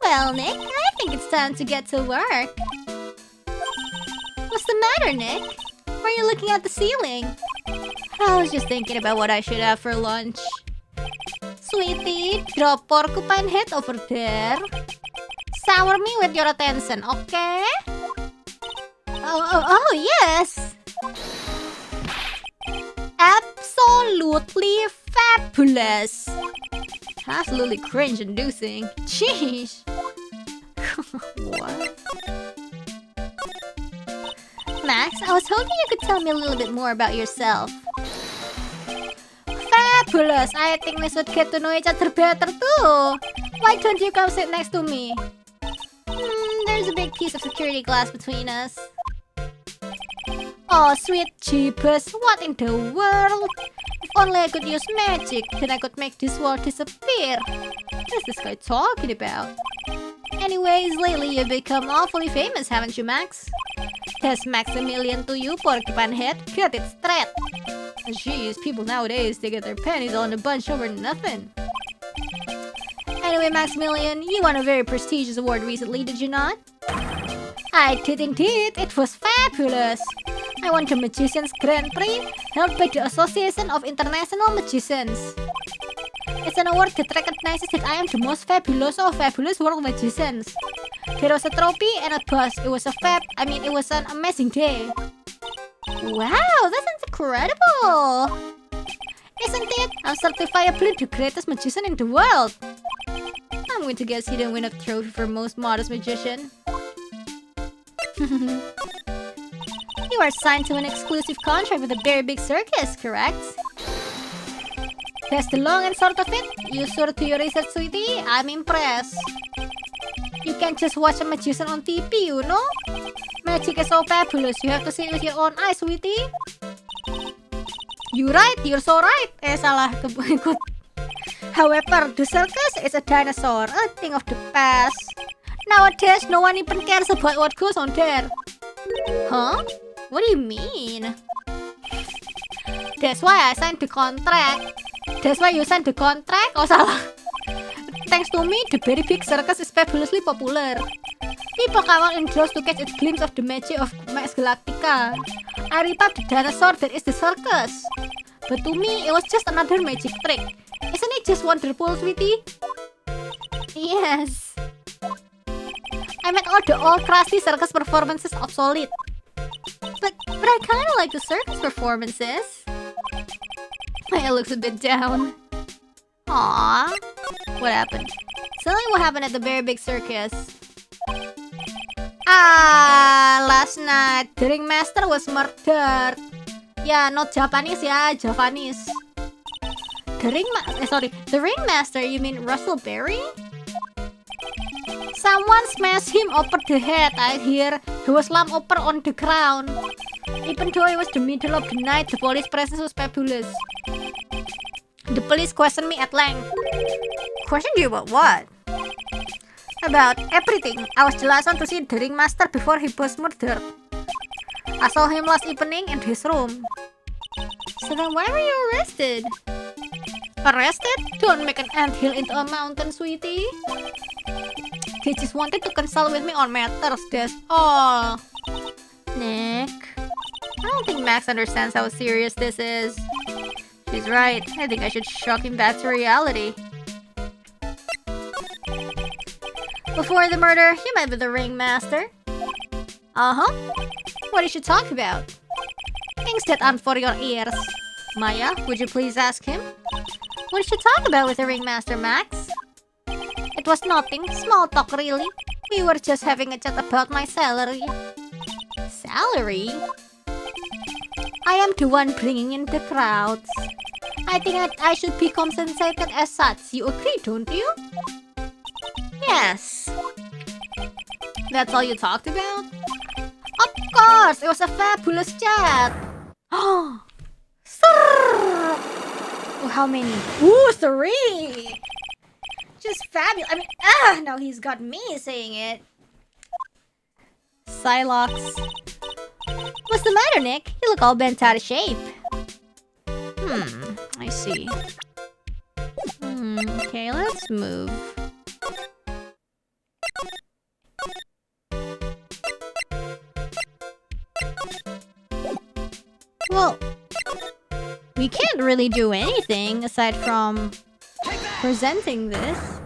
Well, Nick, I think it's time to get to work. What's the matter, Nick? Why are you looking at the ceiling? I was just thinking about what I should have for lunch. Sweetie, drop porcupine head over there. Shower me with your attention, okay? Oh, yes! Absolutely fabulous! Absolutely cringe-inducing. Sheesh. What? Max, I was hoping you could tell me a little bit more about yourself. Fabulous! I think we should get to know each other better too. Why don't you come sit next to me? There's a big piece of security glass between us. Oh, sweet jeebus, what in the world? If only I could use magic, then I could make this wall disappear. What is this guy talking about? Anyways, lately you've become awfully famous, haven't you, Max? That's Maximilian to you, porcupine head. Get it straight. Jeez, people nowadays, they get their panties all in a bunch over nothing. Anyway, Maximilian, you won a very prestigious award recently, did you not? I did indeed. It was fabulous. I won the Magician's Grand Prix, held by the Association of International Magicians. It's an award that recognizes that I am the most fabulous of fabulous world magicians. There was a trophy and a bus. It was an amazing day. Wow, that's incredible! Isn't it? I'm certifiably the greatest magician in the world. I'm going to guess he didn't win a trophy for most modest magician. You are signed to an exclusive contract with a very big circus, correct? That's the long and short of it. You sure do your research, sweetie? I'm impressed. You can't just watch a magician on TV, you know? Magic is so fabulous. You have to see it with your own eyes, sweetie. You're right. You're so right. Salah. Ikut. However, the circus is a dinosaur, a thing of the past. Nowadays, no one even cares about what goes on there. Huh? What do you mean? That's why I signed the contract. That's why you signed the contract. Oh, salah. Thanks to me, the very big circus is fabulously popular. People come out in droves to catch a glimpse of the magic of Max Galactica. I rip up the dinosaur that is the circus. But to me, it was just another magic trick. Isn't it just wonderful, sweetie? Yes. I made all the old crusty circus performances obsolete. But I kind of like the circus performances. Maya looks a bit down. Aww. What happened? Tell me what happened at the very big circus. Last night, the ringmaster was murdered. Yeah, not Japanese, yeah, Japanese. The ringmaster, you mean Russell Berry? Someone smashed him over the head, I hear. He was slumped over on the ground. Even though it was the middle of the night, the police presence was fabulous. The police questioned me at length. Questioned you about what? About everything. I was the last one to see the ringmaster before he was murdered. I saw him last evening in his room. So then why were you arrested? Arrested? Don't make an anthill into a mountain, sweetie. They just wanted to consult with me on matters, that's all. Nick. I don't think Max understands how serious this is. She's right. I think I should shock him back to reality. Before the murder, you met with the ringmaster. Uh-huh. What did you talk about? Things that aren't for your ears. Maya, would you please ask him? What did you talk about with the ringmaster, Max? It was nothing. Small talk, really. We were just having a chat about my salary. Salary? I am the one bringing in the crowds. I think that I should be compensated as such. You agree, don't you? Yes. That's all you talked about? Of course! It was a fabulous chat! Oh! How many? Ooh, 3! Just fabulous. I mean, now he's got me saying it. Psylocke. What's the matter, Nick? You look all bent out of shape. I see. Okay, let's move. Well, we can't really do anything aside from presenting this.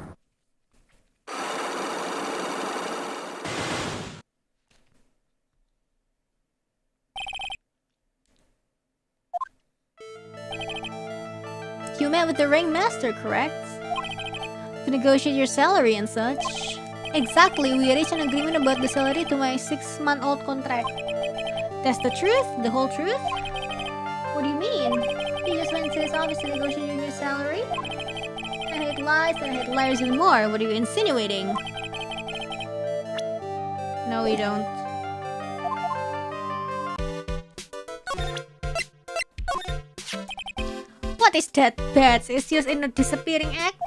You met with the ringmaster, correct? To negotiate your salary and such. Exactly, we reached an agreement about the salary to my 6-month-old contract. That's the truth? The whole truth? What do you mean? He just went to his office to negotiate your new salary? I hate lies and I hate liars even more. What are you insinuating? No, you don't. What is that, Bats? It's just in a disappearing act?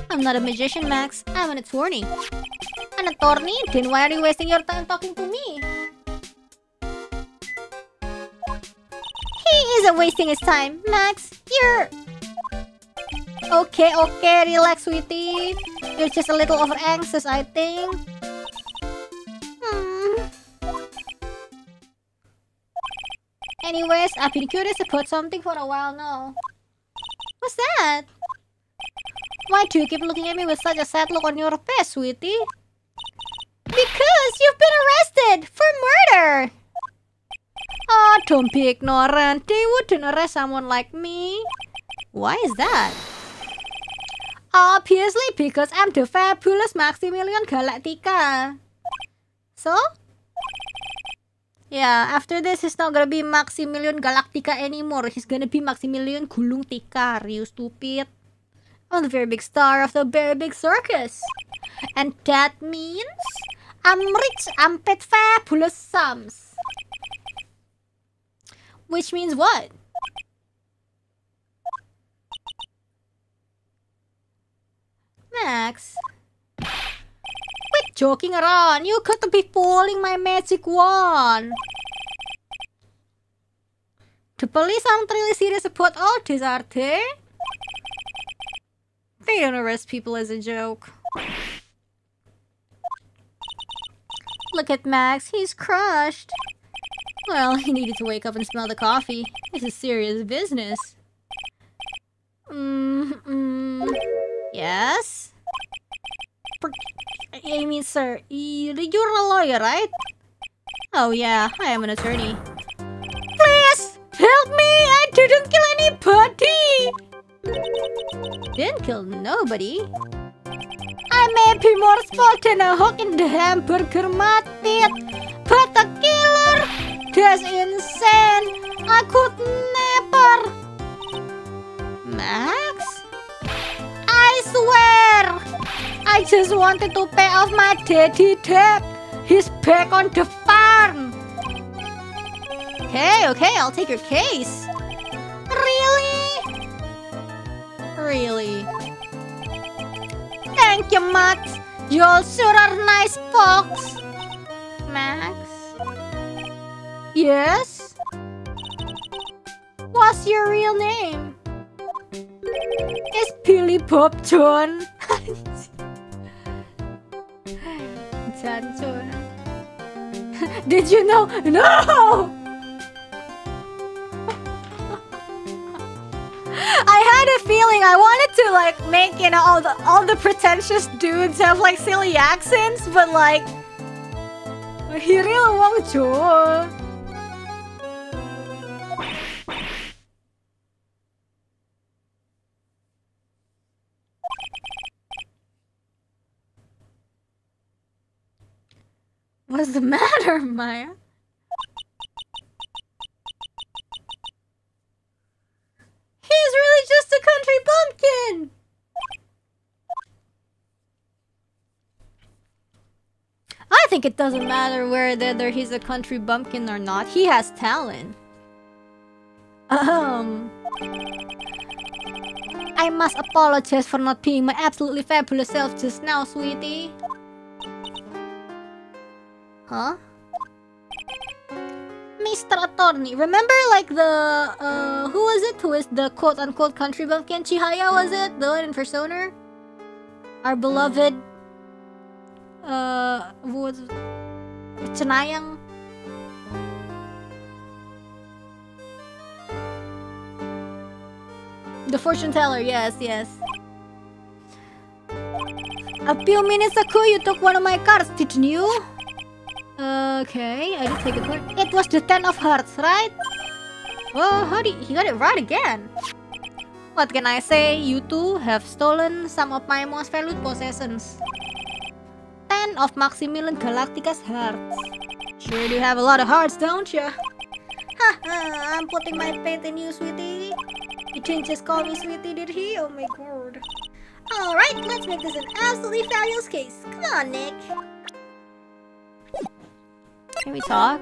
I'm not a magician, Max. I'm an attorney. An attorney? Then why are you wasting your time talking to me? He isn't wasting his time. Max, you're... Okay, relax, sweetie. You're just a little over anxious, I think. Anyways, I've been curious about something for a while now. What's that? Why do you keep looking at me with such a sad look on your face, sweetie? Because you've been arrested for murder! Oh, don't be ignorant. They wouldn't arrest someone like me. Why is that? Obviously, because I'm the fabulous Maximilian Galactica. So? Yeah, after this, he's not gonna be Maximilian Galactica anymore. He's gonna be Maximilian Gulung Tikar, you stupid. I'm the very big star of the very big circus. And that means I'm rich, I'm paid fabulous sums. Which means what? Max? Quit joking around. You got to be pulling my magic wand. The police aren't really serious about all this, are they? They don't arrest people as a joke. Look at Max. He's crushed. Well, he needed to wake up and smell the coffee. This is serious business. Yes? I mean, sir, you're a lawyer, right? Oh yeah, I am an attorney. Please! Help me! I didn't kill anybody! Didn't kill nobody? I may be more small than a hog in the hamburger market, but a killer? That's insane! I could never! Max? I swear! I just wanted to pay off my daddy debt. He's back on the farm. Okay, I'll take your case. Really? Really? Thank you, Max. You all sure are nice folks. Max? Yes? What what's your real name? It's Billy Popton. Janchon. Did you know? No! I had a feeling I wanted to like make, you know, all the pretentious dudes have like silly accents, but like he really won't do. What's the matter, Maya? He's really just a country bumpkin! I think it doesn't matter whether he's a country bumpkin or not. He has talent. I must apologize for not being my absolutely fabulous self just now, sweetie. Huh? Mr. Attorney, remember like the who was it? Who is the quote-unquote country bumpkin? Chihaya, was it? The one in Persona? Our beloved who was Chanayang? The fortune teller, yes. A few minutes ago you took one of my cards, didn't you? Okay, I did take a card. It was the 10 of hearts, right? Oh, he got it right again. What can I say? You two have stolen some of my most valued possessions. 10 of Maximilian Galactica's hearts. Sure do have a lot of hearts, don't you? I'm putting my faith in you, sweetie. He didn't just call me sweetie, did he? Oh my god. Alright, let's make this an absolutely fabulous case. Come on, Nick. Can we talk?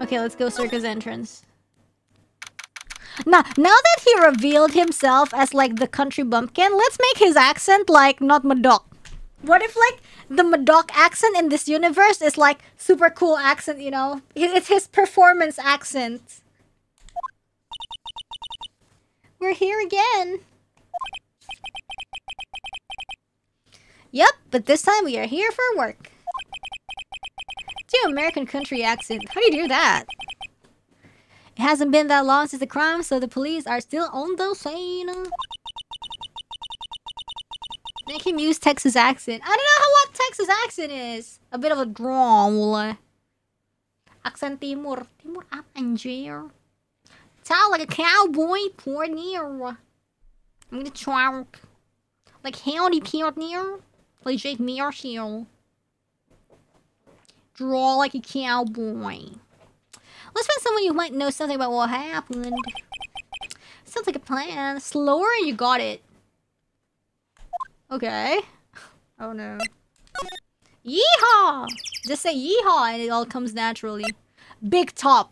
Okay, let's go circus entrance. Now that he revealed himself as like the country bumpkin, let's make his accent like not Madoc. What if like the Madoc accent in this universe is like super cool accent, you know? It's his performance accent. We're here again. Yep, but this time we are here for work. Do American country accent. How do you do that? It hasn't been that long since the crime, so the police are still on the scene. Make him use Texas accent. I don't know what Texas accent is. A bit of a drawl. Accent Timur. Timur apa anjir? Sound like a cowboy. Poor near. I'm gonna try. Like howdy partner. Like Jake Marshall. Draw like a cowboy. Let's find someone you might know something about what happened. Sounds like a plan. Slower and you got it. Okay. Oh no. Yeehaw! Just say yeehaw and it all comes naturally. Big top.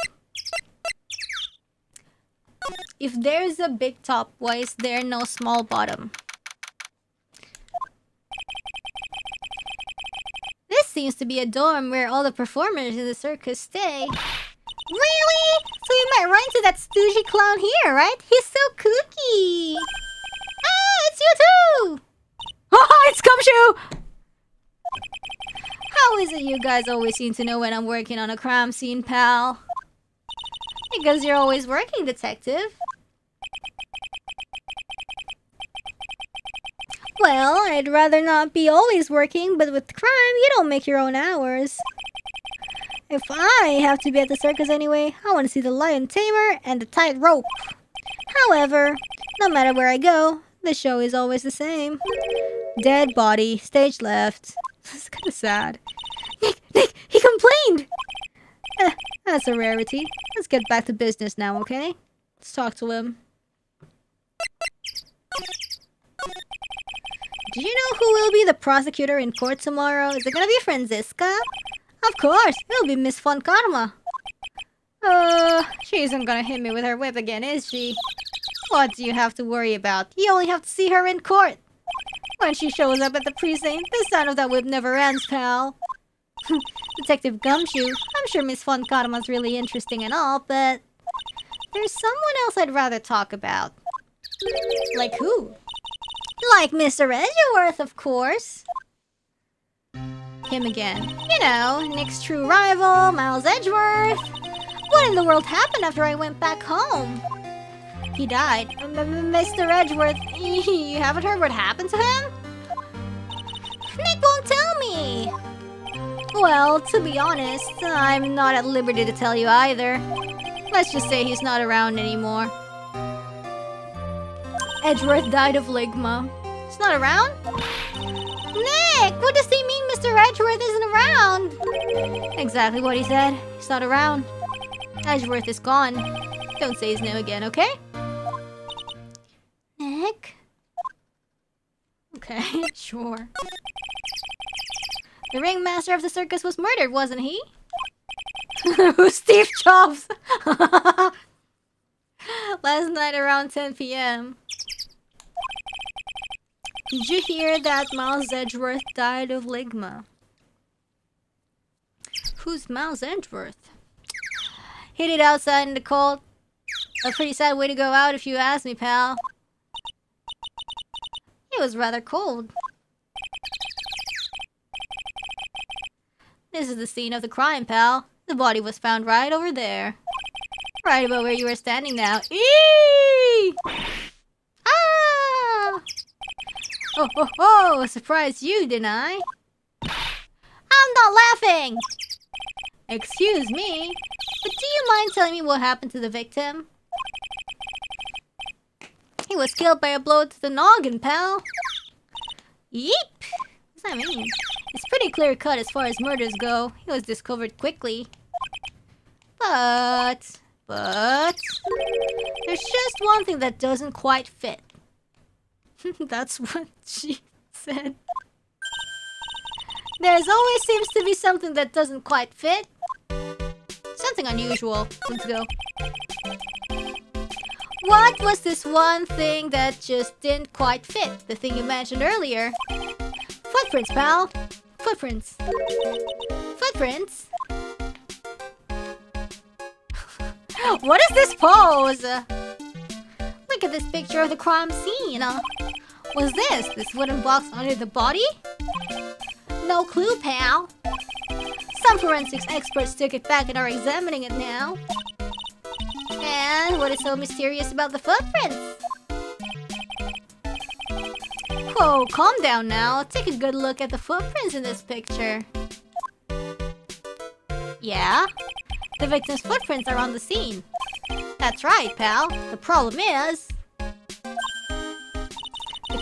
If there's a big top, why is there no small bottom? This seems to be a dorm where all the performers in the circus stay. Really? So you might run into that stoogey clown here, right? He's so kooky. Ah, it's you too! Oh, it's Gumshoe! How is it you guys always seem to know when I'm working on a crime scene, pal? Because you're always working, detective. Well, I'd rather not be always working, but with crime, you don't make your own hours. If I have to be at the circus anyway, I want to see the lion tamer and the tightrope. However, no matter where I go, the show is always the same. Dead body, stage left. It's kind of sad. Nick, he complained! That's a rarity. Let's get back to business now, okay? Let's talk to him. Do you know who will be the prosecutor in court tomorrow? Is it gonna be Franziska? Of course, it'll be Miss Von Karma. She isn't gonna hit me with her whip again, is she? What do you have to worry about? You only have to see her in court. When she shows up at the precinct, the sound of that whip never ends, pal. Detective Gumshoe, I'm sure Miss Von Karma's really interesting and all, but there's someone else I'd rather talk about. Like who? Like Mr. Edgeworth, of course. Him again. You know, Nick's true rival, Miles Edgeworth. What in the world happened after I went back home? He died. Mr. Edgeworth, you haven't heard what happened to him? Nick won't tell me. Well, to be honest, I'm not at liberty to tell you either. Let's just say he's not around anymore. Edgeworth died of ligma. He's not around? Nick, what does he mean Mr. Edgeworth isn't around? Exactly what he said. He's not around. Edgeworth is gone. Don't say his name again, okay? Nick? Okay, sure. The ringmaster of the circus was murdered, wasn't he? Who's Steve Jobs? Last night around 10 p.m. Did you hear that Miles Edgeworth died of ligma? Who's Miles Edgeworth? Hit it outside in the cold. A pretty sad way to go out if you ask me, pal. It was rather cold. This is the scene of the crime, pal. The body was found right over there. Right about where you were standing now. Eee! Ah! Oh, surprised you, didn't I? I'm not laughing! Excuse me, but do you mind telling me what happened to the victim? He was killed by a blow to the noggin, pal. Yeep! What's that mean? It's pretty clear cut as far as murders go. He was discovered quickly. But... there's just one thing that doesn't quite fit. That's what she said. There's always seems to be something that doesn't quite fit. Something unusual. Let's go. What was this one thing that just didn't quite fit? The thing you mentioned earlier. Footprints, pal. Footprints. Footprints? What is this pose? Look at this picture of the crime scene. What's this? This wooden box under the body? No clue, pal. Some forensics experts took it back and are examining it now. And what is so mysterious about the footprints? Whoa, calm down now. Take a good look at the footprints in this picture. Yeah? The victim's footprints are on the scene. That's right, pal. The problem is... the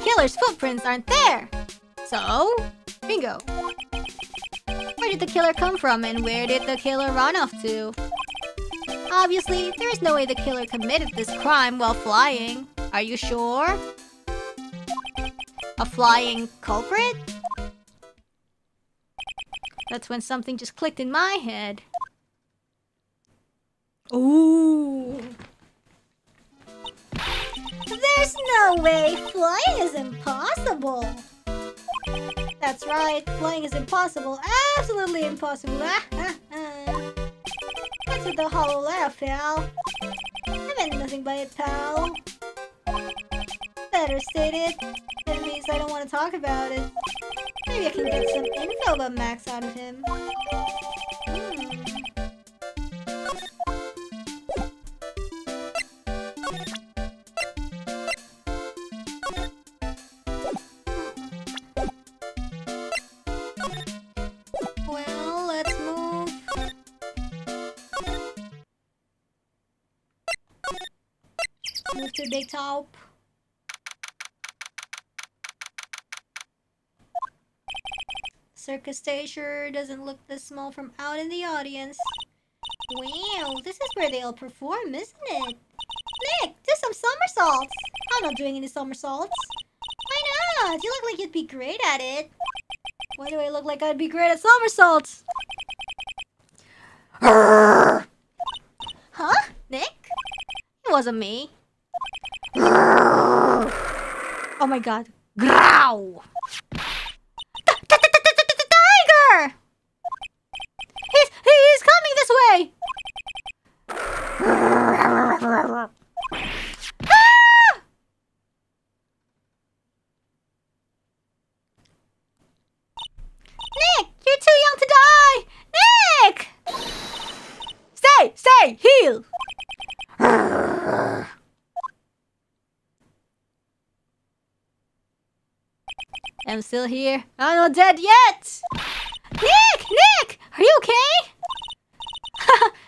killer's footprints aren't there. So, bingo. Where did the killer come from and where did the killer run off to? Obviously, there is no way the killer committed this crime while flying. Are you sure? A flying culprit? That's when something just clicked in my head. Ooh. There's no way! Flying is impossible! That's right, flying is impossible. Absolutely impossible. What's with the hololive, pal? I meant nothing by it, pal. Better stated. It means I don't want to talk about it. Maybe I can get some info about Max out of him. Well, let's move. Move to the big top. Circus stage sure doesn't look this small from out in the audience. Wow, this is where they all perform, isn't it? Nick, do some somersaults! I'm not doing any somersaults. Why not? You look like you'd be great at it. Why do I look like I'd be great at somersaults? Huh? Nick? It wasn't me. Oh my god. Growl! Tiger! Hey, heel! I'm still here. I'm not dead yet! Nick! Are you okay?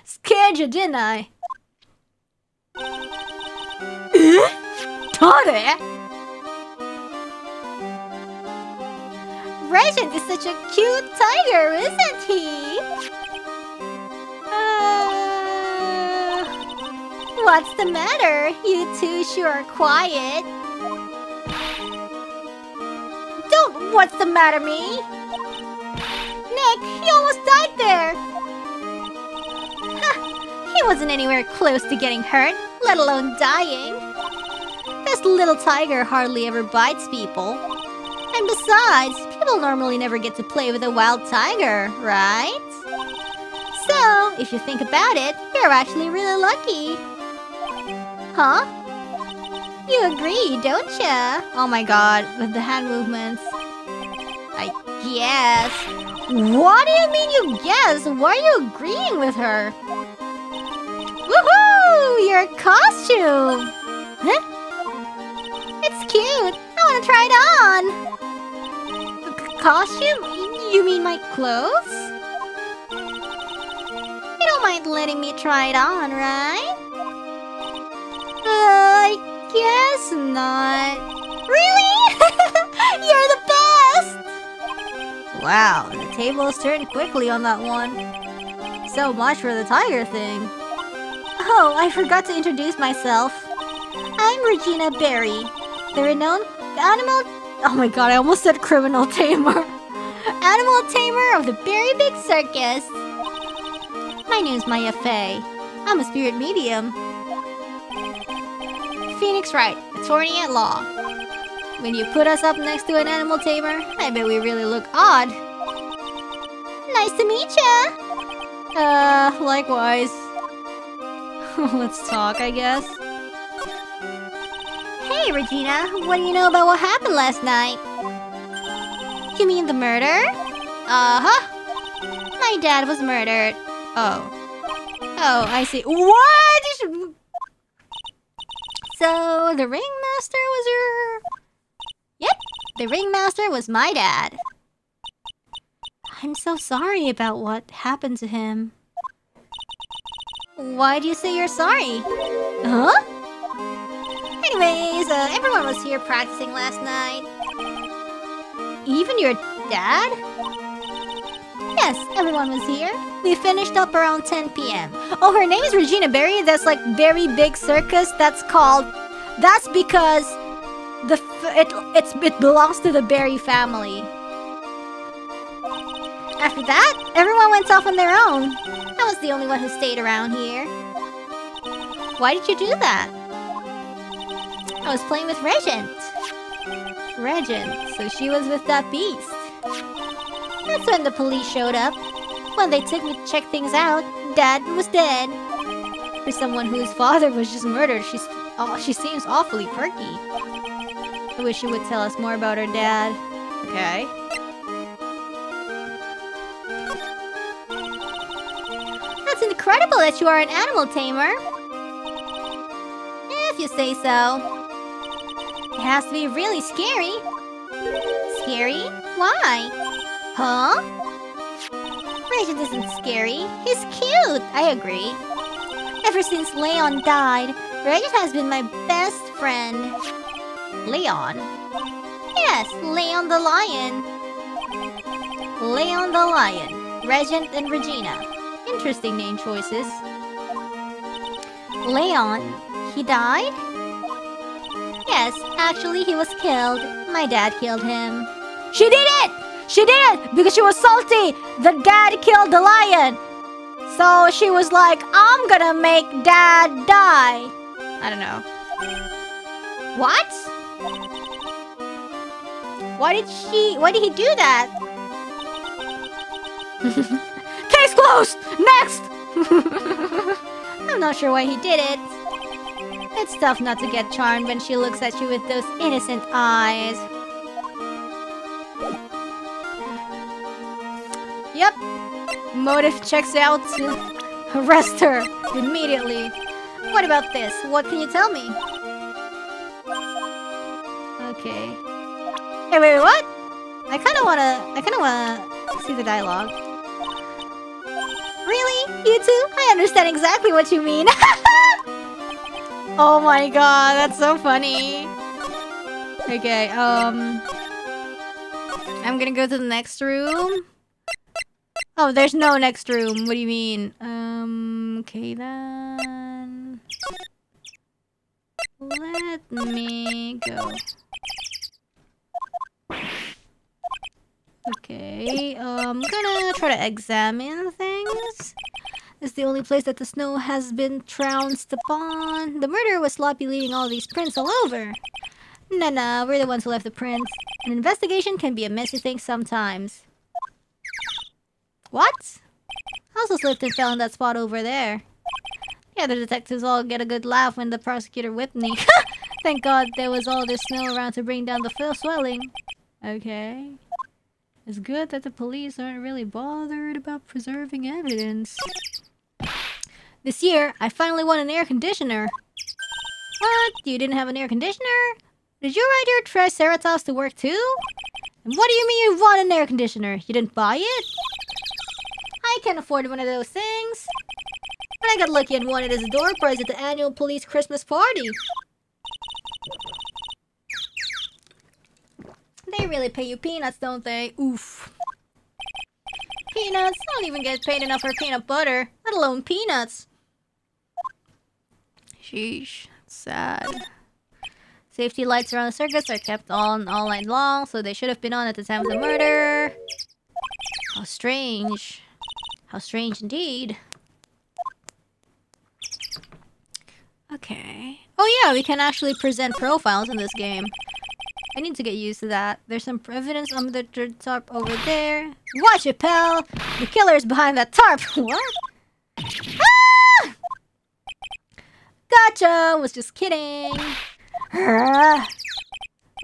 Scared you, didn't I? Tare? Regent is such a cute tiger, isn't he? What's the matter? You two sure are quiet. Don't what's the matter me? Nick, he almost died there. He wasn't anywhere close to getting hurt, let alone dying. This little tiger hardly ever bites people. And besides, people normally never get to play with a wild tiger, right? So, if you think about it, you're actually really lucky. Huh? You agree, don't ya? Oh my god, with the hand movements. I guess. What do you mean you guess? Why are you agreeing with her? Woohoo! Your costume! Huh? It's cute! I wanna try it on! Costume? You mean my clothes? You don't mind letting me try it on, right? I guess not. Really? You're the best! Wow, the tables turned quickly on that one. So much for the tiger thing. Oh, I forgot to introduce myself. I'm Regina Berry, the renowned animal... Oh my god, I almost said criminal tamer. Animal tamer of the Berry Big Circus. My name's Maya Fey. I'm a spirit medium. Phoenix Wright, attorney at law. When you put us up next to an animal tamer, I bet we really look odd. Nice to meet ya! Likewise. Let's talk, I guess. Hey, Regina, what do you know about what happened last night? You mean the murder? Uh-huh. My dad was murdered. Oh. Oh, I see. What? So, the ringmaster was your... Yep, the ringmaster was my dad. I'm so sorry about what happened to him. Why do you say you're sorry? Huh? Anyways, everyone was here practicing last night. Even your dad? Yes, everyone was here. We finished up around 10 p.m. Oh, her name is Regina Berry. That's like Very Big Circus. That's because it belongs to the Berry family. After that, everyone went off on their own. I was the only one who stayed around here. Why did you do that? I was playing with Regent, so she was with that beast. That's when the police showed up. When they took me to check things out, Dad was dead. For someone whose father was just murdered, she seems awfully perky. I wish you would tell us more about her dad. Okay. That's incredible that you are an animal tamer. If you say so. It has to be really scary. Scary? Why? Huh? Regent isn't scary. He's cute. I agree. Ever since Leon died, Regent has been my best friend. Leon? Yes, Leon the lion. Leon the lion. Regent and Regina. Interesting name choices. Leon, he died? Yes, actually he was killed. My dad killed him. She did it! She did it! Because she was salty! The dad killed the lion! So she was like, I'm gonna make dad die. I don't know. What? Why did he do that? Case closed! Next! I'm not sure why he did it. It's tough not to get charmed when she looks at you with those innocent eyes. Yep. Motive checks out. Arrest her immediately. What about this? What can you tell me? Okay. Hey, wait, what? I kinda wanna see the dialogue. Really? You too? I understand exactly what you mean. Oh my god, that's so funny. Okay, I'm gonna go to the next room. Oh, there's no next room. What do you mean? Okay then. Let me go. Okay, I'm gonna try to examine things. This is the only place that the snow has been trounced upon. The murderer was sloppy, leaving all these prints all over. Nah, we're the ones who left the prints. An investigation can be a messy thing sometimes. What? I also slipped and fell in that spot over there. Yeah, the detectives all get a good laugh when the prosecutor whipped me. Thank God there was all this snow around to bring down the swelling. Okay. It's good that the police aren't really bothered about preserving evidence. This year, I finally won an air conditioner. What? You didn't have an air conditioner? Did you ride your Triceratops to work too? And what do you mean you won an air conditioner? You didn't buy it? I can't afford one of those things. But I got lucky and won it as a door prize at the annual police Christmas party. They really pay you peanuts, don't they? Oof. Peanuts? I don't even get paid enough for peanut butter, let alone peanuts. Sheesh, sad. Safety lights around the circus are kept on all night long, so they should have been on at the time of the murder. How strange. How strange indeed. Okay. Oh yeah, we can actually present profiles in this game. I need to get used to that. There's some evidence on the tarp over there. Watch it, pal! The killer's behind that tarp! What? Ah! Gotcha! Was just kidding. Ah.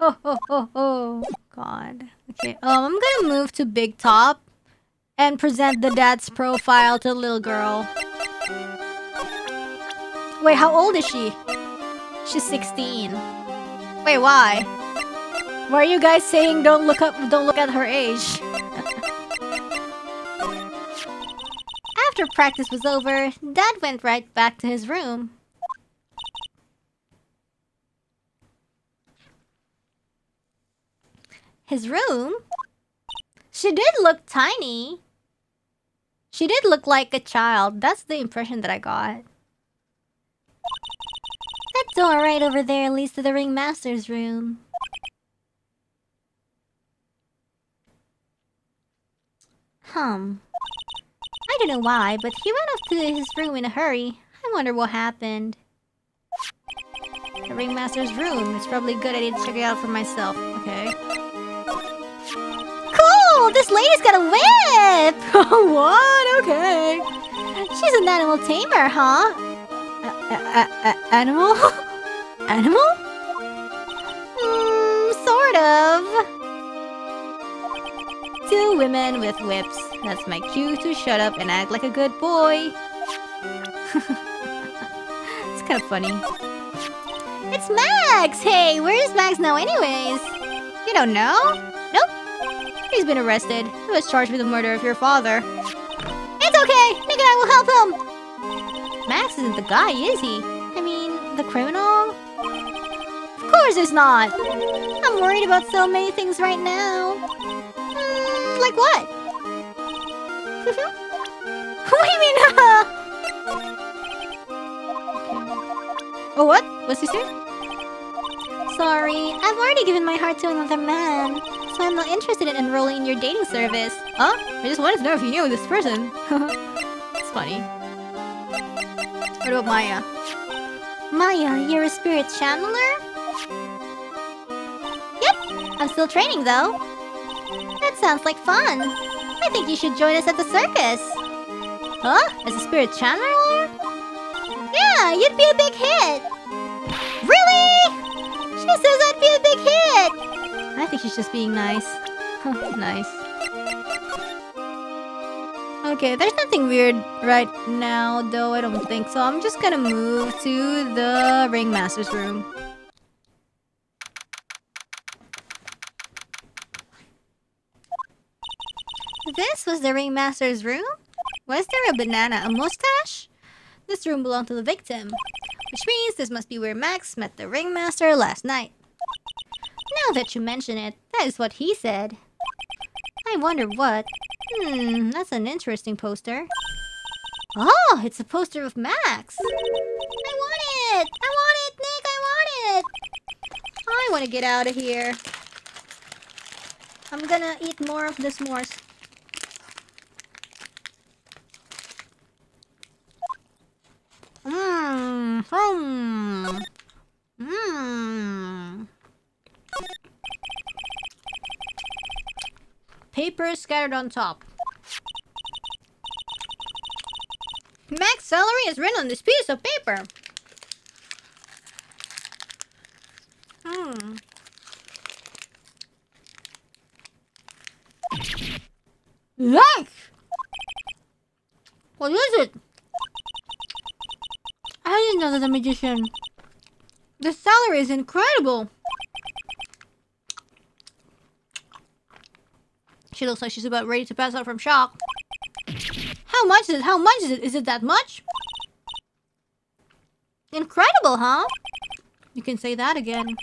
Oh. God. Okay, I'm gonna move to Big Top and present the dad's profile to the little girl. Wait, how old is she? She's 16. Wait, why? Why are you guys saying don't look at her age? After practice was over, Dad went right back to his room. His room? She did look tiny. She did look like a child. That's the impression that I got. That door right over there leads to the ringmaster's room. I don't know why, but he ran off to his room in a hurry. I wonder what happened. The ringmaster's room. It's probably good. I need to check it out for myself. Okay. Cool! This lady's got a whip! What? Okay. She's an animal tamer, huh? Animal? Animal? Sort of. Two women with whips. That's my cue to shut up and act like a good boy. It's kind of funny. It's Max! Hey, where's Max now anyways? You don't know? Nope. He's been arrested. He was charged with the murder of your father. It's okay! Nick and I will help him! Max isn't the guy, is he? I mean, the criminal? Of course it's not! I'm worried about so many things right now. Like what? What do you mean, Oh, what? What's he saying? Sorry, I've already given my heart to another man, so I'm not interested in enrolling in your dating service. Huh? I just wanted to know if you knew this person. It's funny. What about Maya? Maya, you're a spirit channeler? Yep, I'm still training though. That sounds like fun. I think you should join us at the circus. Huh? As a spirit channeler? Yeah, you'd be a big hit. Really? She says I'd be a big hit. I think she's just being nice. Nice. Oh Okay, there's nothing weird right now, though. I don't think so. I'm just gonna move to the ringmaster's room. This was the ringmaster's room? Was there a banana, a mustache? This room belonged to the victim, which means this must be where Max met the ringmaster last night. Now that you mention it, that is what he said. I wonder what. That's an interesting poster. Oh, it's a poster of Max. I want it! I want it, Nick! I want it! I want to get out of here. I'm gonna eat more of the s'mores. Paper scattered on top. Max salary is written on this piece of paper. Yikes! What is it? I didn't know that the magician. The salary is incredible. She looks like she's about ready to pass out from shock. How much is it? How much is it? Is it that much? Incredible, huh? You can say that again.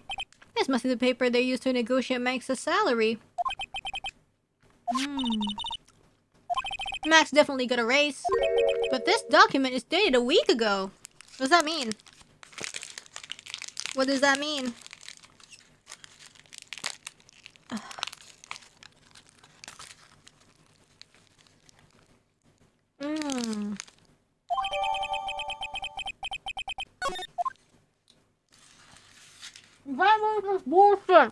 This must be the paper they used to negotiate Max's salary. Max definitely got a raise. But this document is dated a week ago. What does that mean? What does that mean? That was bullshit.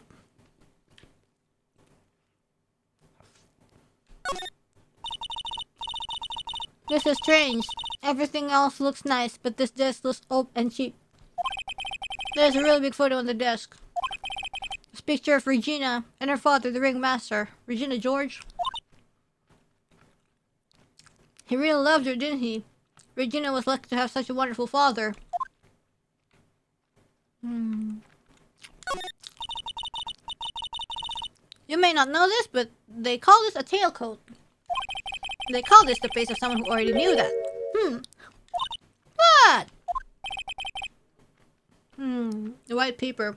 This is strange. Everything else looks nice, but this desk looks old and cheap. There's a really big photo on the desk. This picture of Regina and her father, the ringmaster. Regina George. He really loved her, didn't he? Regina was lucky to have such a wonderful father. You may not know this, but they call this a tailcoat. They call this the face of someone who already knew that. What? The white paper.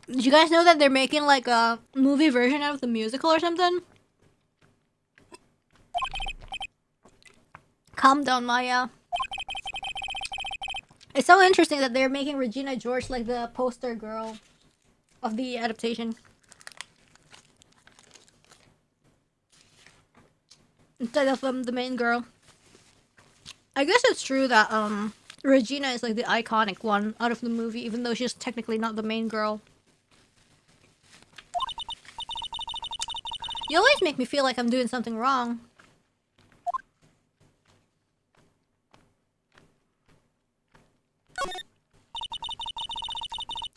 Did you guys know that they're making like a movie version out of the musical or something? Calm down, Maya. It's so interesting that they're making Regina George like the poster girl of the adaptation. Instead of the main girl. I guess it's true that Regina is like the iconic one out of the movie, even though she's technically not the main girl. You always make me feel like I'm doing something wrong.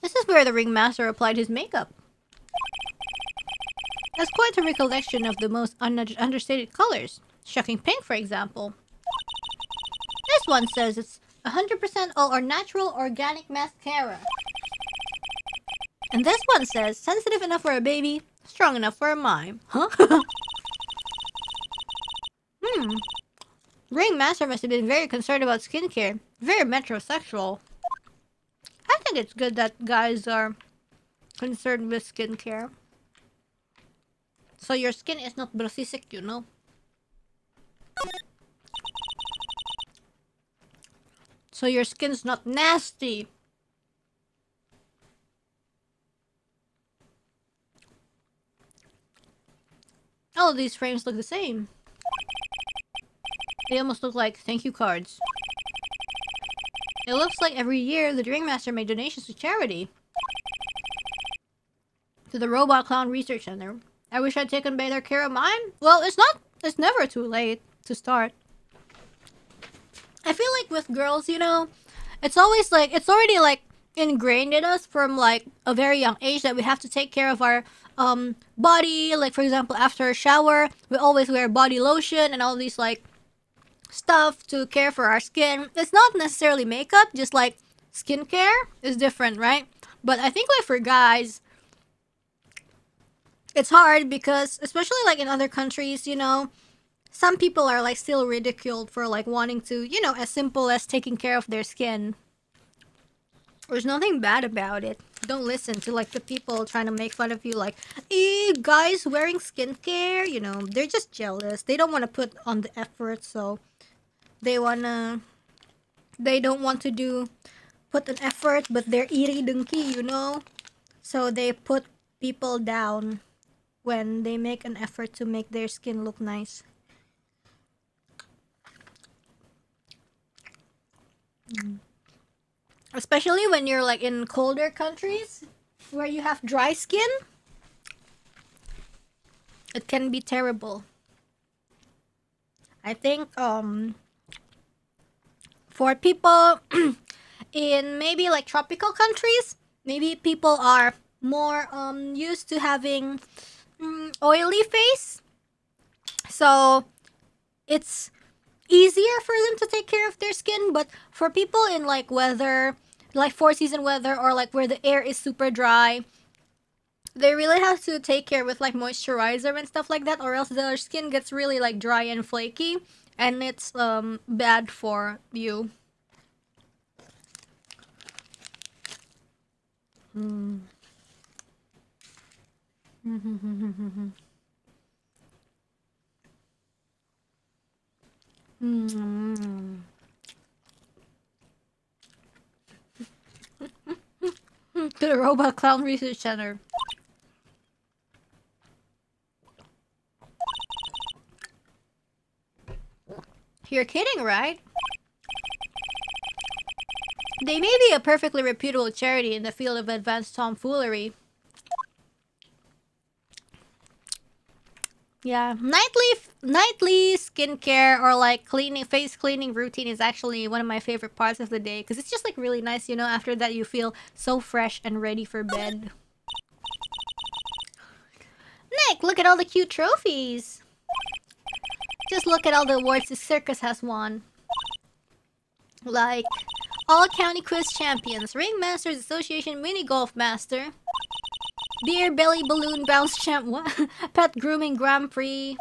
This is where the ringmaster applied his makeup. That's quite a recollection of the most understated colors. Shocking pink, for example. This one says it's 100% all our natural organic mascara. And this one says sensitive enough for a baby, strong enough for a mime. Huh? Ringmaster must have been very concerned about skincare. Very metrosexual. I think it's good that guys are concerned with skincare. So your skin is not brasisic, you know? So your skin's not nasty. All of these frames look the same. They almost look like thank you cards. It looks like every year the Ringmaster made donations to charity. To the Robot Clown Research Center. I wish I'd taken better care of mine. Well, it's never too late to start. I feel like with girls, you know, it's always like, it's already like ingrained in us from like a very young age that we have to take care of our body, like for example after a shower we always wear body lotion and all these like stuff to care for our skin. It's not necessarily makeup, just like skincare is different, right? But I think like for guys it's hard because especially like in other countries, you know, some people are like still ridiculed for like wanting to, you know, as simple as taking care of their skin. There's nothing bad about it. Don't listen to like the people trying to make fun of you like, guys wearing skincare, you know, they're just jealous. They don't want to put on the effort, so they don't want to put an effort, but they're iri dengki, you know? So they put people down when they make an effort to make their skin look nice. Especially when you're like in colder countries where you have dry skin, it can be terrible. I think for people in maybe like tropical countries, maybe people are more used to having oily face, so it's easier for them to take care of their skin. But for people in like weather, like 4-season weather, or like where the air is super dry, they really have to take care with like moisturizer and stuff like that, or else their skin gets really like dry and flaky, and it's bad for you. To the Robot Clown Research Center. You're kidding, right? They may be a perfectly reputable charity in the field of advanced tomfoolery. Yeah, nightly skincare or like face cleaning routine is actually one of my favorite parts of the day because it's just like really nice, you know. After that, you feel so fresh and ready for bed. Nick, look at all the cute trophies. Just look at all the awards the circus has won. Like all county quiz champions, Ringmasters Association mini golf master, beer belly balloon bounce champ, what? Pet grooming Grand Prix.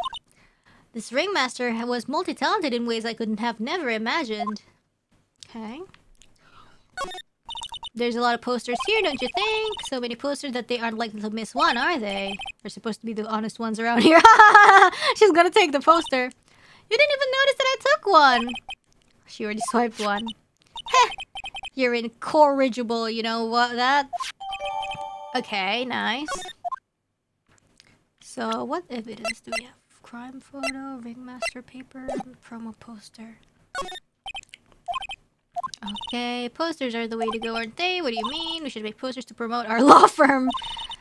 This ringmaster was multi-talented in ways I couldn't have never imagined. Okay. There's a lot of posters here, don't you think? So many posters that they aren't likely to miss one, are they? They're supposed to be the honest ones around here. She's gonna take the poster. You didn't even notice that I took one. She already swiped one. Heh. You're incorrigible, you know what that? Okay, nice. So, what evidence do we have? Crime photo, ringmaster paper, promo poster. Okay, posters are the way to go, aren't they? What do you mean? We should make posters to promote our law firm.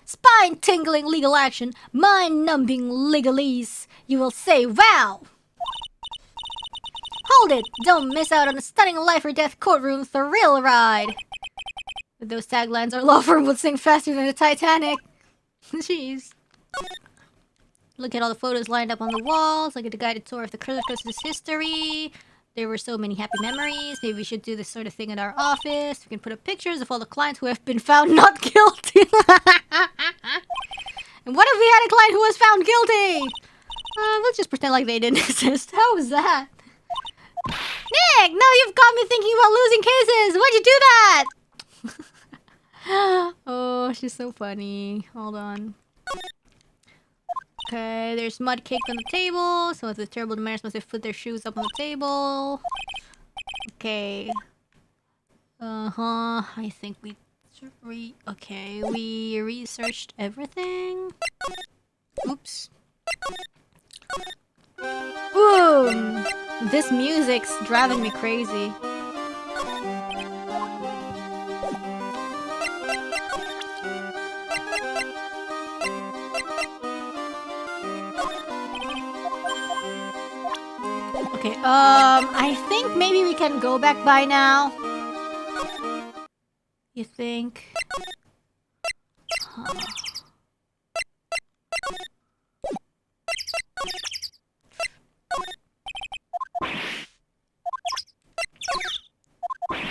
Spine-tingling legal action, mind-numbing legalese. You will say, wow! Hold it! Don't miss out on a stunning life-or-death courtroom thrill ride! With those taglines, our law firm would sink faster than the Titanic. Jeez. Look at all the photos lined up on the walls. Look at the guided tour of the circus's history. There were so many happy memories. Maybe we should do this sort of thing in our office. We can put up pictures of all the clients who have been found not guilty. And what if we had a client who was found guilty? Let's just pretend like they didn't exist. How was that? Nick, now you've got me thinking about losing cases. Why'd you do that? Oh, she's so funny. Hold on. Okay, there's mud caked on the table. Some of the terrible demands must have put their shoes up on the table. Okay. I think we researched everything. Oops. Boom! This music's driving me crazy. Okay, I think maybe we can go back by now. You think? Huh.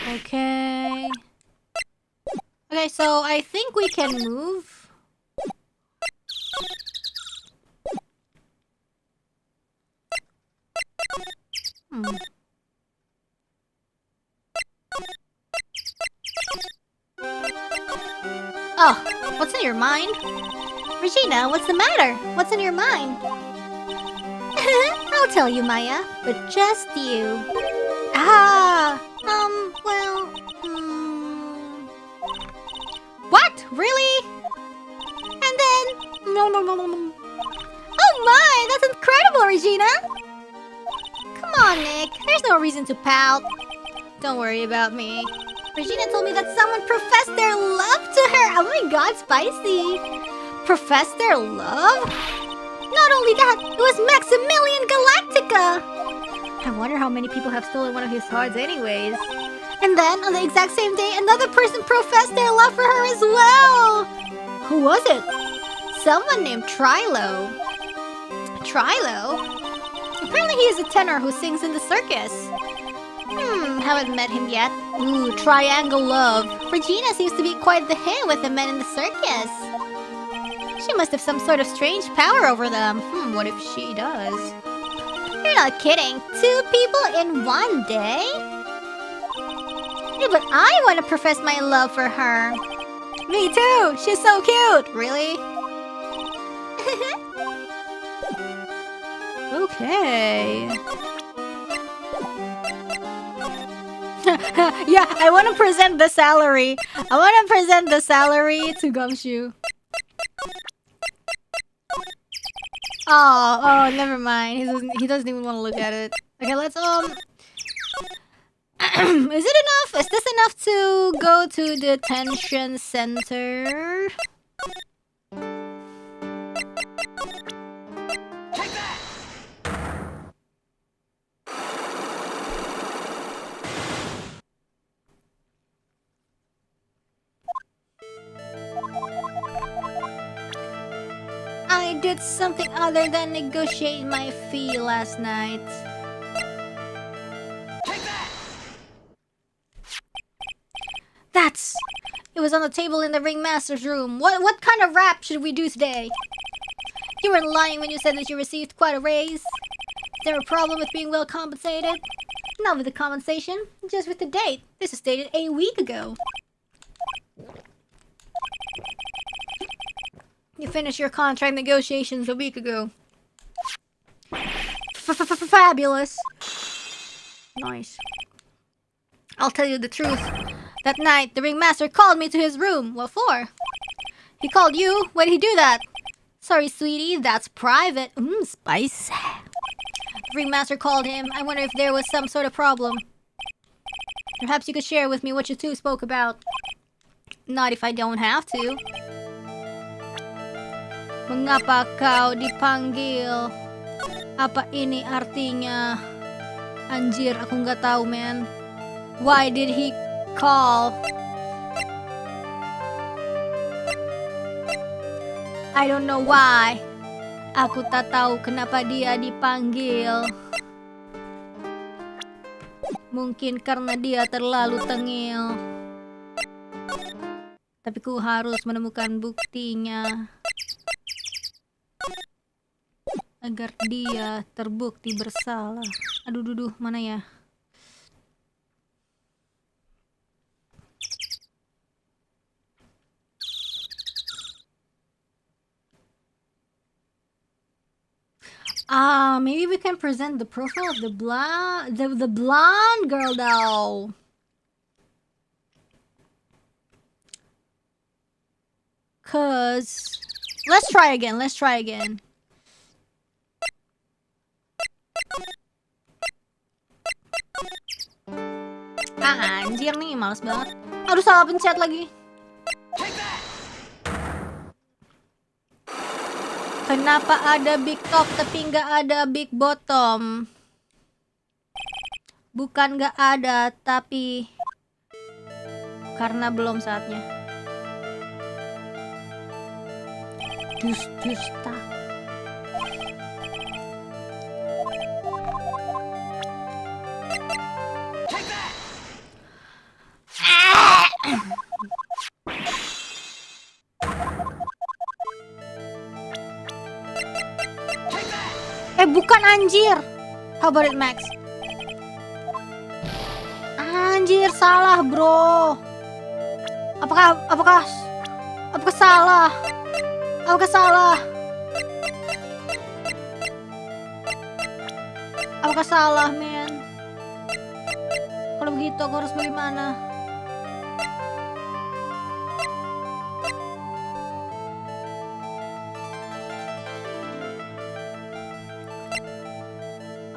Okay. Okay, so I think we can move. Oh, what's in your mind? Regina, what's the matter? What's in your mind? I'll tell you, Maya, but just you. Well, What? Really? And then... Oh my, that's incredible, Regina! Come on, Nick. There's no reason to pout. Don't worry about me. Regina told me that someone professed their love to her. Oh my god, spicy. Professed their love? Not only that, it was Maximilian Galactica. I wonder how many people have stolen one of his hearts anyways. And then, on the exact same day, another person professed their love for her as well. Who was it? Someone named Trilo. Trilo? Apparently he is a tenor who sings in the circus. Haven't met him yet. Ooh, triangle love. Regina seems to be quite the hit with the men in the circus. She must have some sort of strange power over them. What if she does? You're not kidding. 2 people in one day? Yeah, but I want to profess my love for her. Me too! She's so cute! Really? Okay. Yeah, I want to present the salary. I want to present the salary to Gumshoe. Oh, never mind. He doesn't even want to look at it. Okay, let's Is it enough? Is this enough to go to the detention center? I did something other than negotiate my fee last night. It was on the table in the ringmaster's room. What kind of rap should we do today? You weren't lying when you said that you received quite a raise. Is there a problem with being well compensated? Not with the compensation, just with the date. This was dated a week ago. You finished your contract negotiations a week ago. Fabulous. Nice. I'll tell you the truth. That night, the ringmaster called me to his room. What for? He called you? Why did he do that? Sorry, sweetie, that's private. Spice. The ringmaster called him. I wonder if there was some sort of problem. Perhaps you could share with me what you two spoke about. Not if I don't have to. Mengapa kau dipanggil? Apa ini artinya? Anjir, aku nggak tahu, man. Why did he call? I don't know why. Aku tak tahu kenapa dia dipanggil. Mungkin karena dia terlalu tengil. Tapi ku harus menemukan buktinya agar dia terbukti bersalah. Aduh, mana ya? Maybe we can present the profile of the blonde girl though. Cause let's try again. Anjir nih, males banget. Aduh, salah pencet lagi. Kenapa ada big top tapi nggak ada big bottom? Bukan nggak ada, tapi karena belum saatnya. Dusta. Bukan anjir. How about it, Max? Anjir, salah, bro. Apakah salah? Apakah salah? Apakah salah, men? Kalau begitu aku harus bagaimana?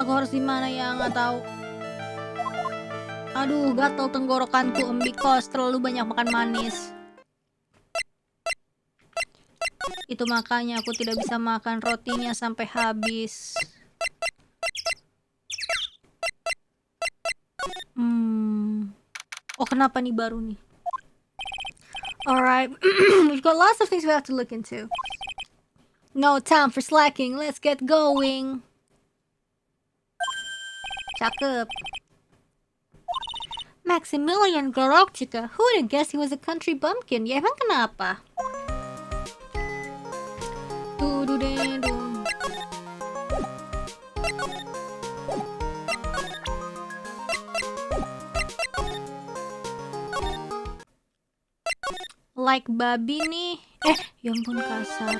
Aku harus gimana ya? Nggak tahu. Aduh, gatal tenggorokanku because terlalu banyak makan manis. Itu makanya aku tidak bisa makan rotinya sampai habis. Oh, kenapa nih baru nih? Alright, we've got lots of things we have to look into. No time for slacking, let's get going. Cakep. Maximilian Gorokchika, who would have guessed he was a country bumpkin? Ya emang kenapa? Like babi nih. Ya ampun kasar.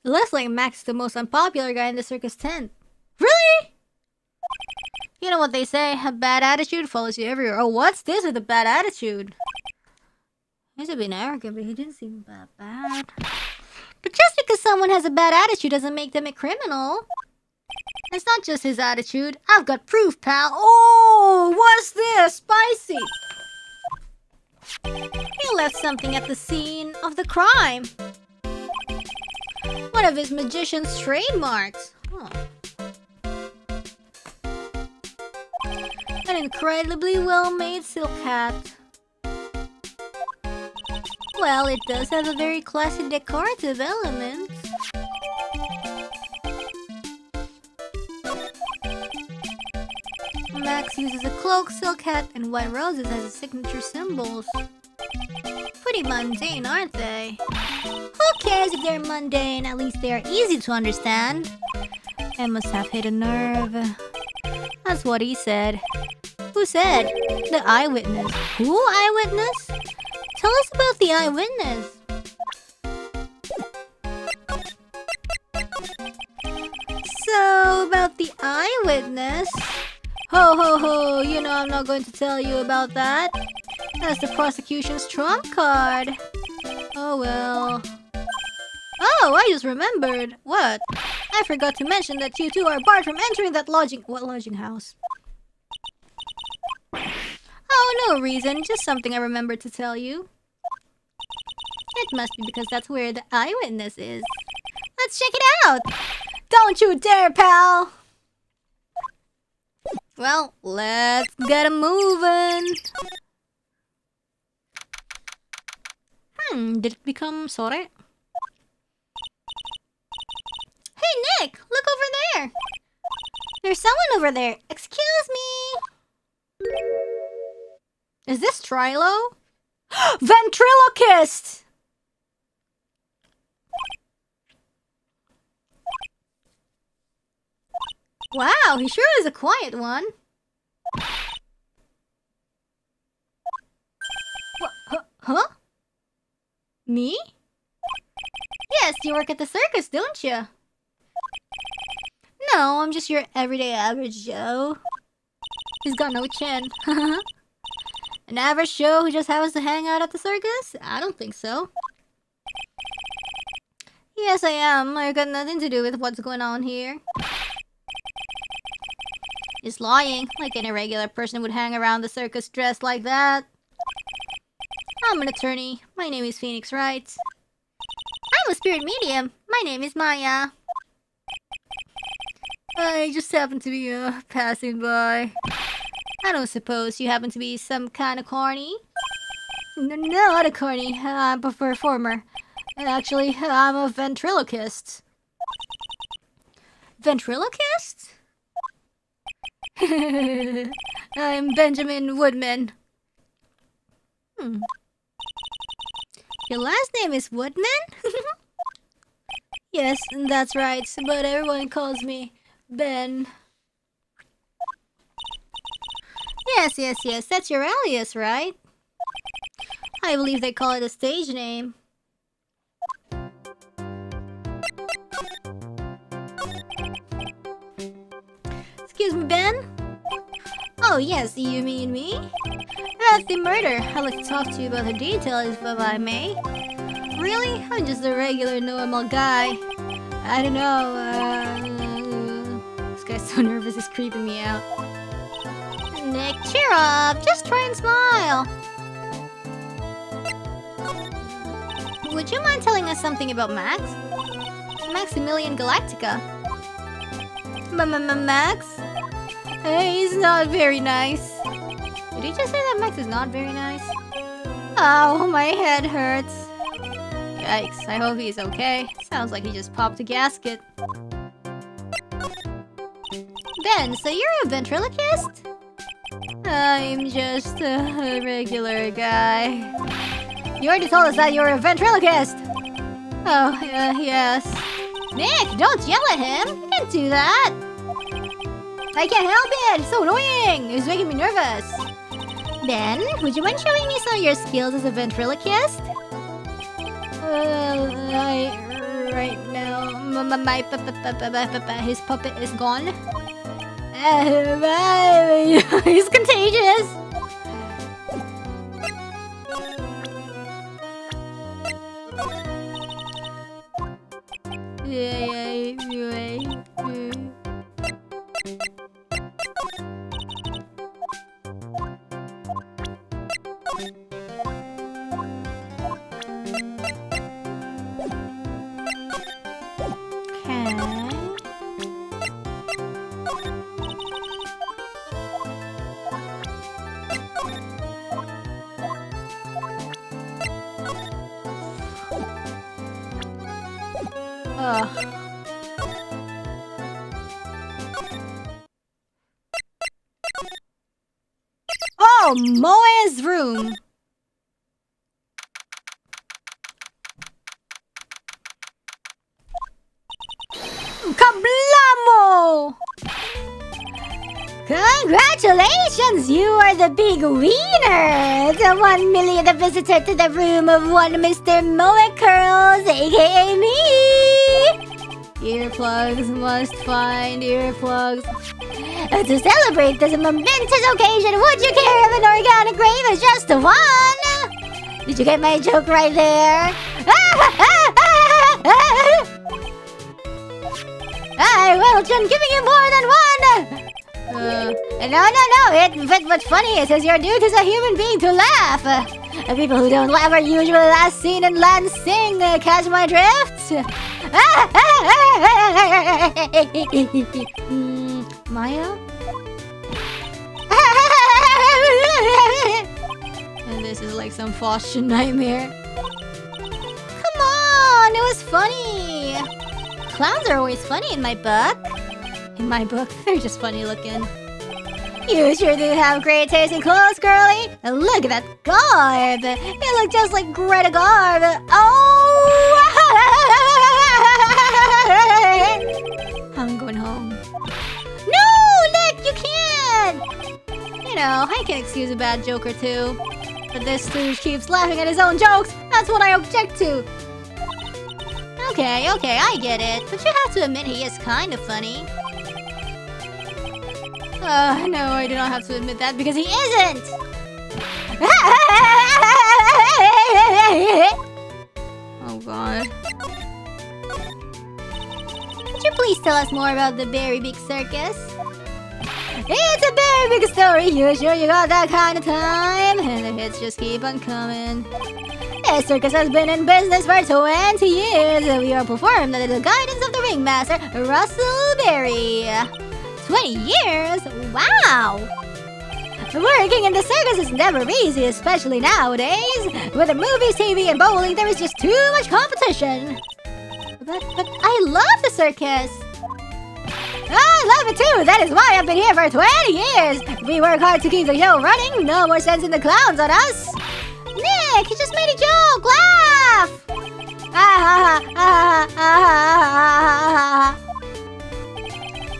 It looks like Max is the most unpopular guy in the circus tent. Really? You know what they say, a bad attitude follows you everywhere. Oh, what's this with a bad attitude? He's a bit arrogant, but he didn't seem that bad. But just because someone has a bad attitude doesn't make them a criminal. It's not just his attitude. I've got proof, pal. Oh, what's this? Spicy. He left something at the scene of the crime. One of his magician's trademarks. Huh. An incredibly well-made silk hat. Well, it does have a very classy decorative element. Max uses a cloak, silk hat, and white roses as his signature symbols. Pretty mundane, aren't they? Who cares if they're mundane? At least they are easy to understand. I must have hit a nerve. That's what he said. Who said? The eyewitness. Who eyewitness? Tell us about the eyewitness. So, about the eyewitness... Ho ho ho, you know I'm not going to tell you about that. That's the prosecution's trump card. Oh well. Oh, I just remembered. What? I forgot to mention that you two are barred from entering that lodging... What lodging house? Oh, no reason. Just something I remembered to tell you. It must be because that's where the eyewitness is. Let's check it out! Don't you dare, pal! Well, let's get 'em moving. Did it become sore? Hey, Nick! Look over there! There's someone over there. Excuse me! Is this Trilo? Ventriloquist! Wow, he sure is a quiet one. Huh? Me? Yes, you work at the circus, don't you? No, I'm just your everyday average Joe. He's got no chin. An average Joe who just happens to hang out at the circus? I don't think so. Yes, I am. I got nothing to do with what's going on here. He's lying, like any regular person would hang around the circus dressed like that. I'm an attorney. My name is Phoenix Wright. I'm a spirit medium. My name is Maya. I just happen to be passing by. I don't suppose you happen to be some kind of corny? Not a corny. I'm a performer. Actually, I'm a ventriloquist. Ventriloquist? I'm Benjamin Woodman. Your last name is Woodman? Yes, that's right, but everyone calls me Ben. Yes, that's your alias, right? I believe they call it a stage name. Excuse me, Ben? Oh yes, you mean me? That's the murder. I'd like to talk to you about the details, if I may. Really? I'm just a regular, normal guy. I don't know, This guy's so nervous, he's creeping me out. Nick, cheer up! Just try and smile! Would you mind telling us something about Max? Maximilian Galactica. Max? He's not very nice. Did he just say that Max is not very nice? Oh, my head hurts. Yikes, I hope he's okay. Sounds like he just popped a gasket. Ben, so you're a ventriloquist? I'm just a regular guy. You already told us that you're a ventriloquist! Oh, yes. Nick, don't yell at him! You can't do that! I can't help it! It's so annoying! It's making me nervous! Ben, would you mind showing me some of your skills as a ventriloquist? Right now, his puppet is gone. He's contagious! Oh, Moe's room. Kablamo! Congratulations! You are the big wiener! The 1 millionth visitor to the room of one Mr. Moe Curls, aka me! Earplugs must find earplugs. To celebrate this momentous occasion, would you care if an organic grave is just one? Did you get my joke right there? I will try giving you more than one! No. What's funny is your dude is a human being to laugh. People who don't laugh are usually last seen in Lansing. Catch my drift? Maya? And this is like some Faustian nightmare. Come on, it was funny. Clowns are always funny in my book. In my book, they're just funny looking. You sure do have great taste in clothes, girlie. And look at that garb. You look just like Greta Garb. Oh! I'm going home. No, Nick, you can't. You know, I can excuse a bad joke or two. But this dude keeps laughing at his own jokes. That's what I object to. Okay, I get it. But you have to admit he is kind of funny. No, I do not have to admit that because he isn't! Oh god. Could you please tell us more about the very big circus? It's a very big story. You sure you got that kind of time? And the hits just keep on coming. This circus has been in business for 20 years. We are performed under the guidance of the ringmaster, Russell Berry. 20 years? Wow! Working in the circus is never easy, especially nowadays. With the movies, TV, and bowling, there is just too much competition. But I love the circus. I love it too. That is why I've been here for 20 years. We work hard to keep the show running. No more sending the clowns on us. Nick, he just made a joke. Laugh!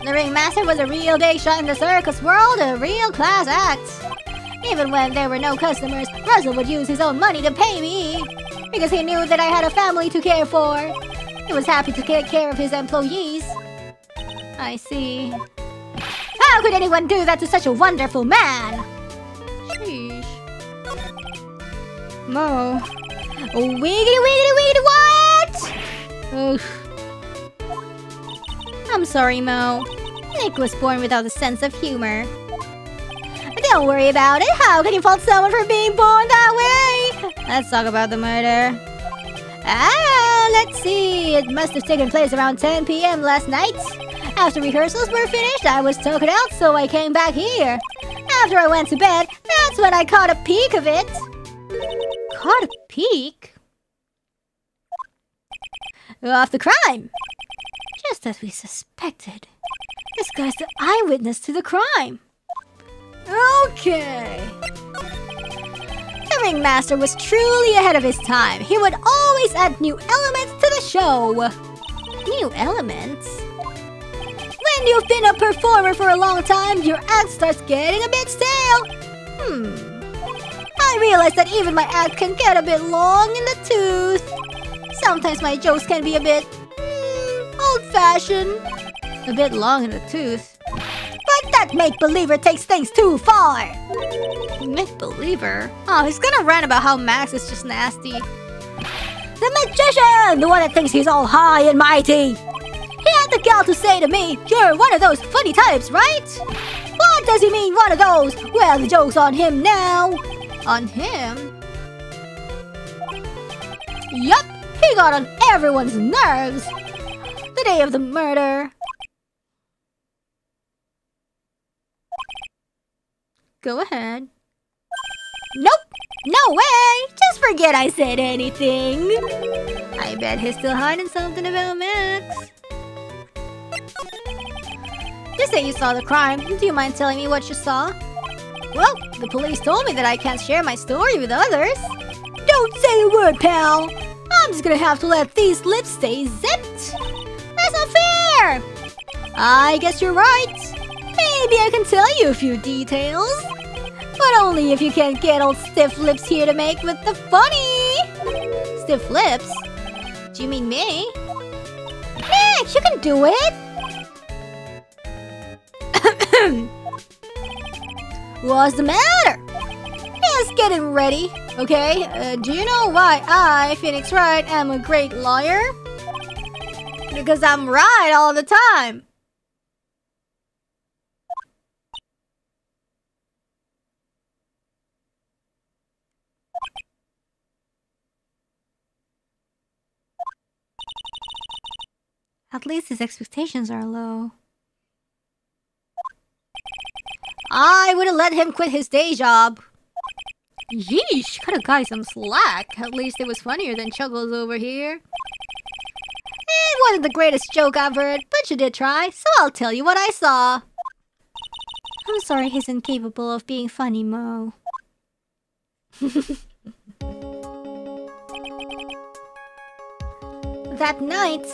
The ringmaster was a real big shot in the circus world, a real class act. Even when there were no customers, Russell would use his own money to pay me. Because he knew that I had a family to care for. He was happy to take care of his employees. I see. How could anyone do that to such a wonderful man? Sheesh. Mo. Wiggity wiggity wiggity what? Ugh. I'm sorry, Mo. Nick was born without a sense of humor. Don't worry about it. How can you fault someone for being born that way? Let's talk about the murder. Let's see. It must have taken place around 10 p.m. last night. After rehearsals were finished, I was taken out, so I came back here. After I went to bed, that's when I caught a peek of it. Caught a peek? Of the crime. Just as we suspected. This guy's the eyewitness to the crime. Okay. The ringmaster was truly ahead of his time. He would always add new elements to the show. New elements? When you've been a performer for a long time, your act starts getting a bit stale. I realize that even my act can get a bit long in the tooth. Sometimes my jokes can be a bit old-fashioned. A bit long in the tooth. But that make-believer takes things too far. Make-believer? Oh, he's gonna rant about how Max is just nasty. The magician! The one that thinks he's all high and mighty. He had the gal to say to me, "You're one of those funny types, right?" What does he mean, one of those? Well, the joke's on him now. On him? Yup, he got on everyone's nerves. The day of the murder. Go ahead. Nope, no way. Just forget I said anything. I bet he's still hiding something about Max. You say you saw the crime. Do you mind telling me what you saw? Well, the police told me that I can't share my story with others. Don't say a word, pal. I'm just gonna have to let these lips stay zipped. That's not fair. I guess you're right. Maybe I can tell you a few details. But only if you can't get old stiff lips here to make with the funny. Stiff lips? Do you mean me? Nick, you can do it. What's the matter? Just getting ready, okay? Do you know why I, Phoenix Wright, am a great lawyer? Because I'm right all the time. At least his expectations are low. I would have let him quit his day job. Yeesh, cut a guy some slack. At least it was funnier than Chuckles over here. It wasn't the greatest joke I've heard, but you did try, so I'll tell you what I saw. I'm sorry he's incapable of being funny, Mo. That night,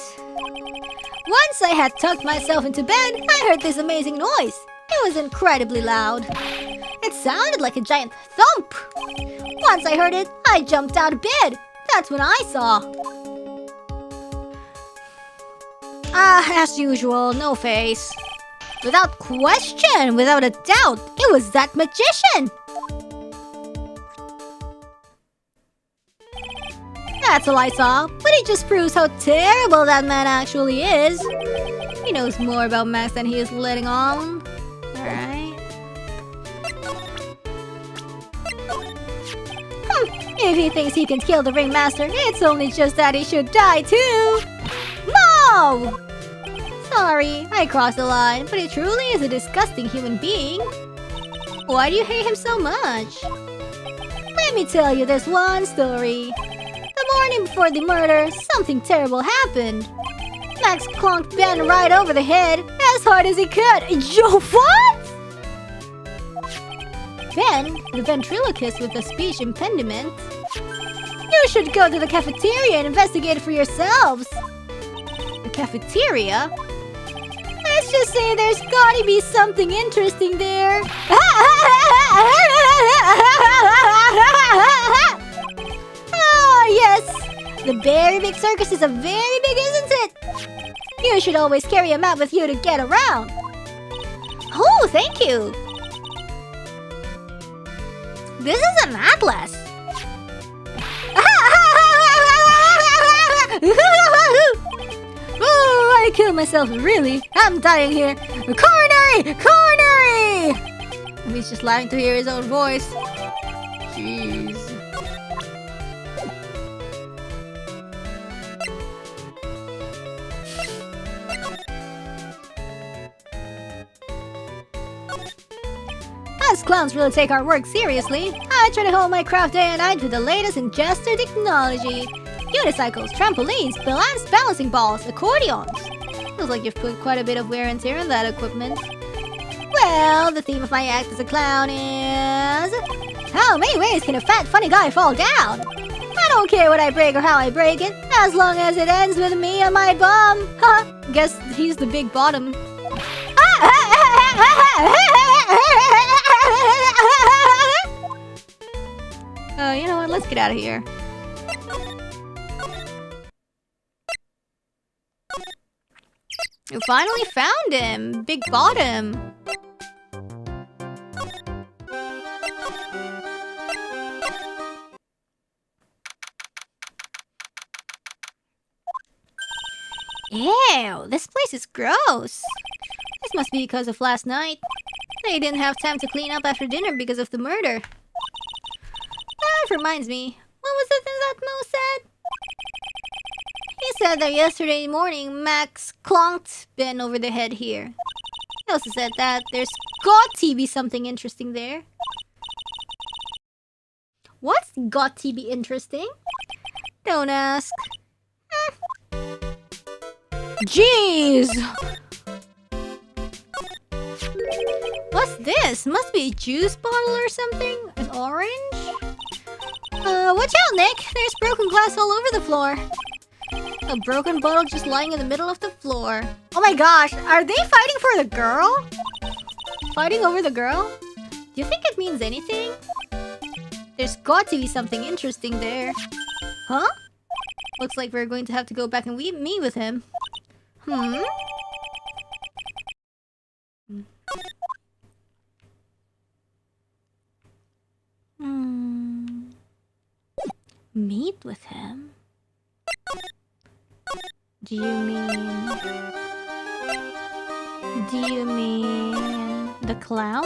once I had tucked myself into bed, I heard this amazing noise. It was incredibly loud. It sounded like a giant thump. Once I heard it, I jumped out of bed. That's when I saw. As usual, no face. Without question, without a doubt, it was that magician. That's all I saw, but it just proves how terrible that man actually is. He knows more about Max than he is letting on. Alright. If he thinks he can kill the ringmaster, it's only just that he should die too. No! Sorry, I crossed the line, but he truly is a disgusting human being. Why do you hate him so much? Let me tell you this one story. The morning before the murder, something terrible happened. Max clunked Ben right over the head as hard as he could. Yo, what? Ben, the ventriloquist with the speech impediment. You should go to the cafeteria and investigate for yourselves. The cafeteria? Let's just say there's gotta be something interesting there. Oh, yes. The very big circus is a very big, isn't it? You should always carry a map with you to get around. Oh, thank you. This is an atlas. Oh, I killed myself, really. I'm dying here. Coronary! Coronary! He's just lying to hear his own voice. Jeez. Us clowns really take our work seriously. I try to hold my craft day and night with the latest in gesture technology. Unicycles, trampolines, balancing balls, accordions. Feels like you've put quite a bit of wear and tear on that equipment. Well, the theme of my act as a clown is... How many ways can a fat, funny guy fall down? I don't care what I break or how I break it, as long as it ends with me on my bum. Huh, guess he's the big bottom. You know what? Let's get out of here. You finally found him! Big bottom! Ew! This place is gross! This must be because of last night. They didn't have time to clean up after dinner because of the murder. That reminds me. What was it that Mo said? He said that yesterday morning Max clonked Ben over the head here. He also said that there's got to be something interesting there. What's got to be interesting? Don't ask. Jeez! What's this? Must be a juice bottle or something? An orange? Watch out, Nick! There's broken glass all over the floor. A broken bottle just lying in the middle of the floor. Oh my gosh, are they fighting for the girl? Fighting over the girl? Do you think it means anything? There's got to be something interesting there. Huh? Looks like we're going to have to go back and meet with him. Meet with him? Do you mean the clown?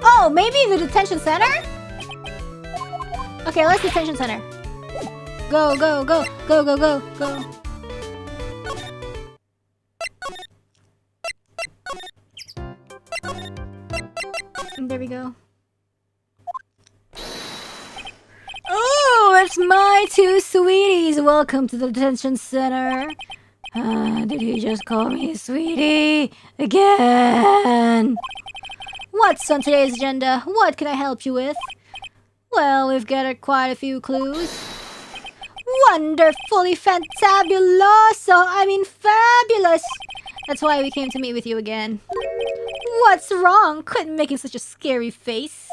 Oh, maybe the detention center? Okay, let's detention center. Go, go, go, go, go, go, go. And there we go. Oh, it's my two sweeties. Welcome to the detention center. Did he just call me sweetie again? What's on today's agenda? What can I help you with? Well, we've gathered quite a few clues. Wonderfully fantabuloso! I mean fabulous! That's why we came to meet with you again. What's wrong? Quit making such a scary face.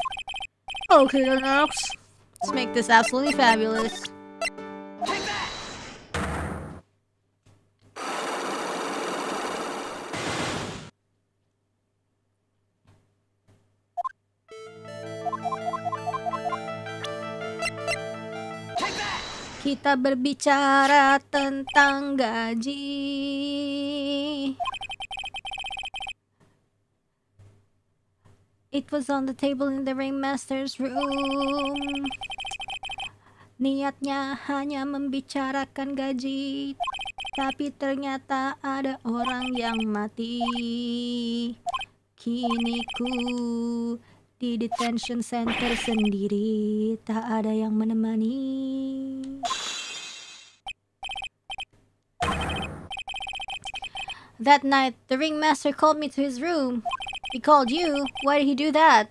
Okay, then let's make this absolutely fabulous. Take that! Kita berbicara tentang gaji. It was on the table in the ringmaster's room. Niatnya hanya membicarakan gaji, tapi ternyata ada orang yang mati. Kini ku di detention center sendiri, tak ada yang menemani. That night, the ringmaster called me to his room. He called you. Why did he do that?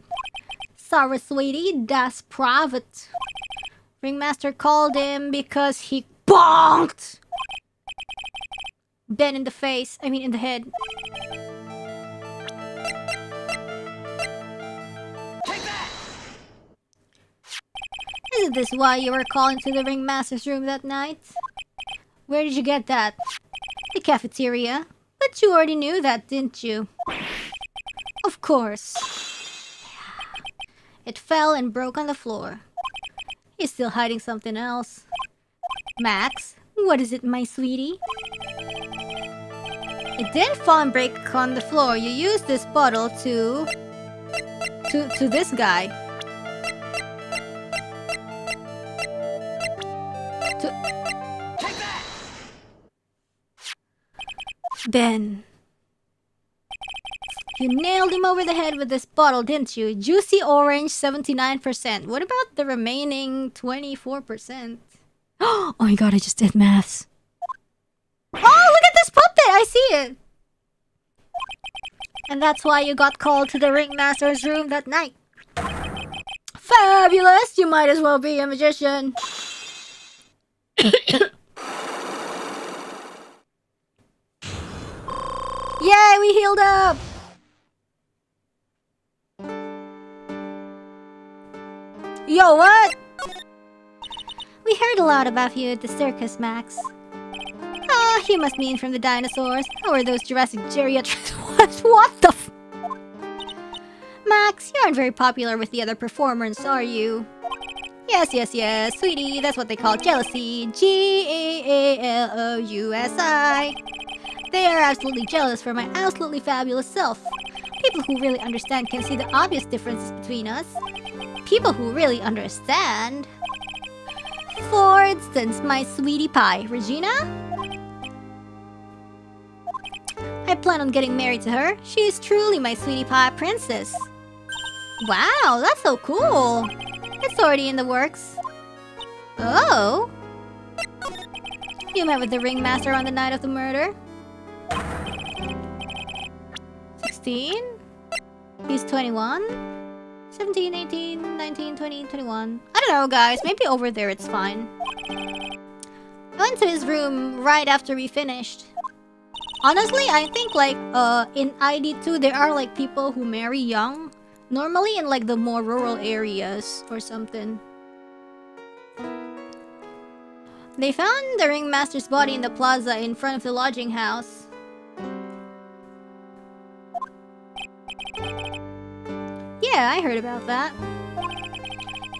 Sorry, sweetie, that's private. Ringmaster called him because he bonked Ben in the face. I mean, in the head. Isn't this why you were called into the ringmaster's room that night? Where did you get that? The cafeteria. But you already knew that, didn't you? Of course. It fell and broke on the floor. He's still hiding something else. Max, what is it, my sweetie? It didn't fall and break on the floor. You used this bottle to this guy. Ben. You nailed him over the head with this bottle, didn't you? Juicy orange, 79%. What about the remaining 24%? Oh my god, I just did maths. Oh, look at this puppet! I see it! And that's why you got called to the ringmaster's room that night. Fabulous! You might as well be a magician. Yay, we healed up! Yo, what? We heard a lot about you at the circus, Max. Ah, you must mean from the dinosaurs. Or are those Jurassic geriatrics? What the f- Max, you aren't very popular with the other performers, are you? Yes, sweetie, that's what they call jealousy. G-A-A-L-O-U-S-I. They are absolutely jealous for my absolutely fabulous self. People who really understand can see the obvious differences between us. People who really understand. For instance, my sweetie pie, Regina. I plan on getting married to her. She is truly my sweetie pie princess. Wow, that's so cool. It's already in the works. Oh. You met with the ringmaster on the night of the murder? 16? He's 21? 17, 18, 19, 20, 21. I don't know, guys. Maybe over there it's fine. I went to his room right after we finished. Honestly, I think like in ID2 there are like people who marry young. Normally in like the more rural areas or something. They found the ringmaster's body in the plaza in front of the lodging house. Yeah, I heard about that.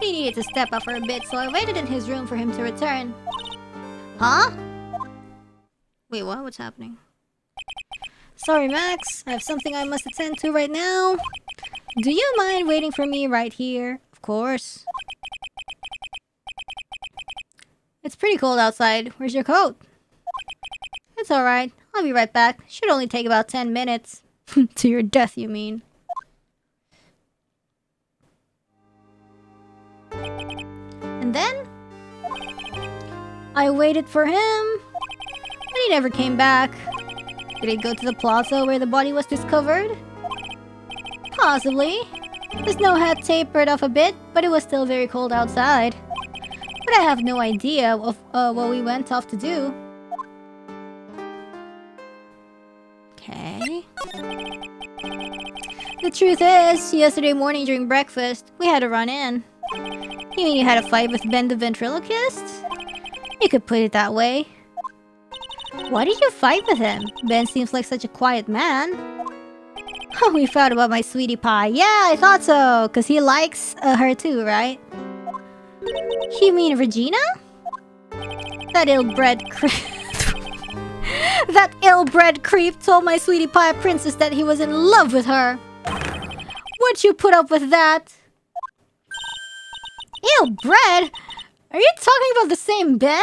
He needed to step up for a bit, so I waited in his room for him to return. Huh? Wait, what? What's happening? Sorry, Max. I have something I must attend to right now. Do you mind waiting for me right here? Of course. It's pretty cold outside. Where's your coat? It's alright. I'll be right back. Should only take about 10 minutes. To your death, you mean. And then I waited for him, but he never came back. Did he go to the plaza where the body was discovered? Possibly. The snow had tapered off a bit, but it was still very cold outside. But I have no idea of what we went off to do. Okay. The truth is, yesterday morning during breakfast, we had a run-in. You mean you had a fight with Ben the ventriloquist? You could put it that way. Why did you fight with him? Ben seems like such a quiet man. We fought about my sweetie pie. Yeah, I thought so. Because he likes her too, right? You mean Regina? That ill-bred creep. That ill-bred creep told my sweetie pie princess that he was in love with her. Would you put up with that? Ill-bred? Are you talking about the same Ben?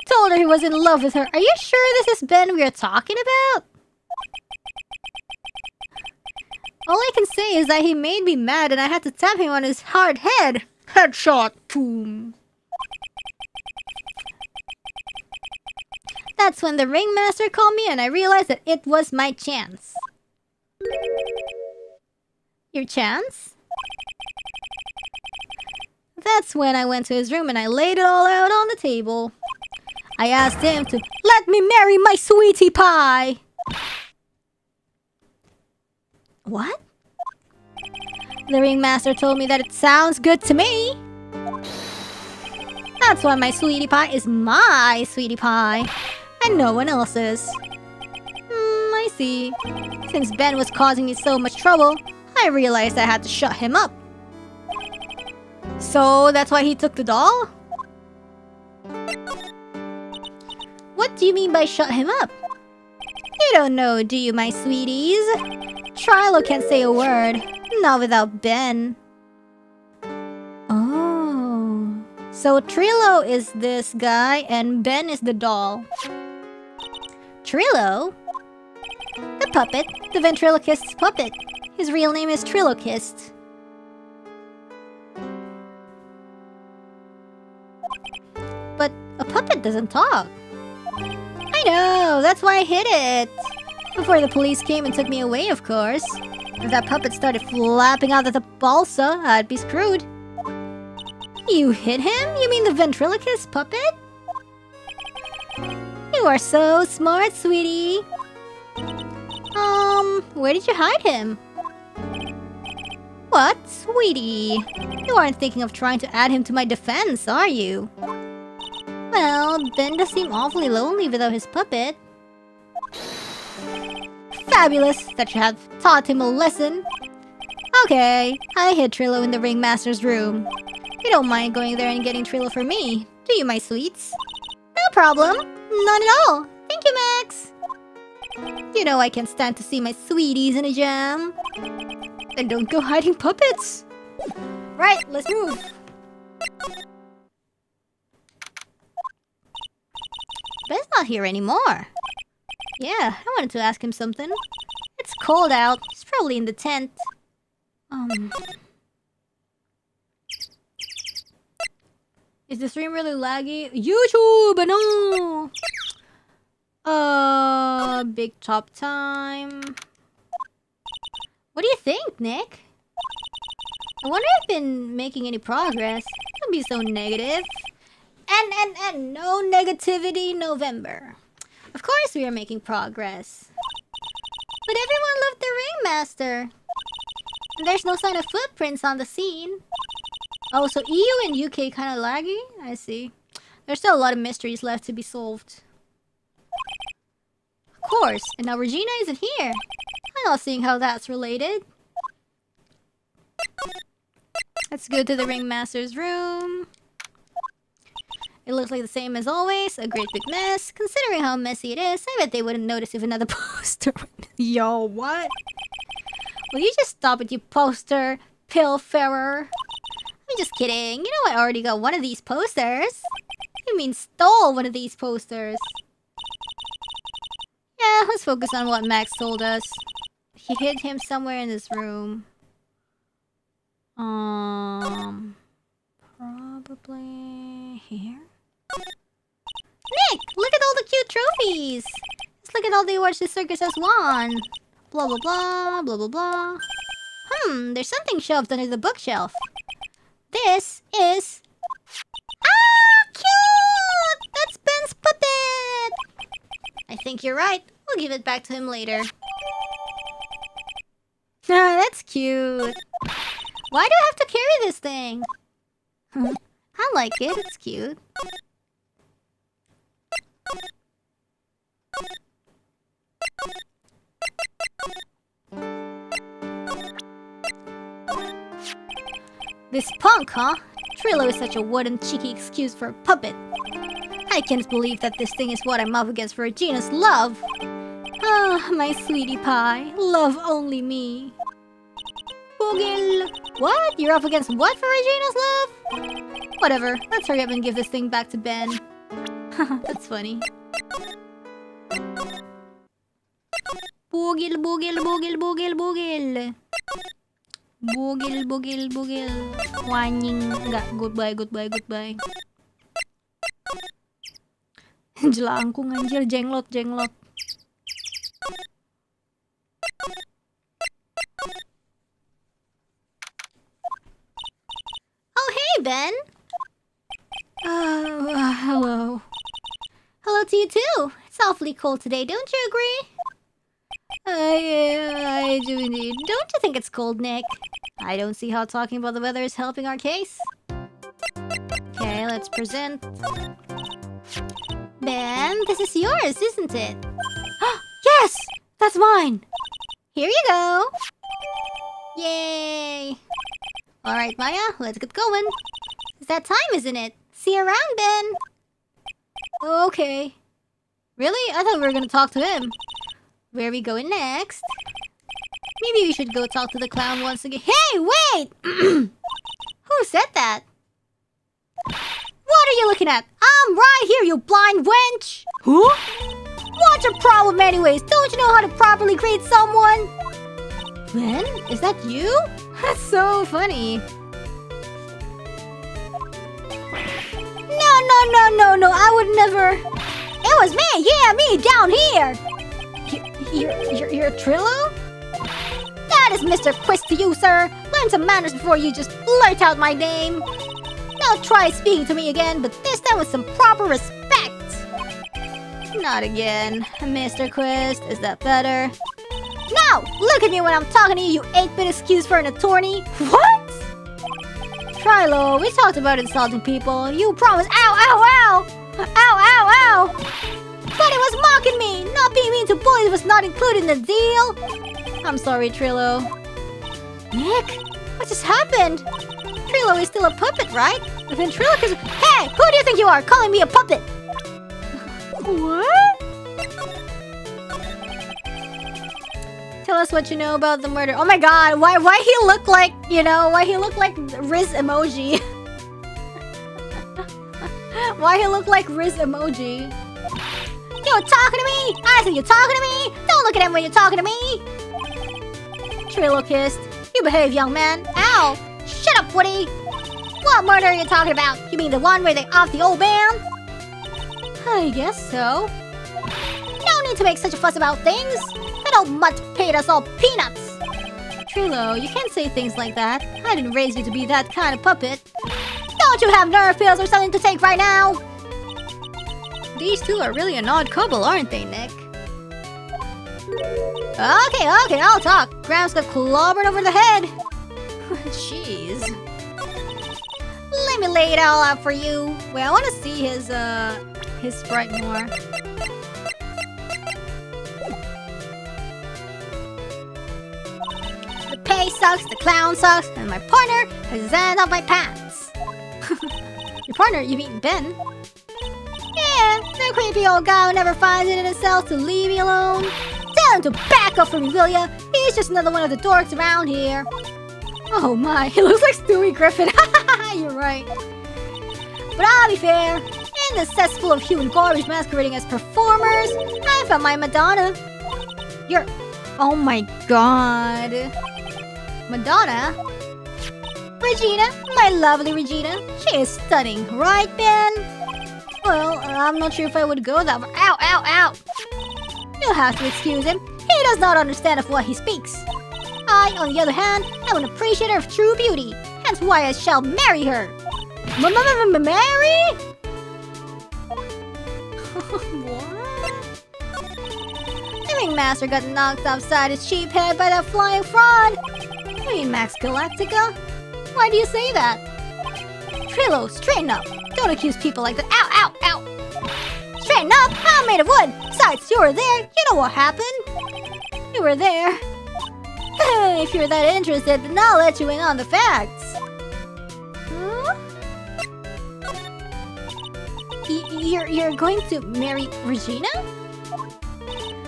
Told her he was in love with her. Are you sure this is Ben we are talking about? All I can say is that he made me mad and I had to tap him on his hard head. Headshot. Boom. That's when the ringmaster called me and I realized that it was my chance. Your chance? That's when I went to his room and I laid it all out on the table. I asked him to let me marry my sweetie pie. What? The ringmaster told me that it sounds good to me. That's why my sweetie pie is my sweetie pie, and no one else's. I see. Since Ben was causing me so much trouble, I realized I had to shut him up. So that's why he took the doll? What do you mean by shut him up? You don't know, do you, my sweeties? Trilo can't say a word, not without Ben. Oh. So Trilo is this guy and Ben is the doll. Trilo? The puppet, the ventriloquist's puppet. His real name is Trilocist. But a puppet doesn't talk. I know, that's why I hid it. Before the police came and took me away, of course. If that puppet started flapping out of the balsa, I'd be screwed. You hid him? You mean the ventriloquist puppet? You are so smart, sweetie. Where did you hide him? What, sweetie? You aren't thinking of trying to add him to my defense, are you? Well, Ben does seem awfully lonely without his puppet. Fabulous! That should have taught him a lesson. Okay, I hid Trilo in the ringmaster's room. You don't mind going there and getting Trilo for me, do you, my sweets? No problem. Not at all. Thank you, Max. You know I can't stand to see my sweeties in a jam. Then don't go hiding puppets. Right, let's move. Ben's not here anymore. Yeah, I wanted to ask him something. It's cold out. He's probably in the tent. Is the stream really laggy? YouTube, no! Big top time. What do you think, Nick? I wonder if I've been making any progress. Don't be so negative. And no negativity November. Of course we are making progress. But everyone loved the ringmaster. And there's no sign of footprints on the scene. Oh, so EU and UK kinda laggy? I see. There's still a lot of mysteries left to be solved. Of course, and now Regina isn't here. I'm not seeing how that's related. Let's go to the ringmaster's room. It looks like the same as always, a great big mess. Considering how messy it is, I bet they wouldn't notice if another poster... Yo, what? Will you just stop it, you poster pillfarer? I'm just kidding. You know I already got one of these posters. You mean stole one of these posters. Yeah, let's focus on what Max told us. He hid him somewhere in this room. Probably here? Nick! Look at all the cute trophies! Let's look at all the awards the circus has won. Blah blah blah, blah blah blah. There's something shelved under the bookshelf. This is... Ah! Cute! That's Ben's puppet! I think you're right. We'll give it back to him later. Ah, that's cute. Why do I have to carry this thing? I like it. It's cute. This punk, huh? Trilo is such a wooden, cheeky excuse for a puppet. I can't believe that this thing is what I'm up against for Regina's love. Ah, my sweetie pie. Love only me. Boogil. What? You're up against what for Regina's love? Whatever. Let's hurry up and give this thing back to Ben. That's funny. Boogil, boogil, boogil, boogil, boogil. Boogil, boogil, boogil. Wanying. Enggak, goodbye, goodbye, goodbye. Jelangkung anjir, jenglot, jenglot. Oh, hey, Ben. Hello. Hello to you too. It's awfully cold today, don't you agree? I do indeed. Don't you think it's cold, Nick? I don't see how talking about the weather is helping our case. Okay, let's present. Ben, this is yours, isn't it? Yes! That's mine! Here you go. Yay! Alright, Maya, let's get going. It's that time, isn't it? See you around, Ben. Okay. Really? I thought we were gonna talk to him. Where are we going next? Maybe we should go talk to the clown once again. Hey, wait! Who said that? What are you looking at? I'm right here, you blind wench! Huh? What's your problem anyways? Don't you know how to properly greet someone? Ben? Is that you? That's so funny. No, I would never... It was me, yeah, me, down here! You're Trillo? That is Mr. Quiz to you, sir. Learn some manners before you just blurt out my name. Now try speaking to me again, but this time with some proper respect. Not again. Mr. Quist, is that better? Now, look at me when I'm talking to you, you 8-bit excuse for an attorney. What? Trilo, we talked about insulting people. You promised. Ow, ow, ow! Ow, ow, ow! But it was mocking me! Not being mean to bullies was not included in the deal! I'm sorry, Trilo. Nick, what just happened? Trilo is still a puppet, right? And then Trilo is... Hey! Who do you think you are, calling me a puppet? What? Tell us what you know about the murder. Oh my god, why he look like, you know, why he look like Riz emoji? Why he look like Riz emoji? You're talking to me? I said you're talking to me? Don't look at him when you're talking to me! Trilo kissed. You behave, young man. Ow! Shut up, Woody! What murder are you talking about? You mean the one where they off the old man? I guess so. No need to make such a fuss about things! That old mutt paid us all peanuts! Trilo, you can't say things like that. I didn't raise you to be that kind of puppet. Don't you have nerve pills or something to take right now? These two are really an odd couple, aren't they, Nick? Okay, I'll talk. Gramps got clobbered over the head. Jeez. Let me lay it all out for you. Wait, I want to see his sprite more. The pay sucks, the clown sucks, and my partner has his hand off my pants. Your partner? You mean Ben? Yeah, the creepy old guy who never finds it in himself to leave me alone. Tell him to back up for me, will ya? He's just another one of the dorks around here. Oh my, he looks like Stewie Griffin. You're right. But I'll be fair. In the cesspool of human garbage masquerading as performers, I found my Madonna. You're... Oh my god. Madonna? Regina, my lovely Regina. She is stunning, right, Ben? Well, I'm not sure if I would go that far. Ow, ow, ow! You'll have to excuse him. He does not understand of what he speaks. I, on the other hand, am an appreciator of true beauty. Hence why I shall marry her. Marry? What? The ringmaster got knocked upside his cheap head by that flying fraud. You mean Max Galactica? Why do you say that? Trilo, straighten up. Don't accuse people like that. Ow, ow, ow! Straighten up? I'm made of wood. Besides, you were there. You know what happened. You were there. If you're that interested, then I'll let you in on the facts. Huh? you're going to marry Regina?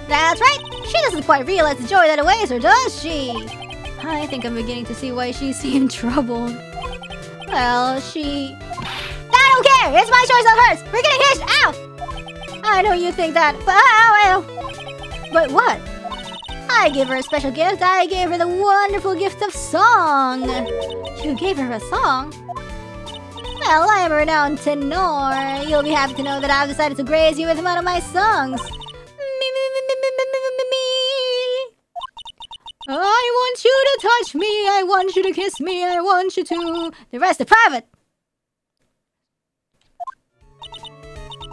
That's right! She doesn't quite realize the joy that awaits her, does she? I think I'm beginning to see why she seemed troubled. Well, she... I don't care! It's my choice, not hers! We're getting hitched! Ow! I know you think that, but ow! But what? I gave her a special gift. I gave her the wonderful gift of song. You gave her a song? Well, I am a renowned tenor. You'll be happy to know that I've decided to grace you with one of my songs. I want you to touch me. I want you to kiss me. I want you to... The rest is private.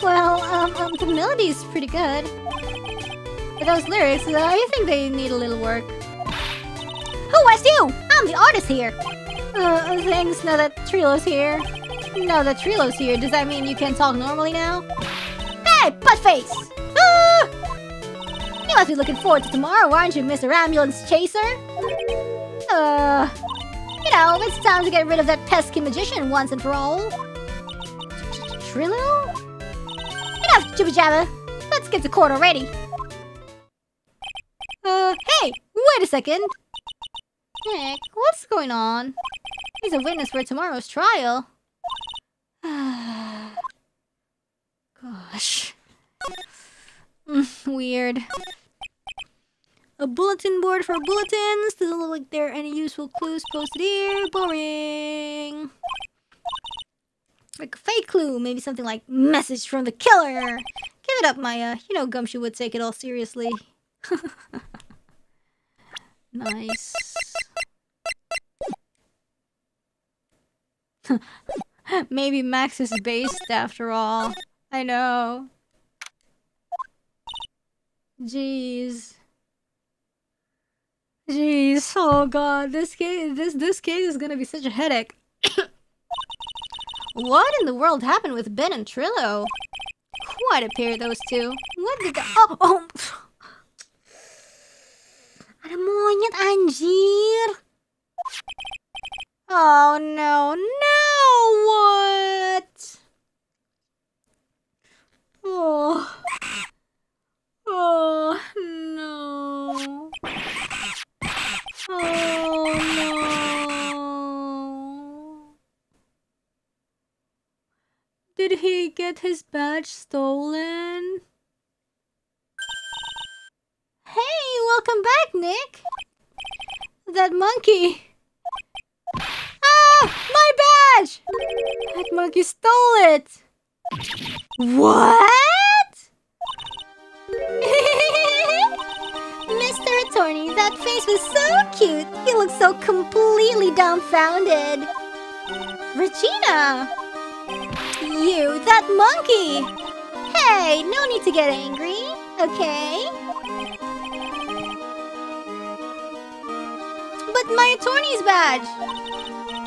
Well, the melody is pretty good. But those lyrics, I think they need a little work. Who asked you? I'm the artist here. Thanks, now that Trilo's here. Now that Trilo's here, does that mean you can talk normally now? Hey, buttface! Ah! You must be looking forward to tomorrow, aren't you, Mr. Ambulance Chaser? You know, it's time to get rid of that pesky magician once and for all. Trilo? Enough jibba jabba. Let's get to court already. Hey, wait a second. Nick, what's going on? He's a witness for tomorrow's trial. Gosh. Weird. A bulletin board for bulletins. Doesn't look like there are any useful clues posted here. Boring. Like a fake clue. Maybe something like message from the killer. Give it up, Maya. You know Gumshoe would take it all seriously. Nice. Maybe Max is based after all. I know. Jeez. Jeez. Oh god, this case is gonna be such a headache. What in the world happened with Ben and Trilo? Quite a pair, those two. What did the... Oh! Ada monyet, anjir! Oh no, no! What? Oh. Oh no. Oh no. Did he get his badge stolen? Hey, welcome back, Nick! That monkey! Ah! My badge! That monkey stole it! What? Mr. Attorney, that face was so cute! You look so completely dumbfounded! Regina! You, that monkey! Hey, no need to get angry, okay? But my attorney's badge!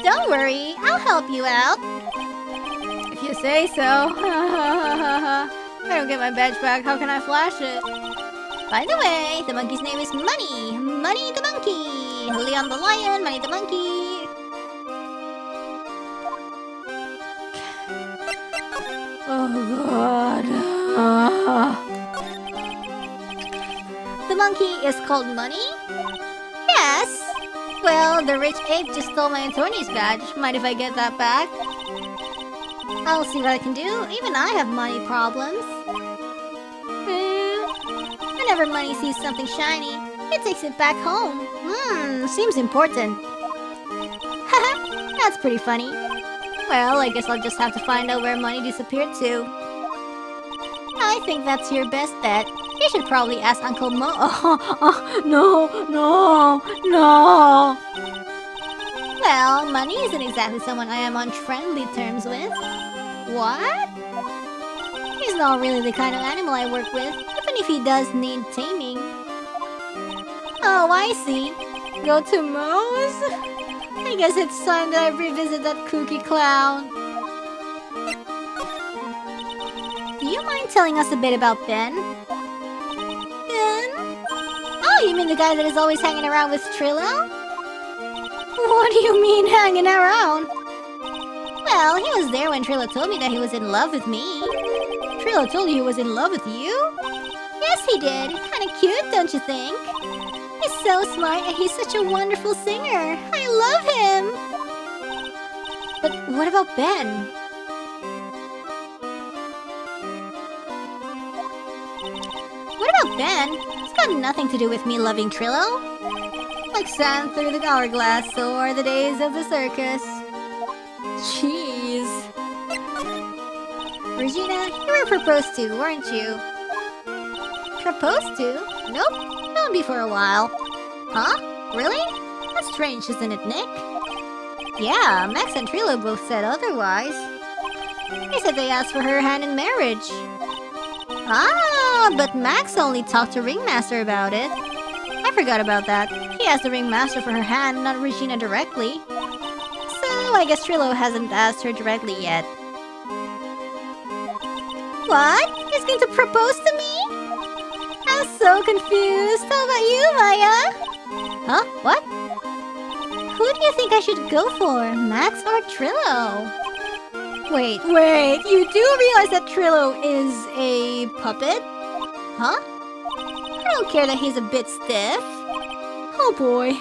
Don't worry, I'll help you out. If you say so. If I don't get my badge back, how can I flash it? By the way, the monkey's name is Money. Money the monkey. Leon the lion, Money the monkey. Oh god. The monkey is called Money? Yes. Well, the rich ape just stole my attorney's badge. Mind if I get that back? I'll see what I can do. Even I have money problems. Whenever Money sees something shiny, he takes it back home. Seems important. Haha, that's pretty funny. Well, I guess I'll just have to find out where Money disappeared to. I think that's your best bet. You should probably ask Uncle Mo. No. Well, Money isn't exactly someone I am on friendly terms with. What? He's not really the kind of animal I work with, even if he does need taming. Oh, I see. Go to Moe's? I guess it's time that I revisit that kooky clown. Do you mind telling us a bit about Ben? Ben? Oh, you mean the guy that is always hanging around with Trilo? What do you mean hanging around? Well, he was there when Trilo told me that he was in love with me. Trilo told you he was in love with you? Yes, he did. Kinda cute, don't you think? He's so smart and he's such a wonderful singer. I love him. But what about Ben? What about Ben? It's got nothing to do with me loving Trillo. Like sand through the hourglass, so are the days of the circus. Jeez. Regina, you were proposed to, weren't you? Proposed to? Nope, not be for a while. Huh? Really? That's strange, isn't it, Nick? Yeah, Max and Trilo both said otherwise. They said they asked for her hand in marriage. Ah, but Max only talked to Ringmaster about it. I forgot about that. He asked the Ringmaster for her hand, not Regina directly. So I guess Trilo hasn't asked her directly yet. What? He's going to propose to me? I'm so confused. How about you, Maya? Huh? What? Who do you think I should go for, Max or Trillo? Wait, you do realize that Trillo is a puppet? Huh? I don't care that he's a bit stiff. Oh boy.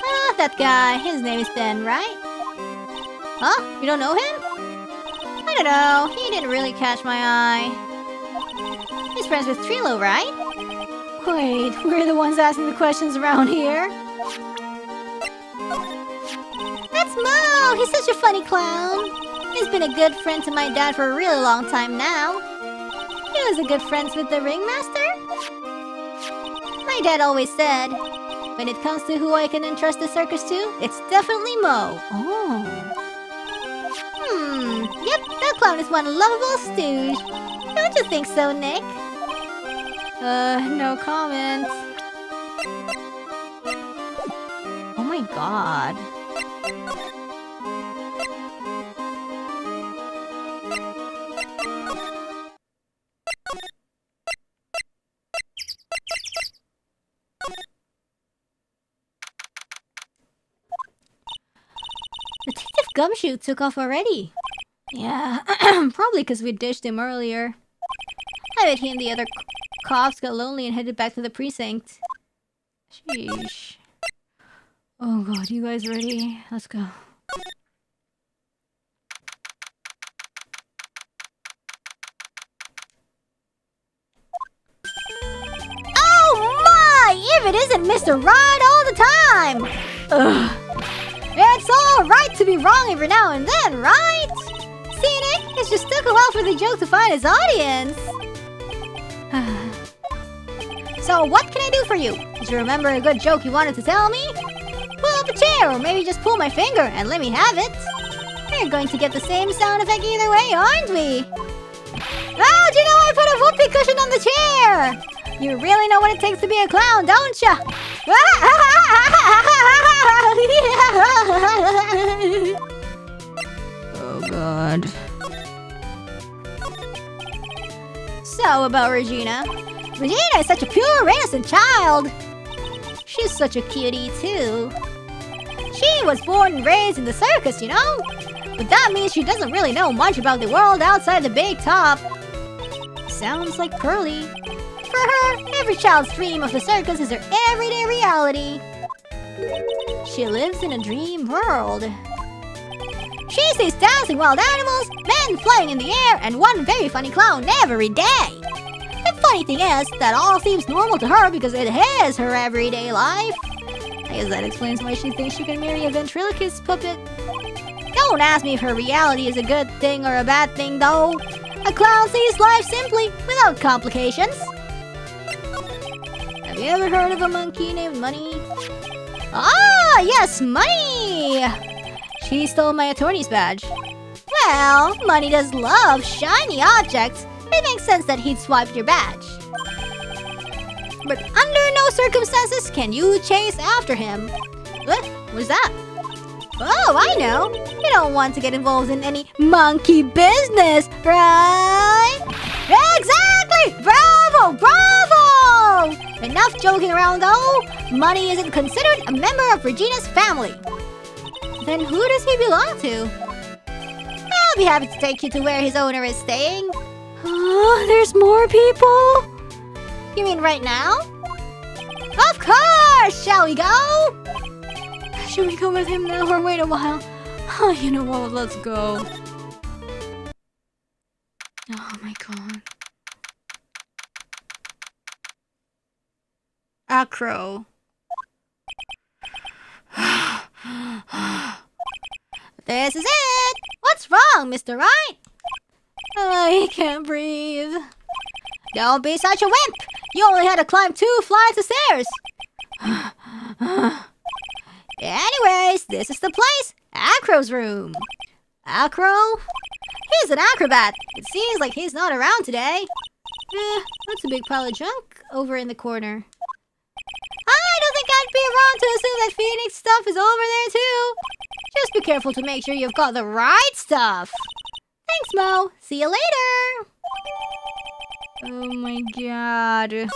Ah, that guy. His name is Ben, right? Huh? You don't know him? I don't know. He didn't really catch my eye. He's friends with Trilo, right? Wait, we're the ones asking the questions around here. That's Mo! He's such a funny clown. He's been a good friend to my dad for a really long time now. He was a good friend with the Ringmaster? My dad always said, when it comes to who I can entrust the circus to, it's definitely Mo. Oh. Yep, that clown is one lovable stooge. Don't you think so, Nick? No comment. Oh my god. Detective Gumshoe took off already. Yeah, probably because we ditched him earlier. I bet he and the other cops got lonely and headed back to the precinct. Sheesh. Oh god, you guys ready? Let's go. Oh my! If it isn't Mr. Right all the time! Ugh. It's alright to be wrong every now and then, right? See, Nick? It just took a while for the joke to find its audience. So what can I do for you? Did you remember a good joke you wanted to tell me? Pull up a chair or maybe just pull my finger and let me have it. We're going to get the same sound effect either way, aren't we? Oh, do you know I put a whoopee cushion on the chair? You really know what it takes to be a clown, don't ya? Oh god. So about Regina. Regina is such a pure, innocent child. She's such a cutie too. She was born and raised in the circus, you know? But that means she doesn't really know much about the world outside the big top. Sounds like Pearly. For her, every child's dream of the circus is her everyday reality. She lives in a dream world. She sees dancing wild animals, men flying in the air, and one very funny clown every day. The funny thing is that all seems normal to her because it is her everyday life. I guess that explains why she thinks she can marry a ventriloquist puppet. Don't ask me if her reality is a good thing or a bad thing, though. A clown sees life simply, without complications. Have you ever heard of a monkey named Money? Ah, yes, Money! She stole my attorney's badge. Well, Money does love shiny objects. It makes sense that he'd swiped your badge. But under no circumstances can you chase after him. What? What's that? Oh, I know. You don't want to get involved in any monkey business, right? Exactly! Bravo! Bravo! Enough joking around though. Money isn't considered a member of Regina's family. Then who does he belong to? I'll be happy to take you to where his owner is staying. Oh, there's more people? You mean right now? Of course! Shall we go? Should we go with him now or wait a while? Oh, you know what? Let's go. Oh my god. Acro. This is it! What's wrong, Mr. Wright? I can't breathe. Don't be such a wimp! You only had to climb 2 flights of stairs! Anyways, this is the place! Acro's room! Acro? He's an acrobat! It seems like he's not around today. That's a big pile of junk over in the corner. I don't think I'd be wrong to assume that Phoenix stuff is over there too. Just be careful to make sure you've got the right stuff. Thanks, Mo. See you later. Oh my god.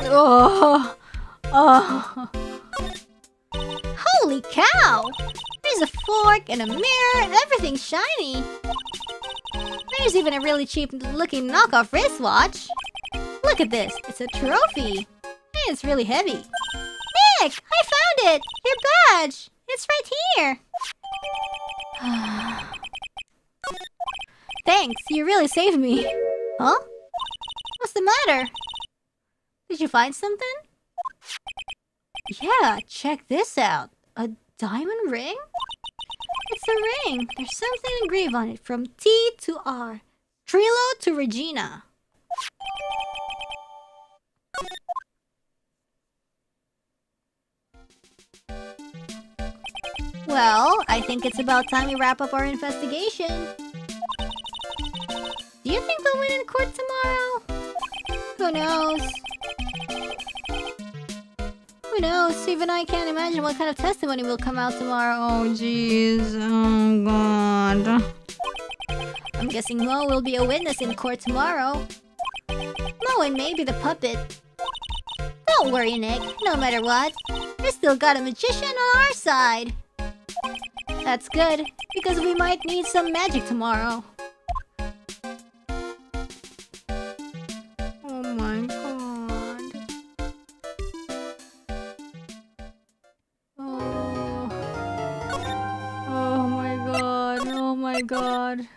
Oh. Oh. Holy cow! There's a fork and a mirror. Everything's shiny. There's even a really cheap looking knockoff wristwatch. Look at this. It's a trophy. Hey, it's really heavy. Nick! I found it! Your badge! It's right here! Thanks, you really saved me. Huh? What's the matter? Did you find something? Yeah, check this out. A diamond ring? It's a ring. There's something engraved on it from T to R. Trilo to Regina. Well, I think it's about time we wrap up our investigation. Do you think we'll win in court tomorrow? Who knows? Who knows? Even I can't imagine what kind of testimony will come out tomorrow. Oh, jeez. Oh, God. I'm guessing Mo will be a witness in court tomorrow. Mo and maybe the puppet. Don't worry, Nick. No matter what, we still got a magician on our side. That's good, because we might need some magic tomorrow. Oh my god. Oh. Oh my god. Oh my god.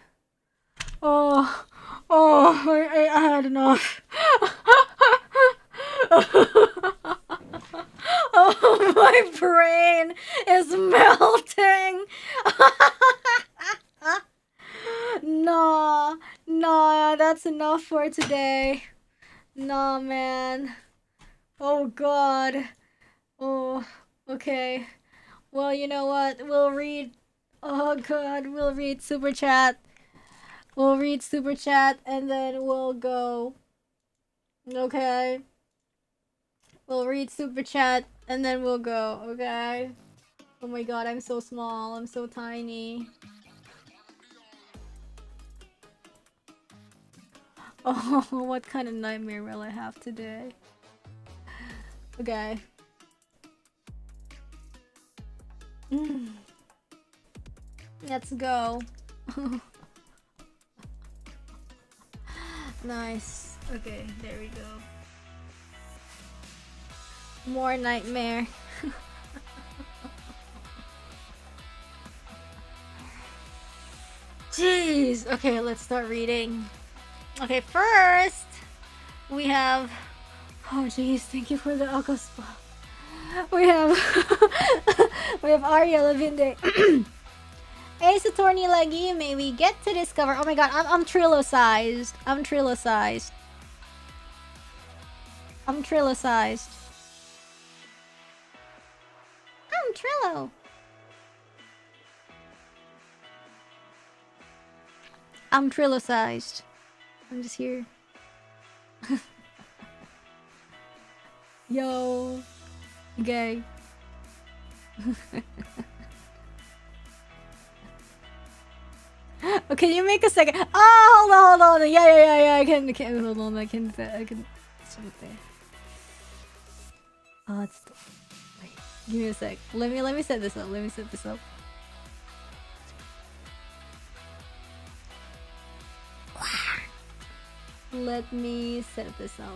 Oh. Oh, I had enough. Oh, my brain is melting. Nah, that's enough for today. Nah, man. Oh, God. Oh, okay. Well, you know what? We'll read... Oh, God, we'll read Super Chat. We'll read Super Chat and then we'll go. Okay? We'll read Super Chat and then we'll go, okay? Oh my god, I'm so small. I'm so tiny. Oh, what kind of nightmare will I have today? Okay. Let's go. Nice. Okay, there we go. More nightmare. Jeez. Okay, let's start reading. Okay, first we have... Oh jeez, thank you for the alcohol spa. We have... we have Arya Levinde. Ace Attorney Leggy, may we get to discover... Oh my god, I'm Trilo-sized. I'm Trilo-sized. I'm Trilo-sized. I'm Trillo. I'm Trilo-sized. I'm just here. Yo. Gay. Oh, can you make a second? Oh, hold on. Yeah. I can hold on. I can. It's right there. It's wait, give me a sec. Let me set this up. Let me set this up. Let me set this up.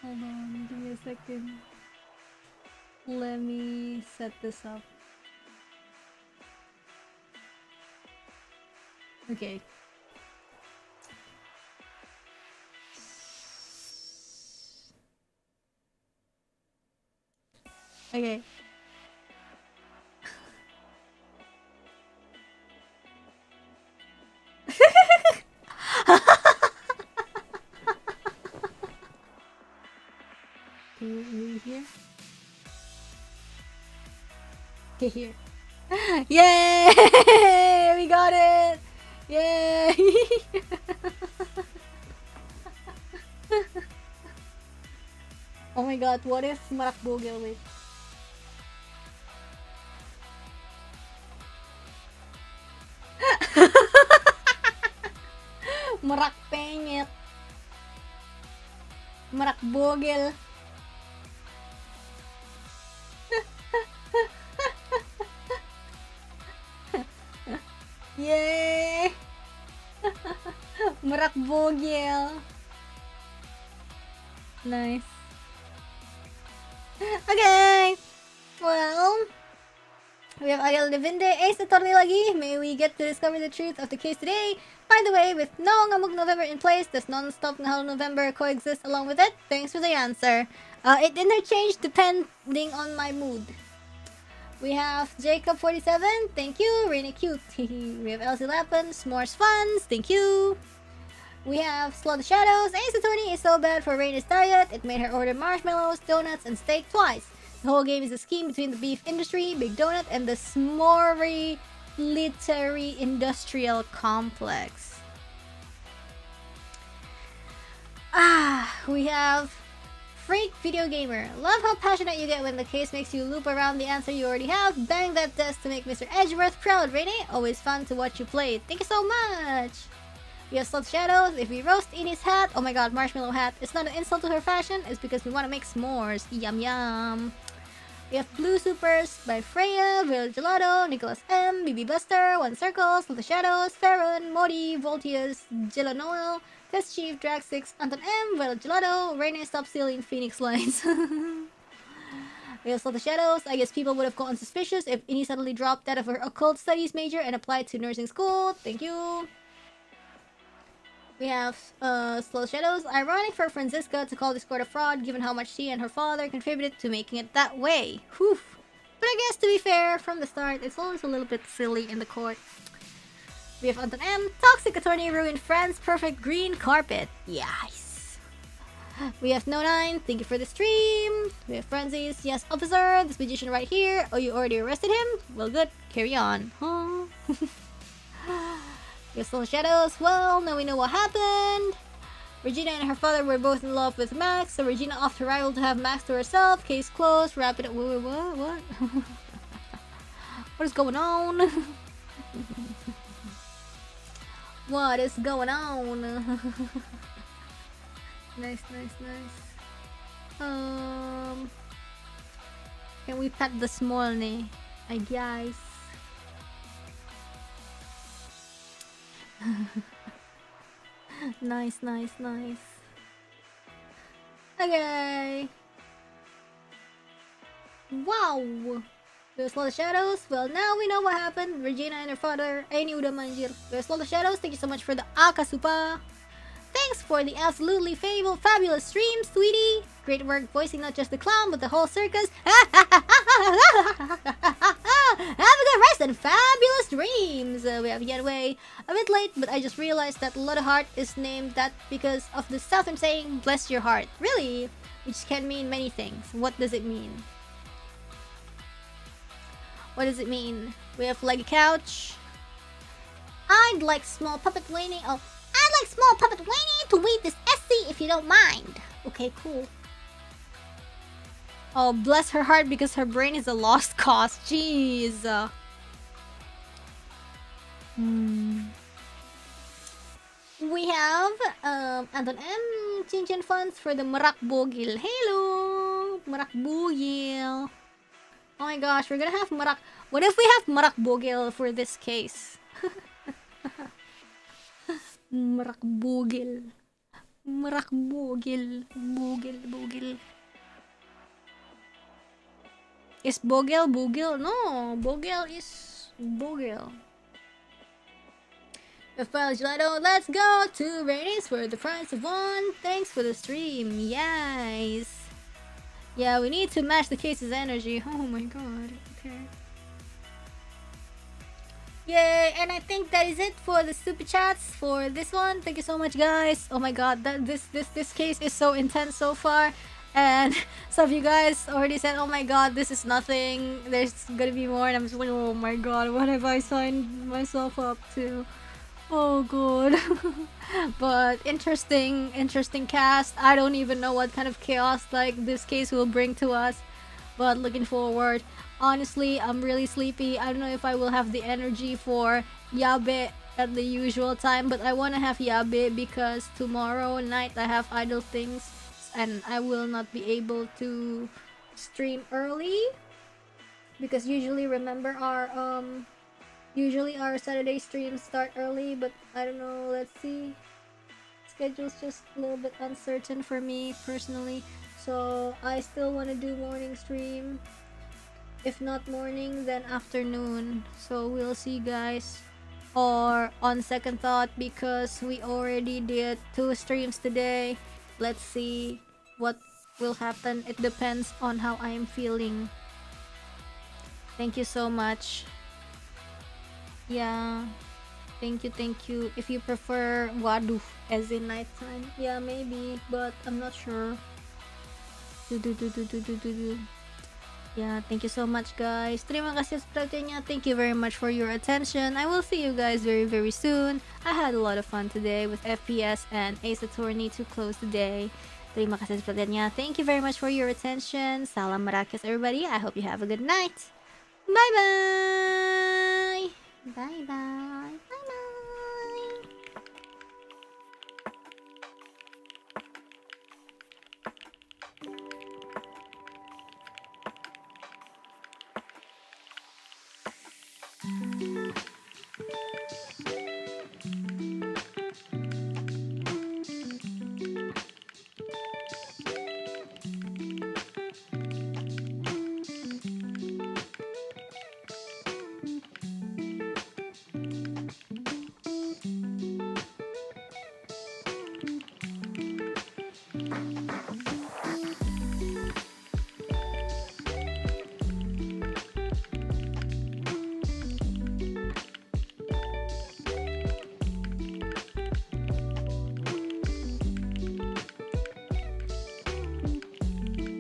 Hold on, give me a second. Let me set this up. Okay. Okay. Can we hear? Okay, here. Yay! We got it! Yay! Oh my god, what if merak bogel, wait. Merak penyet. Merak bogel. Yay! Merak bogel. Nice. Okay. Well, we have Ariel Devinde, Ace Attorney lagi. May we get to discover the truth of the case today. By the way, with no Ngamuk November in place, does non-stop Nahalo November coexist along with it? Thanks for the answer. It interchanged depending on my mood. We have Jacob47, thank you. Rainy Cute. We have Elsie Lappin, S'mores Funs, thank you. We have Slow the Shadows. Ace Attorney is so bad for Raina's diet, it made her order marshmallows, donuts, and steak twice. The whole game is a scheme between the beef industry, Big Donut, and the S'more Literary Industrial Complex. We have Freak Video Gamer. Love how passionate you get when the case makes you loop around the answer you already have. Bang that desk to make Mr. Edgeworth proud, Rainy. Always fun to watch you play. Thank you so much. We have Sloth Shadows. If we roast Edie's hat, oh my god, marshmallow hat. It's not an insult to her fashion, it's because we want to make s'mores. Yum yum. We have Blue Supers by Freya, Real Gelato, Nicholas M, BB Buster, One Circle, Sloth Shadows, Farron, Modi, Voltius, Jilla Noel, Test Chief, Drag6, Anton M, Real Gelato, Rainy, stop stealing Phoenix lines. We have Sloth Shadows. I guess people would have gotten suspicious if Innie suddenly dropped out of her occult studies major and applied to nursing school. Thank you. We have Slow Shadows. Ironic for Franziska to call Discord a fraud given how much she and her father contributed to making it that way. Whew. But I guess to be fair, from the start, it's always a little bit silly in the court. We have Anton M. Toxic Attorney ruined Fran's perfect green carpet. Yes. We have No9. Thank you for the stream. We have Frenzies. Yes, officer. This magician right here. Oh, you already arrested him? Well, good. Carry on. Huh? We have Slow Shadows. Well, now we know what happened. Regina and her father were both in love with Max, so Regina offed her rival to have Max to herself. Case closed. Wrap it up. What? What is going on? What is going on? Nice. Can we pat the small knee? I guess. Nice. Okay. Wow. There's a lot of shadows. Well, now we know what happened. Regina and her father, Aini udah manjir. There's a lot of shadows. Thank you so much for the Akasupa. Thanks for the absolutely fabulous stream, sweetie. Great work voicing not just the clown, but the whole circus. Have a good rest and fabulous dreams. We have Yanwei. A bit late, but I just realized that Lot of Heart is named that because of the southern saying, bless your heart. Really? Which can mean many things. What does it mean? What does it mean? We have Leggy Couch. I'd like small puppet Winnie to read this essay see if you don't mind. Okay, cool. Oh, bless her heart because her brain is a lost cause. Jeez. We have Anton M. Chinchin funds for the merak bogil. Hello, merak bogil. Oh my gosh, we're gonna have merak. What if we have merak bogil for this case? Merak bogil. Merak bogil. Bogil. Is bogil bogil? No, bogil is bogil. Rafael Gelato, let's go to Rainy's for the price of one. Thanks for the stream. Yes. Yeah, we need to match the case's energy. Oh my god. Okay. Yay! And I think that is it for the super chats for this one. Thank you so much, guys. Oh my god, this case is so intense so far. And some of you guys already said, "Oh my god, this is nothing. There's gonna be more." And I'm just like, "Oh my god, what have I signed myself up to?" Oh god. But interesting cast. I don't even know what kind of chaos like this case will bring to us, but looking forward. Honestly, I'm really sleepy. I don't know if I will have the energy for yabe at the usual time, but I want to have yabe because tomorrow night I have idle things and I will not be able to stream early because usually our Saturday streams start early, but I don't know, let's see. Schedule's just a little bit uncertain for me personally, so I still want to do morning stream. If not morning, then afternoon. So we'll see, guys. Or on second thought, because we already did 2 streams today, let's see what will happen. It depends on how I am feeling. Thank you so much. Yeah, thank you. If you prefer waduh as in nighttime, yeah, maybe, but I'm not sure. Yeah, thank you so much, guys. Terima kasih sepertinya. Thank you very much for your attention. I will see you guys very, very soon. I had a lot of fun today with FPS and Ace Attorney to close the day. Terima kasih sepertinya. Thank you very much for your attention. Salam merakyat, everybody. I hope you have a good night. Bye-bye. Bye-bye. Bye-bye.